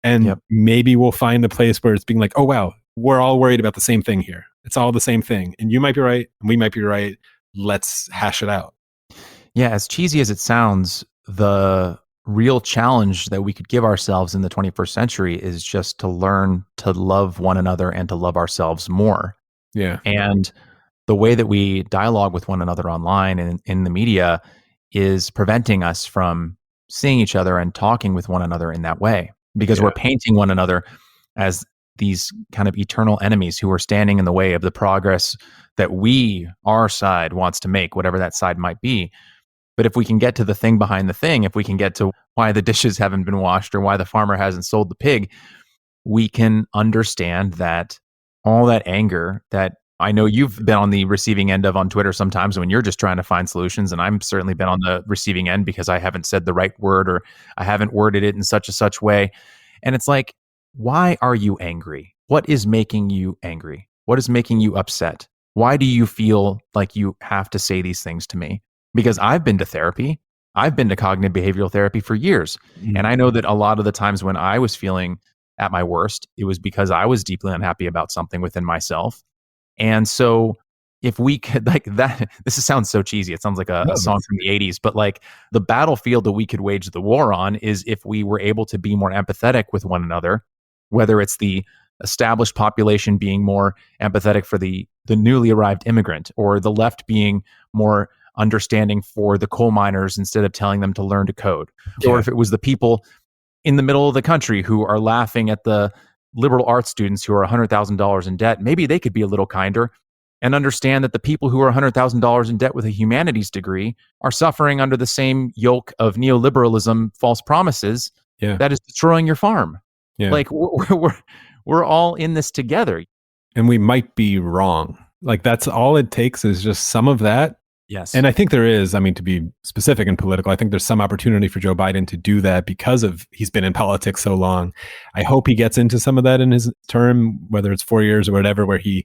And maybe we'll find the place where it's being like, oh, wow, we're all worried about the same thing here. It's all the same thing. And you might be right. And we might be right. Let's hash it out. Yeah, as cheesy as it sounds, the real challenge that we could give ourselves in the 21st century is just to learn to love one another and to love ourselves more. Yeah. And the way that we dialogue with one another online and in the media is preventing us from seeing each other and talking with one another in that way, because we're painting one another as these kind of eternal enemies who are standing in the way of the progress that our side wants to make, whatever that side might be. But if we can get to the thing behind the thing, if we can get to why the dishes haven't been washed or why the farmer hasn't sold the pig, we can understand that all that anger that I know you've been on the receiving end of on Twitter sometimes when you're just trying to find solutions. And I've certainly been on the receiving end because I haven't said the right word or I haven't worded it in such a such way. And it's like, why are you angry? What is making you angry? What is making you upset? Why do you feel like you have to say these things to me? Because I've been to therapy. I've been to cognitive behavioral therapy for years. Mm-hmm. And I know that a lot of the times when I was feeling at my worst, it was because I was deeply unhappy about something within myself. And so if we could, like that, this sounds so cheesy. It sounds like a song from the 80s, but like the battlefield that we could wage the war on is if we were able to be more empathetic with one another, whether it's the established population being more empathetic for the newly arrived immigrant, or the left being more understanding for the coal miners instead of telling them to learn to code. Yeah. Or if it was the people in the middle of the country who are laughing at the liberal arts students who are $100,000 in debt, maybe they could be a little kinder and understand that the people who are $100,000 in debt with a humanities degree are suffering under the same yoke of neoliberalism, false promises that is destroying your farm. Yeah. Like we're all in this together. And we might be wrong. Like that's all it takes is just some of that. Yes. And I think there is, I mean, to be specific and political, I think there's some opportunity for Joe Biden to do that because of he's been in politics so long. I hope he gets into some of that in his term, whether it's 4 years or whatever, where he,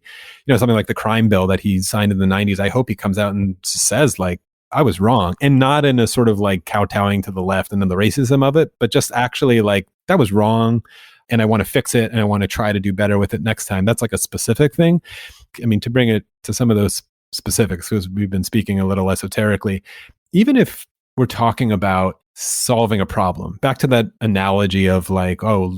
something like the crime bill that he signed in the 90s. I hope he comes out and says like, I was wrong, and not in a sort of like kowtowing to the left and then the racism of it, but just actually like that was wrong. And I want to fix it and I want to try to do better with it next time. That's like a specific thing. I mean, to bring it to some of those specifics, because we've been speaking a little esoterically, even if we're talking about solving a problem, back to that analogy of like, oh,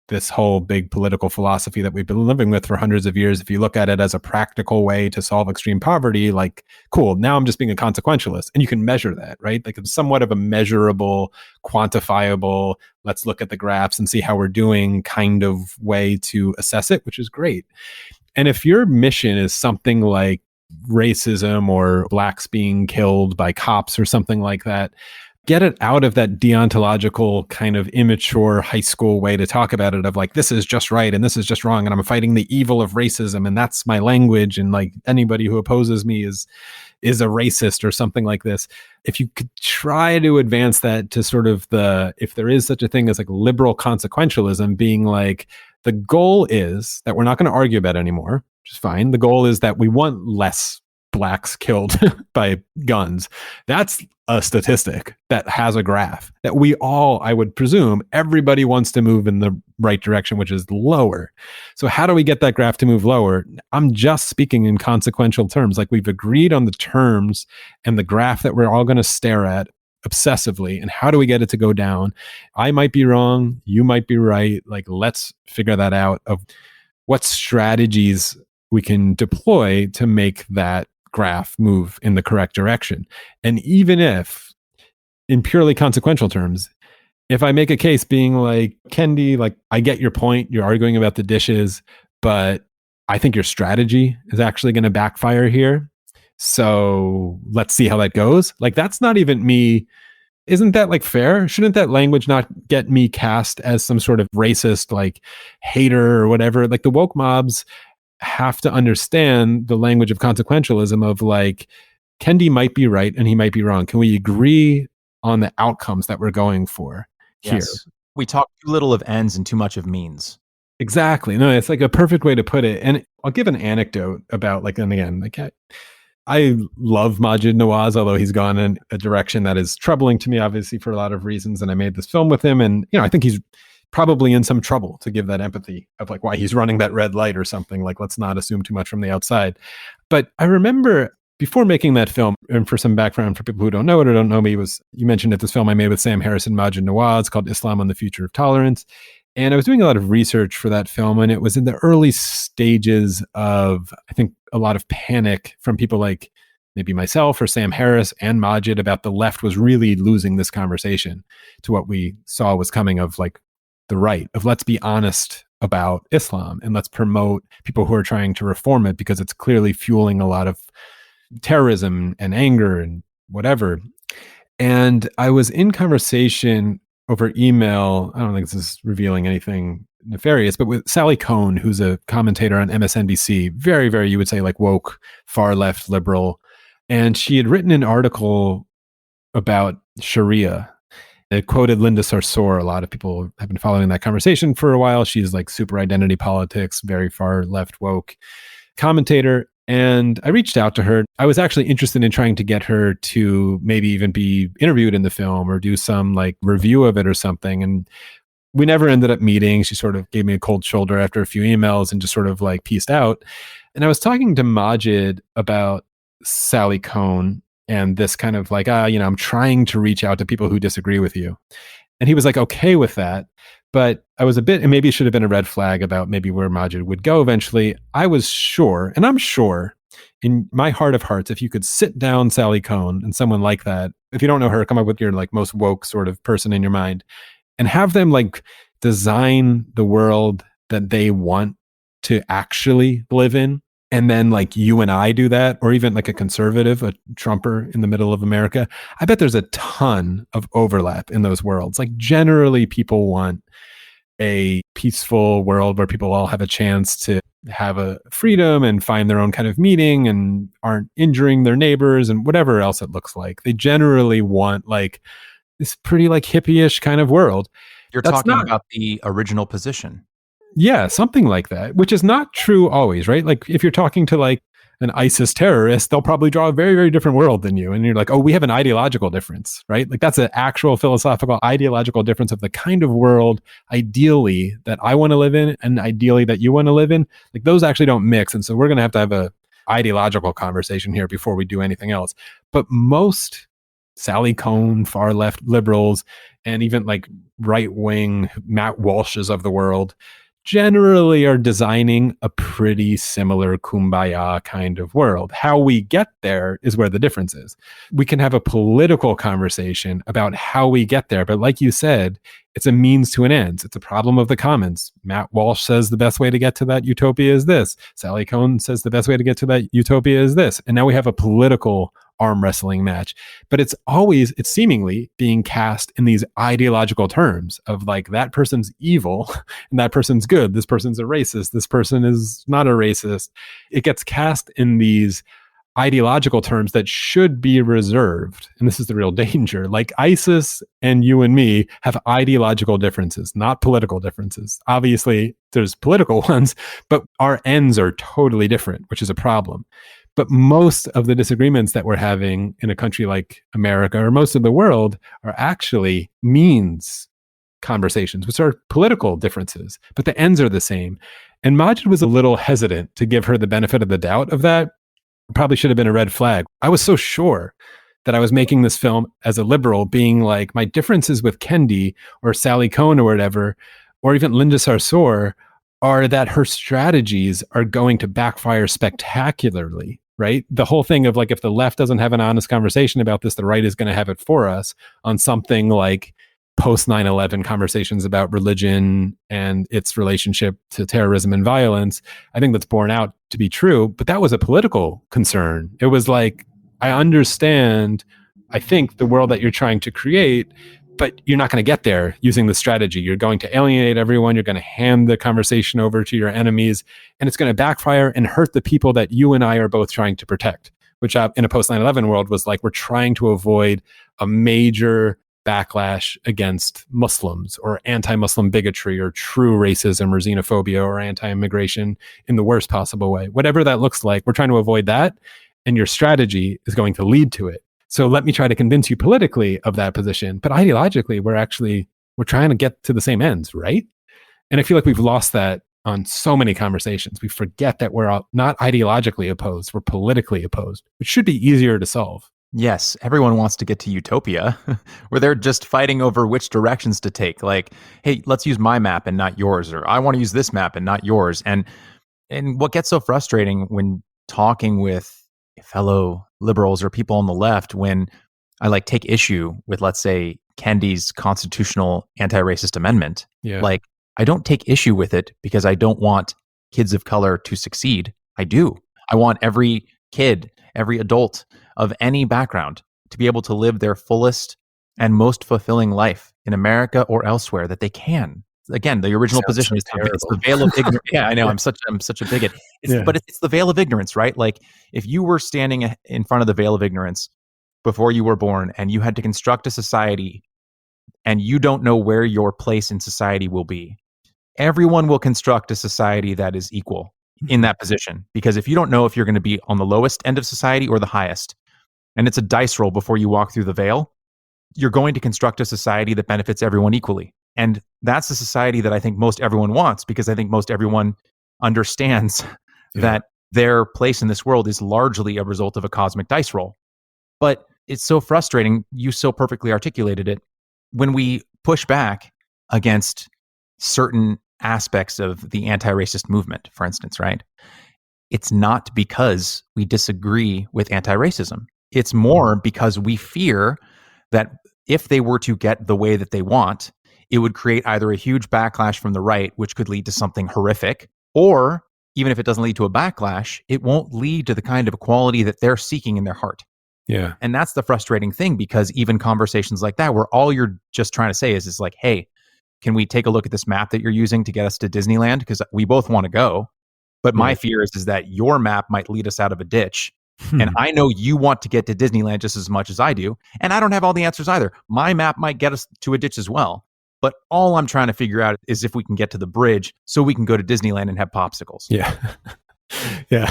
this whole big political philosophy that we've been living with for hundreds of years, if you look at it as a practical way to solve extreme poverty, like, cool, now I'm just being a consequentialist. And you can measure that, right? Like it's somewhat of a measurable, quantifiable, let's look at the graphs and see how we're doing kind of way to assess it, which is great. And if your mission is something like racism or blacks being killed by cops or something like that, get it out of that deontological kind of immature high school way to talk about it of like, this is just right and this is just wrong and I'm fighting the evil of racism and that's my language and like anybody who opposes me is a racist or something like this. If you could try to advance that to sort of if there is such a thing as like liberal consequentialism, being like, the goal is that we're not going to argue about it anymore, which is fine. The goal is that we want less blacks killed by guns. That's a statistic that has a graph that we all, I would presume, everybody wants to move in the right direction, which is lower. So how do we get that graph to move lower? I'm just speaking in consequential terms. Like we've agreed on the terms and the graph that we're all going to stare at obsessively. And how do we get it to go down? I might be wrong. You might be right. Like, let's figure that out of what strategies we can deploy to make that graph move in the correct direction. And even if, in purely consequential terms, if I make a case being like, Kendi, like, I get your point, you're arguing about the dishes, but I think your strategy is actually going to backfire here. So let's see how that goes. Like, that's not even me. Isn't that like fair? Shouldn't that language not get me cast as some sort of racist, like hater or whatever? Like the woke mobs have to understand the language of consequentialism of like, Kendi might be right and he might be wrong. Can we agree on the outcomes that we're going for here? Yes. We talk too little of ends and too much of means. Exactly. No, it's like a perfect way to put it. And I'll give an anecdote about like, and again, like I love Maajid Nawaz, although he's gone in a direction that is troubling to me, obviously, for a lot of reasons. And I made this film with him. And, I think he's probably in some trouble, to give that empathy of like why he's running that red light or something. Like, let's not assume too much from the outside. But I remember before making that film, and for some background for people who don't know it or don't know me, you mentioned it, this film I made with Sam Harris and Maajid Nawaz called Islam and the Future of Tolerance. And I was doing a lot of research for that film, and it was in the early stages of, I think, a lot of panic from people like maybe myself or Sam Harris and Maajid about the left was really losing this conversation to what we saw was coming of like the right, of let's be honest about Islam and let's promote people who are trying to reform it because it's clearly fueling a lot of terrorism and anger and whatever. And I was in conversation over email, I don't think this is revealing anything nefarious, but with Sally Cohn, who's a commentator on MSNBC, very, very, you would say like woke, far left liberal. And she had written an article about Sharia. It quoted Linda Sarsour. A lot of people have been following that conversation for a while. She's like super identity politics, very far left woke commentator. And I reached out to her. I was actually interested in trying to get her to maybe even be interviewed in the film or do some like review of it or something. And we never ended up meeting. She sort of gave me a cold shoulder after a few emails and just sort of like pieced out. And I was talking to Maajid about Sally Cohn and this kind of like, I'm trying to reach out to people who disagree with you. And he was like, okay with that. But I was a bit, and maybe it should have been a red flag about maybe where Maajid would go eventually. I was sure, and I'm sure, in my heart of hearts, if you could sit down Sally Cohn and someone like that, if you don't know her, come up with your like most woke sort of person in your mind and have them like design the world that they want to actually live in. And then like you and I do that, or even like a conservative, a Trumper in the middle of America, I bet there's a ton of overlap in those worlds. Like generally people want a peaceful world where people all have a chance to have a freedom and find their own kind of meaning and aren't injuring their neighbors and whatever else it looks like. They generally want like this pretty like hippie-ish kind of world. You're talking about the original position. Yeah, something like that, which is not true always, right? Like if you're talking to like an ISIS terrorist, they'll probably draw a very, very different world than you. And you're like, oh, we have an ideological difference, right? Like that's an actual philosophical, ideological difference of the kind of world ideally that I want to live in and ideally that you want to live in. Like those actually don't mix. And so we're going to have a ideological conversation here before we do anything else. But most Sally Cohn, far left liberals, and even like right wing Matt Walshes of the world generally are designing a pretty similar kumbaya kind of world. How we get there is where the difference is. We can have a political conversation about how we get there, but like you said, it's a means to an end. It's a problem of the commons. Matt Walsh says the best way to get to that utopia is this. Sally Cohn says the best way to get to that utopia is this. And now we have a political arm wrestling match, but it's seemingly being cast in these ideological terms of like that person's evil and that person's good. This person's a racist. This person is not a racist. It gets cast in these ideological terms that should be reserved. And this is the real danger. Like ISIS and you and me have ideological differences, not political differences. Obviously, there's political ones, but our ends are totally different, which is a problem. But most of the disagreements that we're having in a country like America or most of the world are actually means conversations, which are political differences, but the ends are the same. And Majid was a little hesitant to give her the benefit of the doubt of that. Probably should have been a red flag. I was so sure that I was making this film as a liberal, being like, my differences with Kendi or Sally Cohn or whatever, or even Linda Sarsour, are that her strategies are going to backfire spectacularly. Right? The whole thing of like, if the left doesn't have an honest conversation about this, the right is going to have it for us on something like post 9/11 conversations about religion and its relationship to terrorism and violence. I think that's borne out to be true, but that was a political concern. It was like, I understand, I think the world that you're trying to create, but you're not going to get there using the strategy. You're going to alienate everyone. You're going to hand the conversation over to your enemies, and it's going to backfire and hurt the people that you and I are both trying to protect, which in a post 9/11 world was like, we're trying to avoid a major backlash against Muslims or anti-Muslim bigotry or true racism or xenophobia or anti-immigration in the worst possible way. Whatever that looks like, we're trying to avoid that, and your strategy is going to lead to it. So let me try to convince you politically of that position. But ideologically, we're trying to get to the same ends, right? And I feel like we've lost that on so many conversations. We forget that we're not ideologically opposed, we're politically opposed, which should be easier to solve. Yes, everyone wants to get to utopia where they're just fighting over which directions to take. Like, hey, let's use my map and not yours, or I want to use this map and not yours. And what gets so frustrating when talking with fellow liberals or people on the left, when I like take issue with, let's say, Kendi's constitutional anti-racist amendment, like I don't take issue with it because I don't want kids of color to succeed. I do. I want every kid, every adult of any background to be able to live their fullest and most fulfilling life in America or elsewhere that they can. Again, the original position is it's the veil of ignorance. Yeah, I know. I'm such a bigot. But it's the veil of ignorance, right? Like if you were standing in front of the veil of ignorance before you were born and you had to construct a society and you don't know where your place in society will be, everyone will construct a society that is equal in that position. Because if you don't know if you're going to be on the lowest end of society or the highest, and it's a dice roll before you walk through the veil, you're going to construct a society that benefits everyone equally. And that's the society that I think most everyone wants, because I think most everyone understands that their place in this world is largely a result of a cosmic dice roll. But it's so frustrating, you so perfectly articulated it, when we push back against certain aspects of the anti-racist movement, for instance, right? it's not because we disagree with anti-racism. It's more because we fear that if they were to get the way that they want, it would create either a huge backlash from the right, which could lead to something horrific, or even if it doesn't lead to a backlash, it won't lead to the kind of equality that they're seeking in their heart. Yeah. And that's the frustrating thing, because even conversations like that, where all you're just trying to say is like, hey, can we take a look at this map that you're using to get us to Disneyland? Because we both want to go. But my fear is that your map might lead us out of a ditch. And I know you want to get to Disneyland just as much as I do. And I don't have all the answers either. My map might get us to a ditch as well. But all I'm trying to figure out is if we can get to the bridge so we can go to Disneyland and have popsicles. Yeah. Yeah.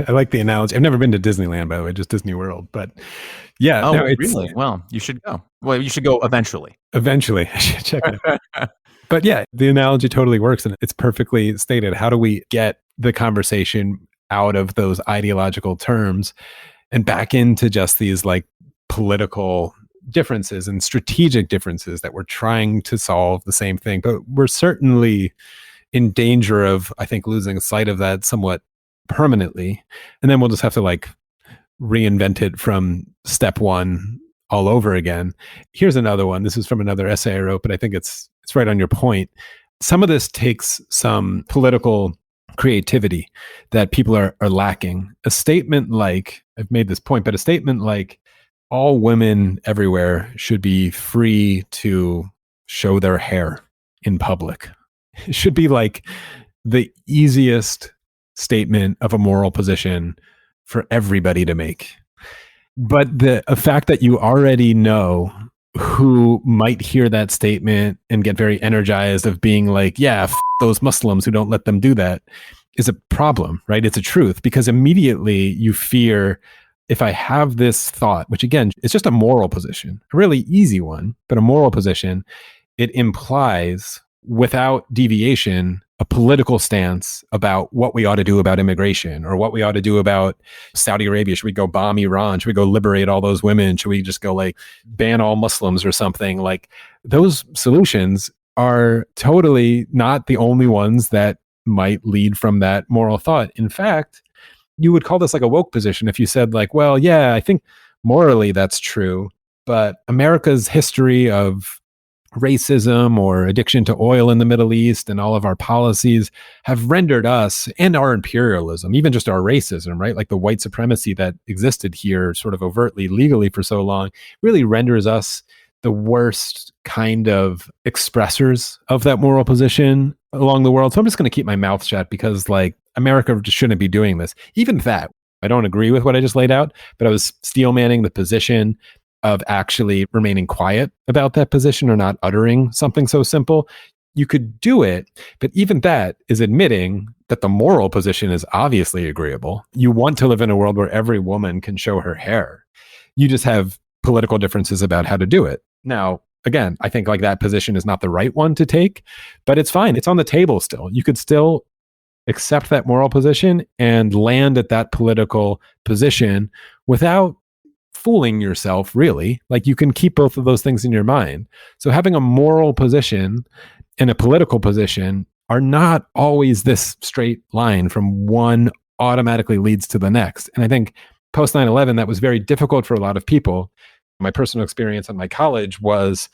I like the analogy. I've never been to Disneyland, by the way, just Disney World. But yeah. Oh, no, really? Well, you should go. Well, you should go eventually. Eventually. I should check it out. But yeah, the analogy totally works and it's perfectly stated. How do we get the conversation out of those ideological terms and back into just these like political differences and strategic differences that we're trying to solve the same thing? But we're certainly in danger of, I think, losing sight of that somewhat permanently. And then we'll just have to like reinvent it from step one all over again. Here's another one. This is from another essay I wrote, but I think it's right on your point. Some of this takes some political creativity that people are lacking. A statement like, I've made this point, but a statement like, all women everywhere should be free to show their hair in public. It should be like the easiest statement of a moral position for everybody to make. But the fact that you already know who might hear that statement and get very energized of being like, yeah, those Muslims who don't let them do that, is a problem, right? It's a truth, because immediately you fear, if I have this thought, which again, it's just a moral position, a really easy one, but a moral position, it implies without deviation a political stance about what we ought to do about immigration, or what we ought to do about Saudi Arabia. Should we go bomb Iran? Should we go liberate all those women? Should we just go like ban all Muslims or something? Like, those solutions are totally not the only ones that might lead from that moral thought. In fact, you would call this like a woke position if you said like, well, yeah, I think morally that's true, but America's history of racism or addiction to oil in the Middle East and all of our policies have rendered us, and our imperialism, even just our racism, right? Like the white supremacy that existed here sort of overtly legally for so long, really renders us the worst kind of expressors of that moral position along the world. So I'm just going to keep my mouth shut, because like America just shouldn't be doing this. Even that, I don't agree with what I just laid out, but I was steel manning the position of actually remaining quiet about that position or not uttering something so simple. You could do it, but even that is admitting that the moral position is obviously agreeable. You want to live in a world where every woman can show her hair. You just have political differences about how to do it. Now, again, I think like that position is not the right one to take, but it's fine. It's on the table still. You could still accept that moral position and land at that political position without fooling yourself, really. Like, you can keep both of those things in your mind. So having a moral position and a political position are not always this straight line from one automatically leads to the next. And I think post 9/11, that was very difficult for a lot of people. My personal experience at my college was,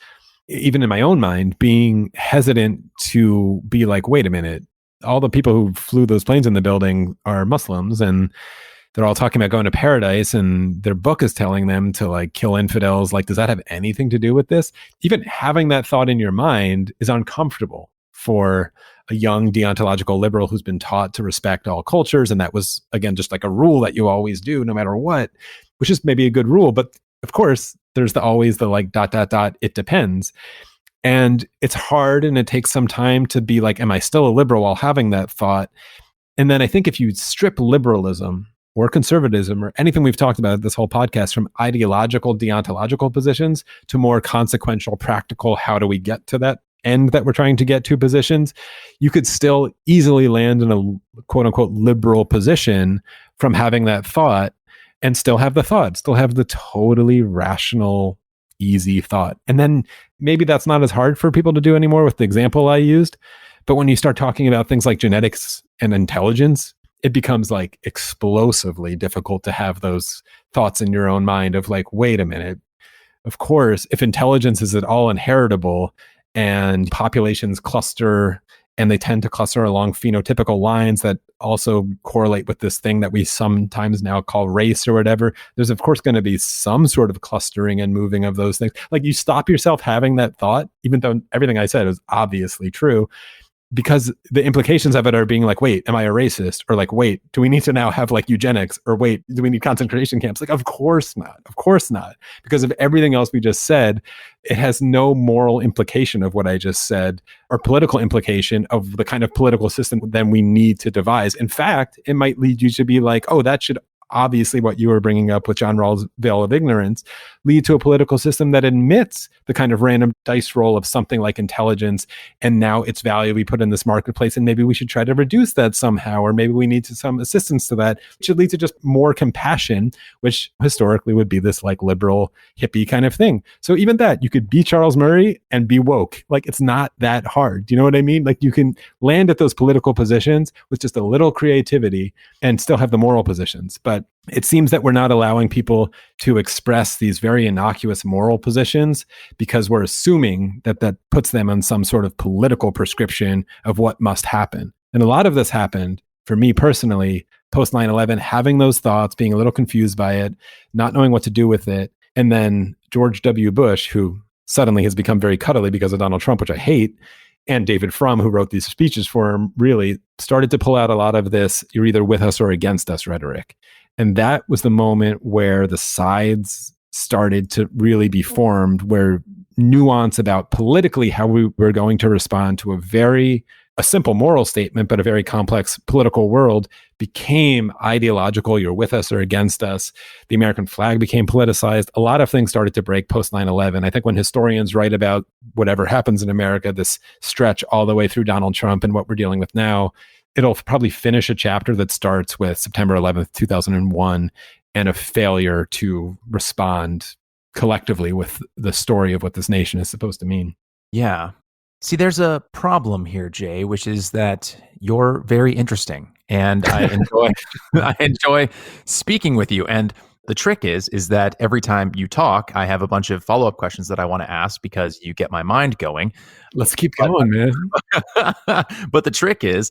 even in my own mind, being hesitant to be like, wait a minute, all the people who flew those planes in the building are Muslims, and they're all talking about going to paradise, and their book is telling them to like kill infidels. Like, does that have anything to do with this? Even having that thought in your mind is uncomfortable for a young deontological liberal who's been taught to respect all cultures. And that was, again, just like a rule that you always do no matter what, which is maybe a good rule. But of course, there's always the like ... it depends. And it's hard, and it takes some time to be like, am I still a liberal while having that thought? And then I think if you strip liberalism or conservatism or anything we've talked about this whole podcast from ideological, deontological positions to more consequential, practical, how do we get to that end that we're trying to get to positions, you could still easily land in a quote unquote liberal position from having that thought, and still have the thought, still have the totally rational, easy thought. And then maybe that's not as hard for people to do anymore with the example I used. But when you start talking about things like genetics and intelligence, it becomes like explosively difficult to have those thoughts in your own mind of like, wait a minute. Of course, if intelligence is at all inheritable and populations cluster and they tend to cluster along phenotypical lines that also correlate with this thing that we sometimes now call race or whatever, there's of course going to be some sort of clustering and moving of those things. Like you stop yourself having that thought, even though everything I said is obviously true, because the implications of it are being like, wait, am I a racist? Or like, wait, do we need to now have like eugenics? Or wait, do we need concentration camps? Like, of course not. Of course not. Because of everything else we just said, it has no moral implication of what I just said or political implication of the kind of political system then we need to devise. In fact, it might lead you to be like, oh, that should obviously what you were bringing up with John Rawls' veil of ignorance, lead to a political system that admits the kind of random dice roll of something like intelligence and now its value we put in this marketplace, and maybe we should try to reduce that somehow, or maybe we need some assistance to that. It should lead to just more compassion, which historically would be this like liberal hippie kind of thing. So even that, you could be Charles Murray and be woke. Like it's not that hard. Do you know what I mean? Like you can land at those political positions with just a little creativity and still have the moral positions. But it seems that we're not allowing people to express these very innocuous moral positions because we're assuming that that puts them on some sort of political prescription of what must happen. And a lot of this happened for me personally, post 9/11, having those thoughts, being a little confused by it, not knowing what to do with it. And then George W. Bush, who suddenly has become very cuddly because of Donald Trump, which I hate, and David Frum, who wrote these speeches for him, really started to pull out a lot of this, you're either with us or against us rhetoric. And that was the moment where the sides started to really be formed, where nuance about politically how we were going to respond to a simple moral statement, but a very complex political world became ideological. You're with us or against us. The American flag became politicized. A lot of things started to break post 9/11. I think when historians write about whatever happens in America, this stretch all the way through Donald Trump and what we're dealing with now, it'll probably finish a chapter that starts with September 11th, 2001, and a failure to respond collectively with the story of what this nation is supposed to mean. Yeah. See, there's a problem here, Jay, which is that you're very interesting, and I enjoy speaking with you. And the trick is that every time you talk, I have a bunch of follow-up questions that I want to ask because you get my mind going. Let's keep going, man. But the trick is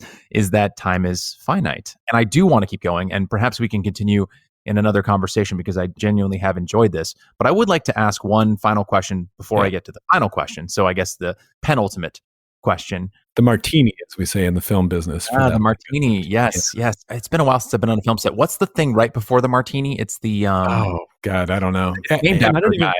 that time is finite, and I do want to keep going. And perhaps we can continue in another conversation because I genuinely have enjoyed this. But I would like to ask one final question before I get to the final question. So I guess the penultimate question. The martini, as we say in the film business. The martini. Yes. It's been a while since I've been on a film set. What's the thing right before the martini? It's the... oh, God, I don't know. Named after a guy.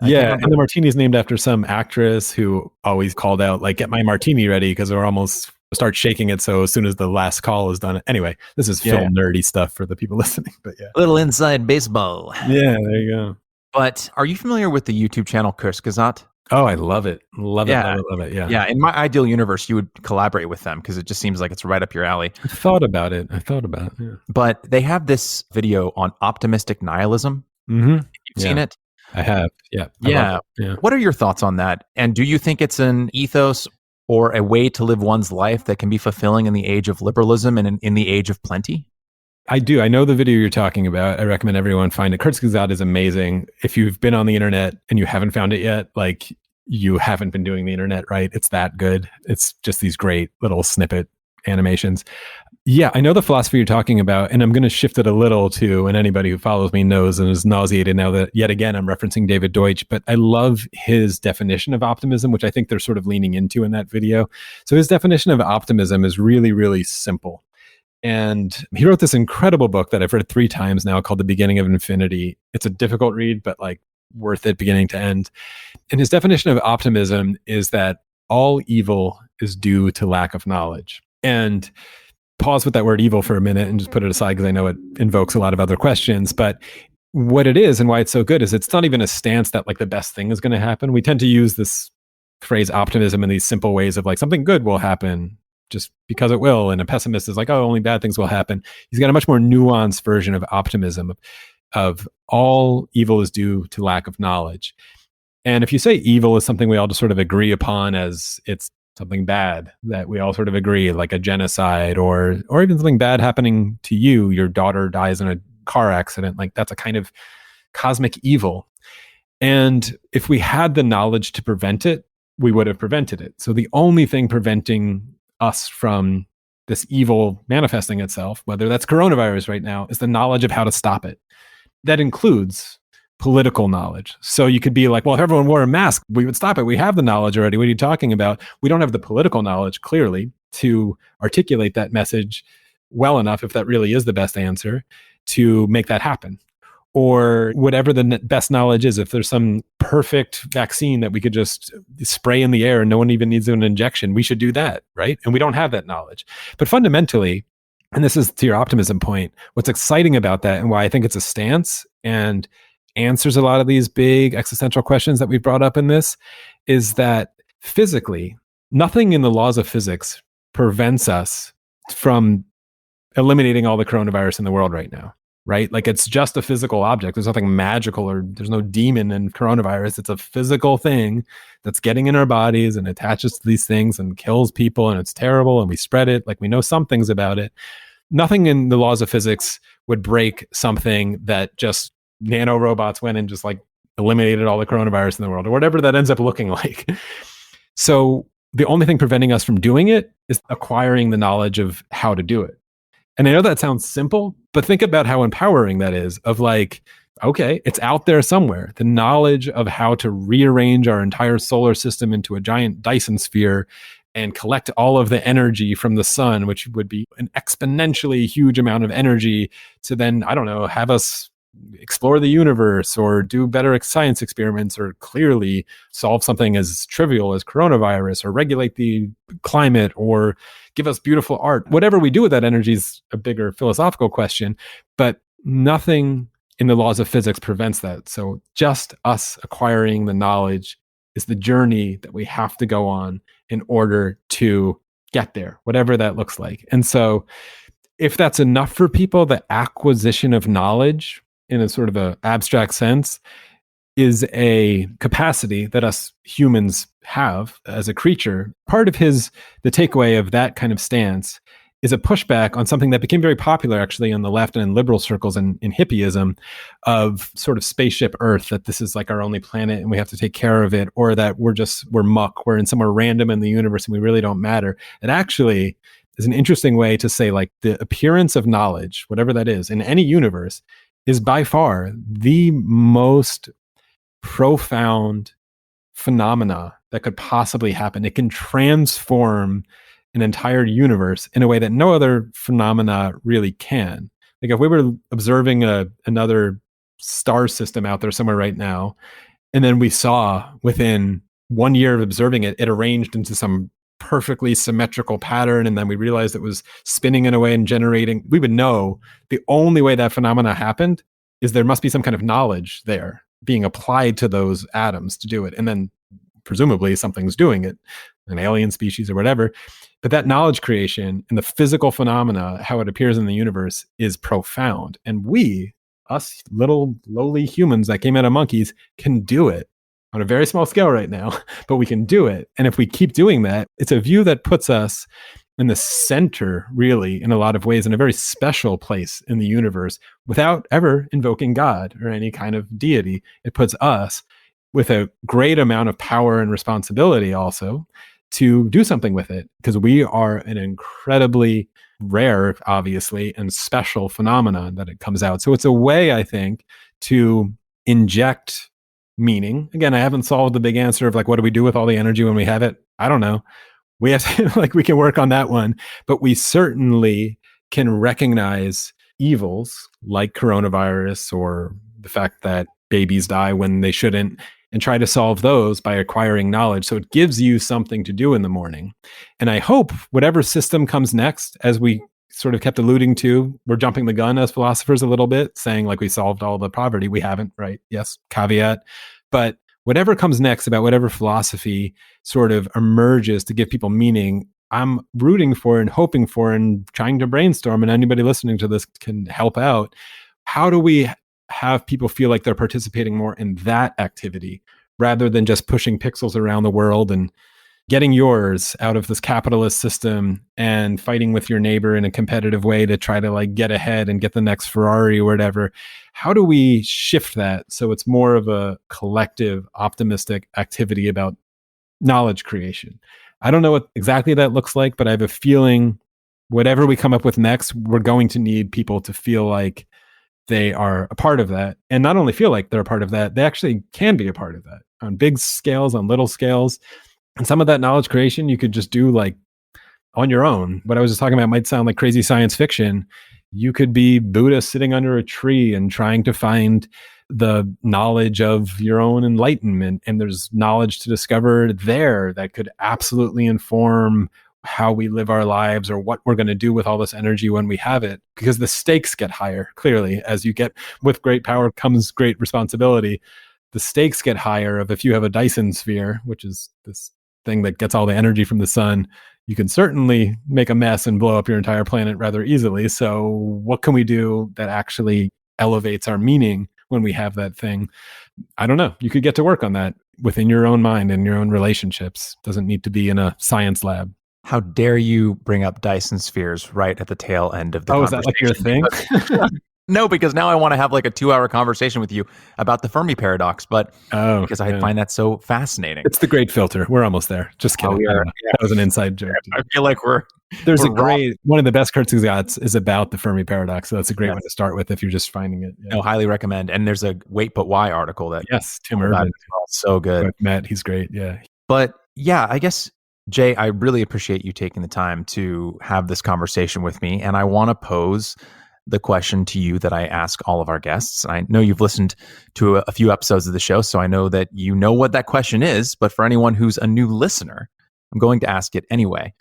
Yeah, and the martini is named after some actress who always called out, like, get my martini ready because we're almost start shaking it so as soon as the last call is done. Anyway, this is film nerdy stuff for the people listening, but yeah. A little inside baseball. Yeah, there you go. But are you familiar with the YouTube channel Kurzgesagt? Oh, I love it. Love it. Yeah. Yeah. In my ideal universe, you would collaborate with them because it just seems like it's right up your alley. I thought about it. Yeah. But they have this video on optimistic nihilism. Mm-hmm. You've seen it? I have. Yeah. Yeah. What are your thoughts on that? And do you think it's an ethos or a way to live one's life that can be fulfilling in the age of liberalism and in the age of plenty? I do. I know the video you're talking about. I recommend everyone find it. Kurzgesagt is amazing. If you've been on the internet and you haven't found it yet, like you haven't been doing the internet right. It's that good. It's just these great little snippet animations. Yeah, I know the philosophy you're talking about, and I'm going to shift it a little too, and anybody who follows me knows and is nauseated now that yet again I'm referencing David Deutsch, but I love his definition of optimism, which I think they're sort of leaning into in that video. So his definition of optimism is really, really simple. And he wrote this incredible book that I've read 3 times now called The Beginning of Infinity. It's a difficult read, but like worth it beginning to end. And his definition of optimism is that all evil is due to lack of knowledge. And pause with that word evil for a minute and just put it aside because I know it invokes a lot of other questions. But what it is and why it's so good is it's not even a stance that like the best thing is going to happen. We tend to use this phrase optimism in these simple ways of like something good will happen just because it will. And a pessimist is like, oh, only bad things will happen. He's got a much more nuanced version of optimism of all evil is due to lack of knowledge. And if you say evil is something we all just sort of agree upon as it's something bad that we all sort of agree, like a genocide or even something bad happening to you, your daughter dies in a car accident, like that's a kind of cosmic evil. And if we had the knowledge to prevent it, we would have prevented it. So the only thing preventing us from this evil manifesting itself, whether that's coronavirus right now, is the knowledge of how to stop it. That includes political knowledge. So you could be like, well, if everyone wore a mask, we would stop it. We have the knowledge already. What are you talking about? We don't have the political knowledge, clearly, to articulate that message well enough, if that really is the best answer, to make that happen. Or whatever the best knowledge is, if there's some perfect vaccine that we could just spray in the air and no one even needs an injection, we should do that, right? And we don't have that knowledge. But fundamentally, and this is to your optimism point, what's exciting about that and why I think it's a stance and answers a lot of these big existential questions that we've brought up in this, is that physically, nothing in the laws of physics prevents us from eliminating all the coronavirus in the world right now. Right? Like it's just a physical object. There's nothing magical or there's no demon in coronavirus. It's a physical thing that's getting in our bodies and attaches to these things and kills people, and it's terrible, and we spread it. Like we know some things about it. Nothing in the laws of physics would break something that just nanorobots went and just like eliminated all the coronavirus in the world, or whatever that ends up looking like. So the only thing preventing us from doing it is acquiring the knowledge of how to do it. And I know that sounds simple, but think about how empowering that is, of like, okay, it's out there somewhere. The knowledge of how to rearrange our entire solar system into a giant Dyson sphere and collect all of the energy from the sun, which would be an exponentially huge amount of energy to then, I don't know, have us explore the universe or do better science experiments or clearly solve something as trivial as coronavirus or regulate the climate or give us beautiful art. Whatever we do with that energy is a bigger philosophical question, but nothing in the laws of physics prevents that. So just us acquiring the knowledge is the journey that we have to go on in order to get there, whatever that looks like. And so if that's enough for people, the acquisition of knowledge in a sort of a abstract sense is a capacity that us humans have as a creature. Part of the takeaway of that kind of stance is a pushback on something that became very popular actually on the left and in liberal circles and in hippieism, of sort of spaceship Earth, that this is like our only planet and we have to take care of it, or that we're muck, we're in somewhere random in the universe and we really don't matter. It actually is an interesting way to say, like, the appearance of knowledge, whatever that is, in any universe is by far the most profound phenomena that could possibly happen. It can transform an entire universe in a way that no other phenomena really can. Like if we were observing another star system out there somewhere right now, and then we saw within 1 year of observing it, it arranged into some perfectly symmetrical pattern, and then we realized it was spinning in a way and generating, we would know the only way that phenomena happened is there must be some kind of knowledge there being applied to those atoms to do it. And then presumably something's doing it, an alien species or whatever. But that knowledge creation and the physical phenomena, how it appears in the universe, is profound. And we, us little lowly humans that came out of monkeys, can do it on a very small scale right now, but we can do it. And if we keep doing that, it's a view that puts us in the center, really, in a lot of ways, in a very special place in the universe without ever invoking God or any kind of deity. It puts us with a great amount of power and responsibility also to do something with it, because we are an incredibly rare, obviously, and special phenomenon that it comes out. So it's a way, I think, to inject meaning. Again, I haven't solved the big answer of like, what do we do with all the energy when we have it? I don't know. We have to, like, we can work on that one, but we certainly can recognize evils like coronavirus or the fact that babies die when they shouldn't, and try to solve those by acquiring knowledge. So it gives you something to do in the morning. And I hope whatever system comes next, as we sort of kept alluding to, we're jumping the gun as philosophers a little bit, saying like we solved all the poverty. We haven't, right? Yes, caveat. But whatever comes next about whatever philosophy sort of emerges to give people meaning, I'm rooting for and hoping for and trying to brainstorm, and anybody listening to this can help out. How do we have people feel like they're participating more in that activity rather than just pushing pixels around the world and getting yours out of this capitalist system and fighting with your neighbor in a competitive way to try to like get ahead and get the next Ferrari or whatever. How do we shift that so it's more of a collective, optimistic activity about knowledge creation? I don't know what exactly that looks like, but I have a feeling whatever we come up with next, we're going to need people to feel like they are a part of that. And not only feel like they're a part of that, they actually can be a part of that on big scales, on little scales. And some of that knowledge creation you could just do like on your own. What I was just talking about might sound like crazy science fiction. You could be Buddha sitting under a tree and trying to find the knowledge of your own enlightenment. And there's knowledge to discover there that could absolutely inform how we live our lives or what we're going to do with all this energy when we have it, because the stakes get higher. Clearly, as you get with great power comes great responsibility. The stakes get higher of if you have a Dyson sphere, which is this thing that gets all the energy from the sun, you can certainly make a mess and blow up your entire planet rather easily. So what can we do that actually elevates our meaning when we have that thing? I don't know. You could get to work on that within your own mind and your own relationships. Doesn't need to be in a science lab. How dare you bring up Dyson spheres right at the tail end of the conversation? Is that like your thing? No, because now I want to have like a 2-hour conversation with you about the Fermi paradox, but because I find that so fascinating. It's the great filter. We're almost there. Just kidding. That was an inside joke. I feel like there's one of the best cards we got is about the Fermi paradox. So that's a great one to start with if you're just finding it. Yeah. No, highly recommend. And there's a Wait But Why article that Tim Urban. So good. With Matt, he's great. Yeah. But yeah, I guess Jay, I really appreciate you taking the time to have this conversation with me. And I want to pose the question to you that I ask all of our guests. I know you've listened to a few episodes of the show, so I know that you know what that question is. But for anyone who's a new listener, I'm going to ask it anyway.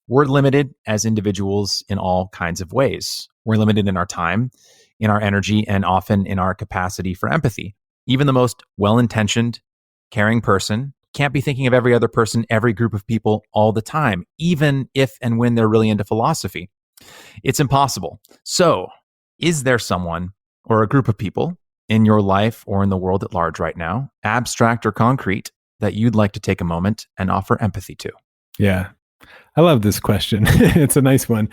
We're limited as individuals in all kinds of ways. We're limited in our time, in our energy, and often in our capacity for empathy. Even the most well-intentioned, caring person can't be thinking of every other person, every group of people all the time, even if and when they're really into philosophy. It's impossible. So, is there someone or a group of people in your life or in the world at large right now, abstract or concrete, that you'd like to take a moment and offer empathy to? Yeah. I love this question. It's a nice one.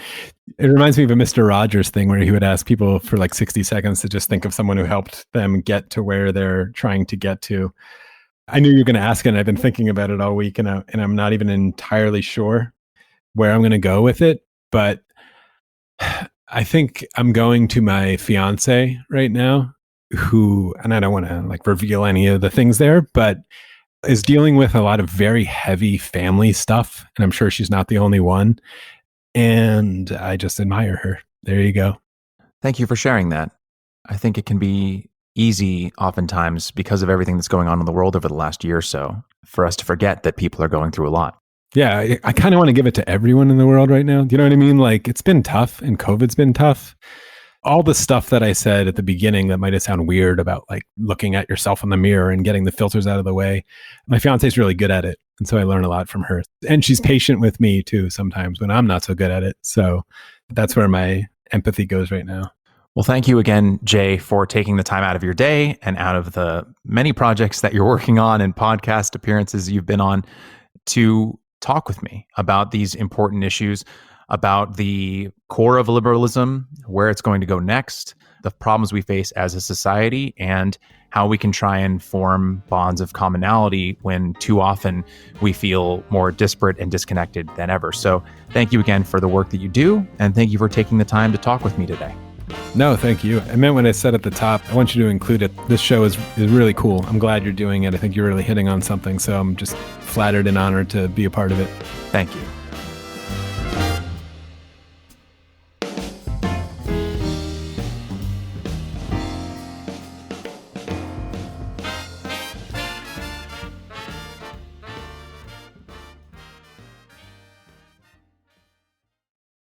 It reminds me of a Mr. Rogers thing where he would ask people for like 60 seconds to just think of someone who helped them get to where they're trying to get to. I knew you were going to ask it, and I've been thinking about it all week, and I'm not even entirely sure where I'm going to go with it. But I think I'm going to my fiance right now, who, and I don't want to like reveal any of the things there, but is dealing with a lot of very heavy family stuff. And I'm sure she's not the only one. And I just admire her. There you go. Thank you for sharing that. I think it can be easy oftentimes because of everything that's going on in the world over the last year or so for us to forget that people are going through a lot. Yeah, I kind of want to give it to everyone in the world right now. Do you know what I mean? Like, it's been tough, and COVID's been tough. All the stuff that I said at the beginning that might have sounded weird about like looking at yourself in the mirror and getting the filters out of the way. My fiance's really good at it. And so I learn a lot from her. And she's patient with me too sometimes when I'm not so good at it. So that's where my empathy goes right now. Well, thank you again, Jay, for taking the time out of your day and out of the many projects that you're working on and podcast appearances you've been on to talk with me about these important issues, about the core of liberalism, where it's going to go next, the problems we face as a society, and how we can try and form bonds of commonality when too often we feel more disparate and disconnected than ever. So thank you again for the work that you do, and thank you for taking the time to talk with me today. No, thank you. I meant when I said at the top, I want you to include it. This show is really cool. I'm glad you're doing it. I think you're really hitting on something. So I'm just flattered and honored to be a part of it. Thank you.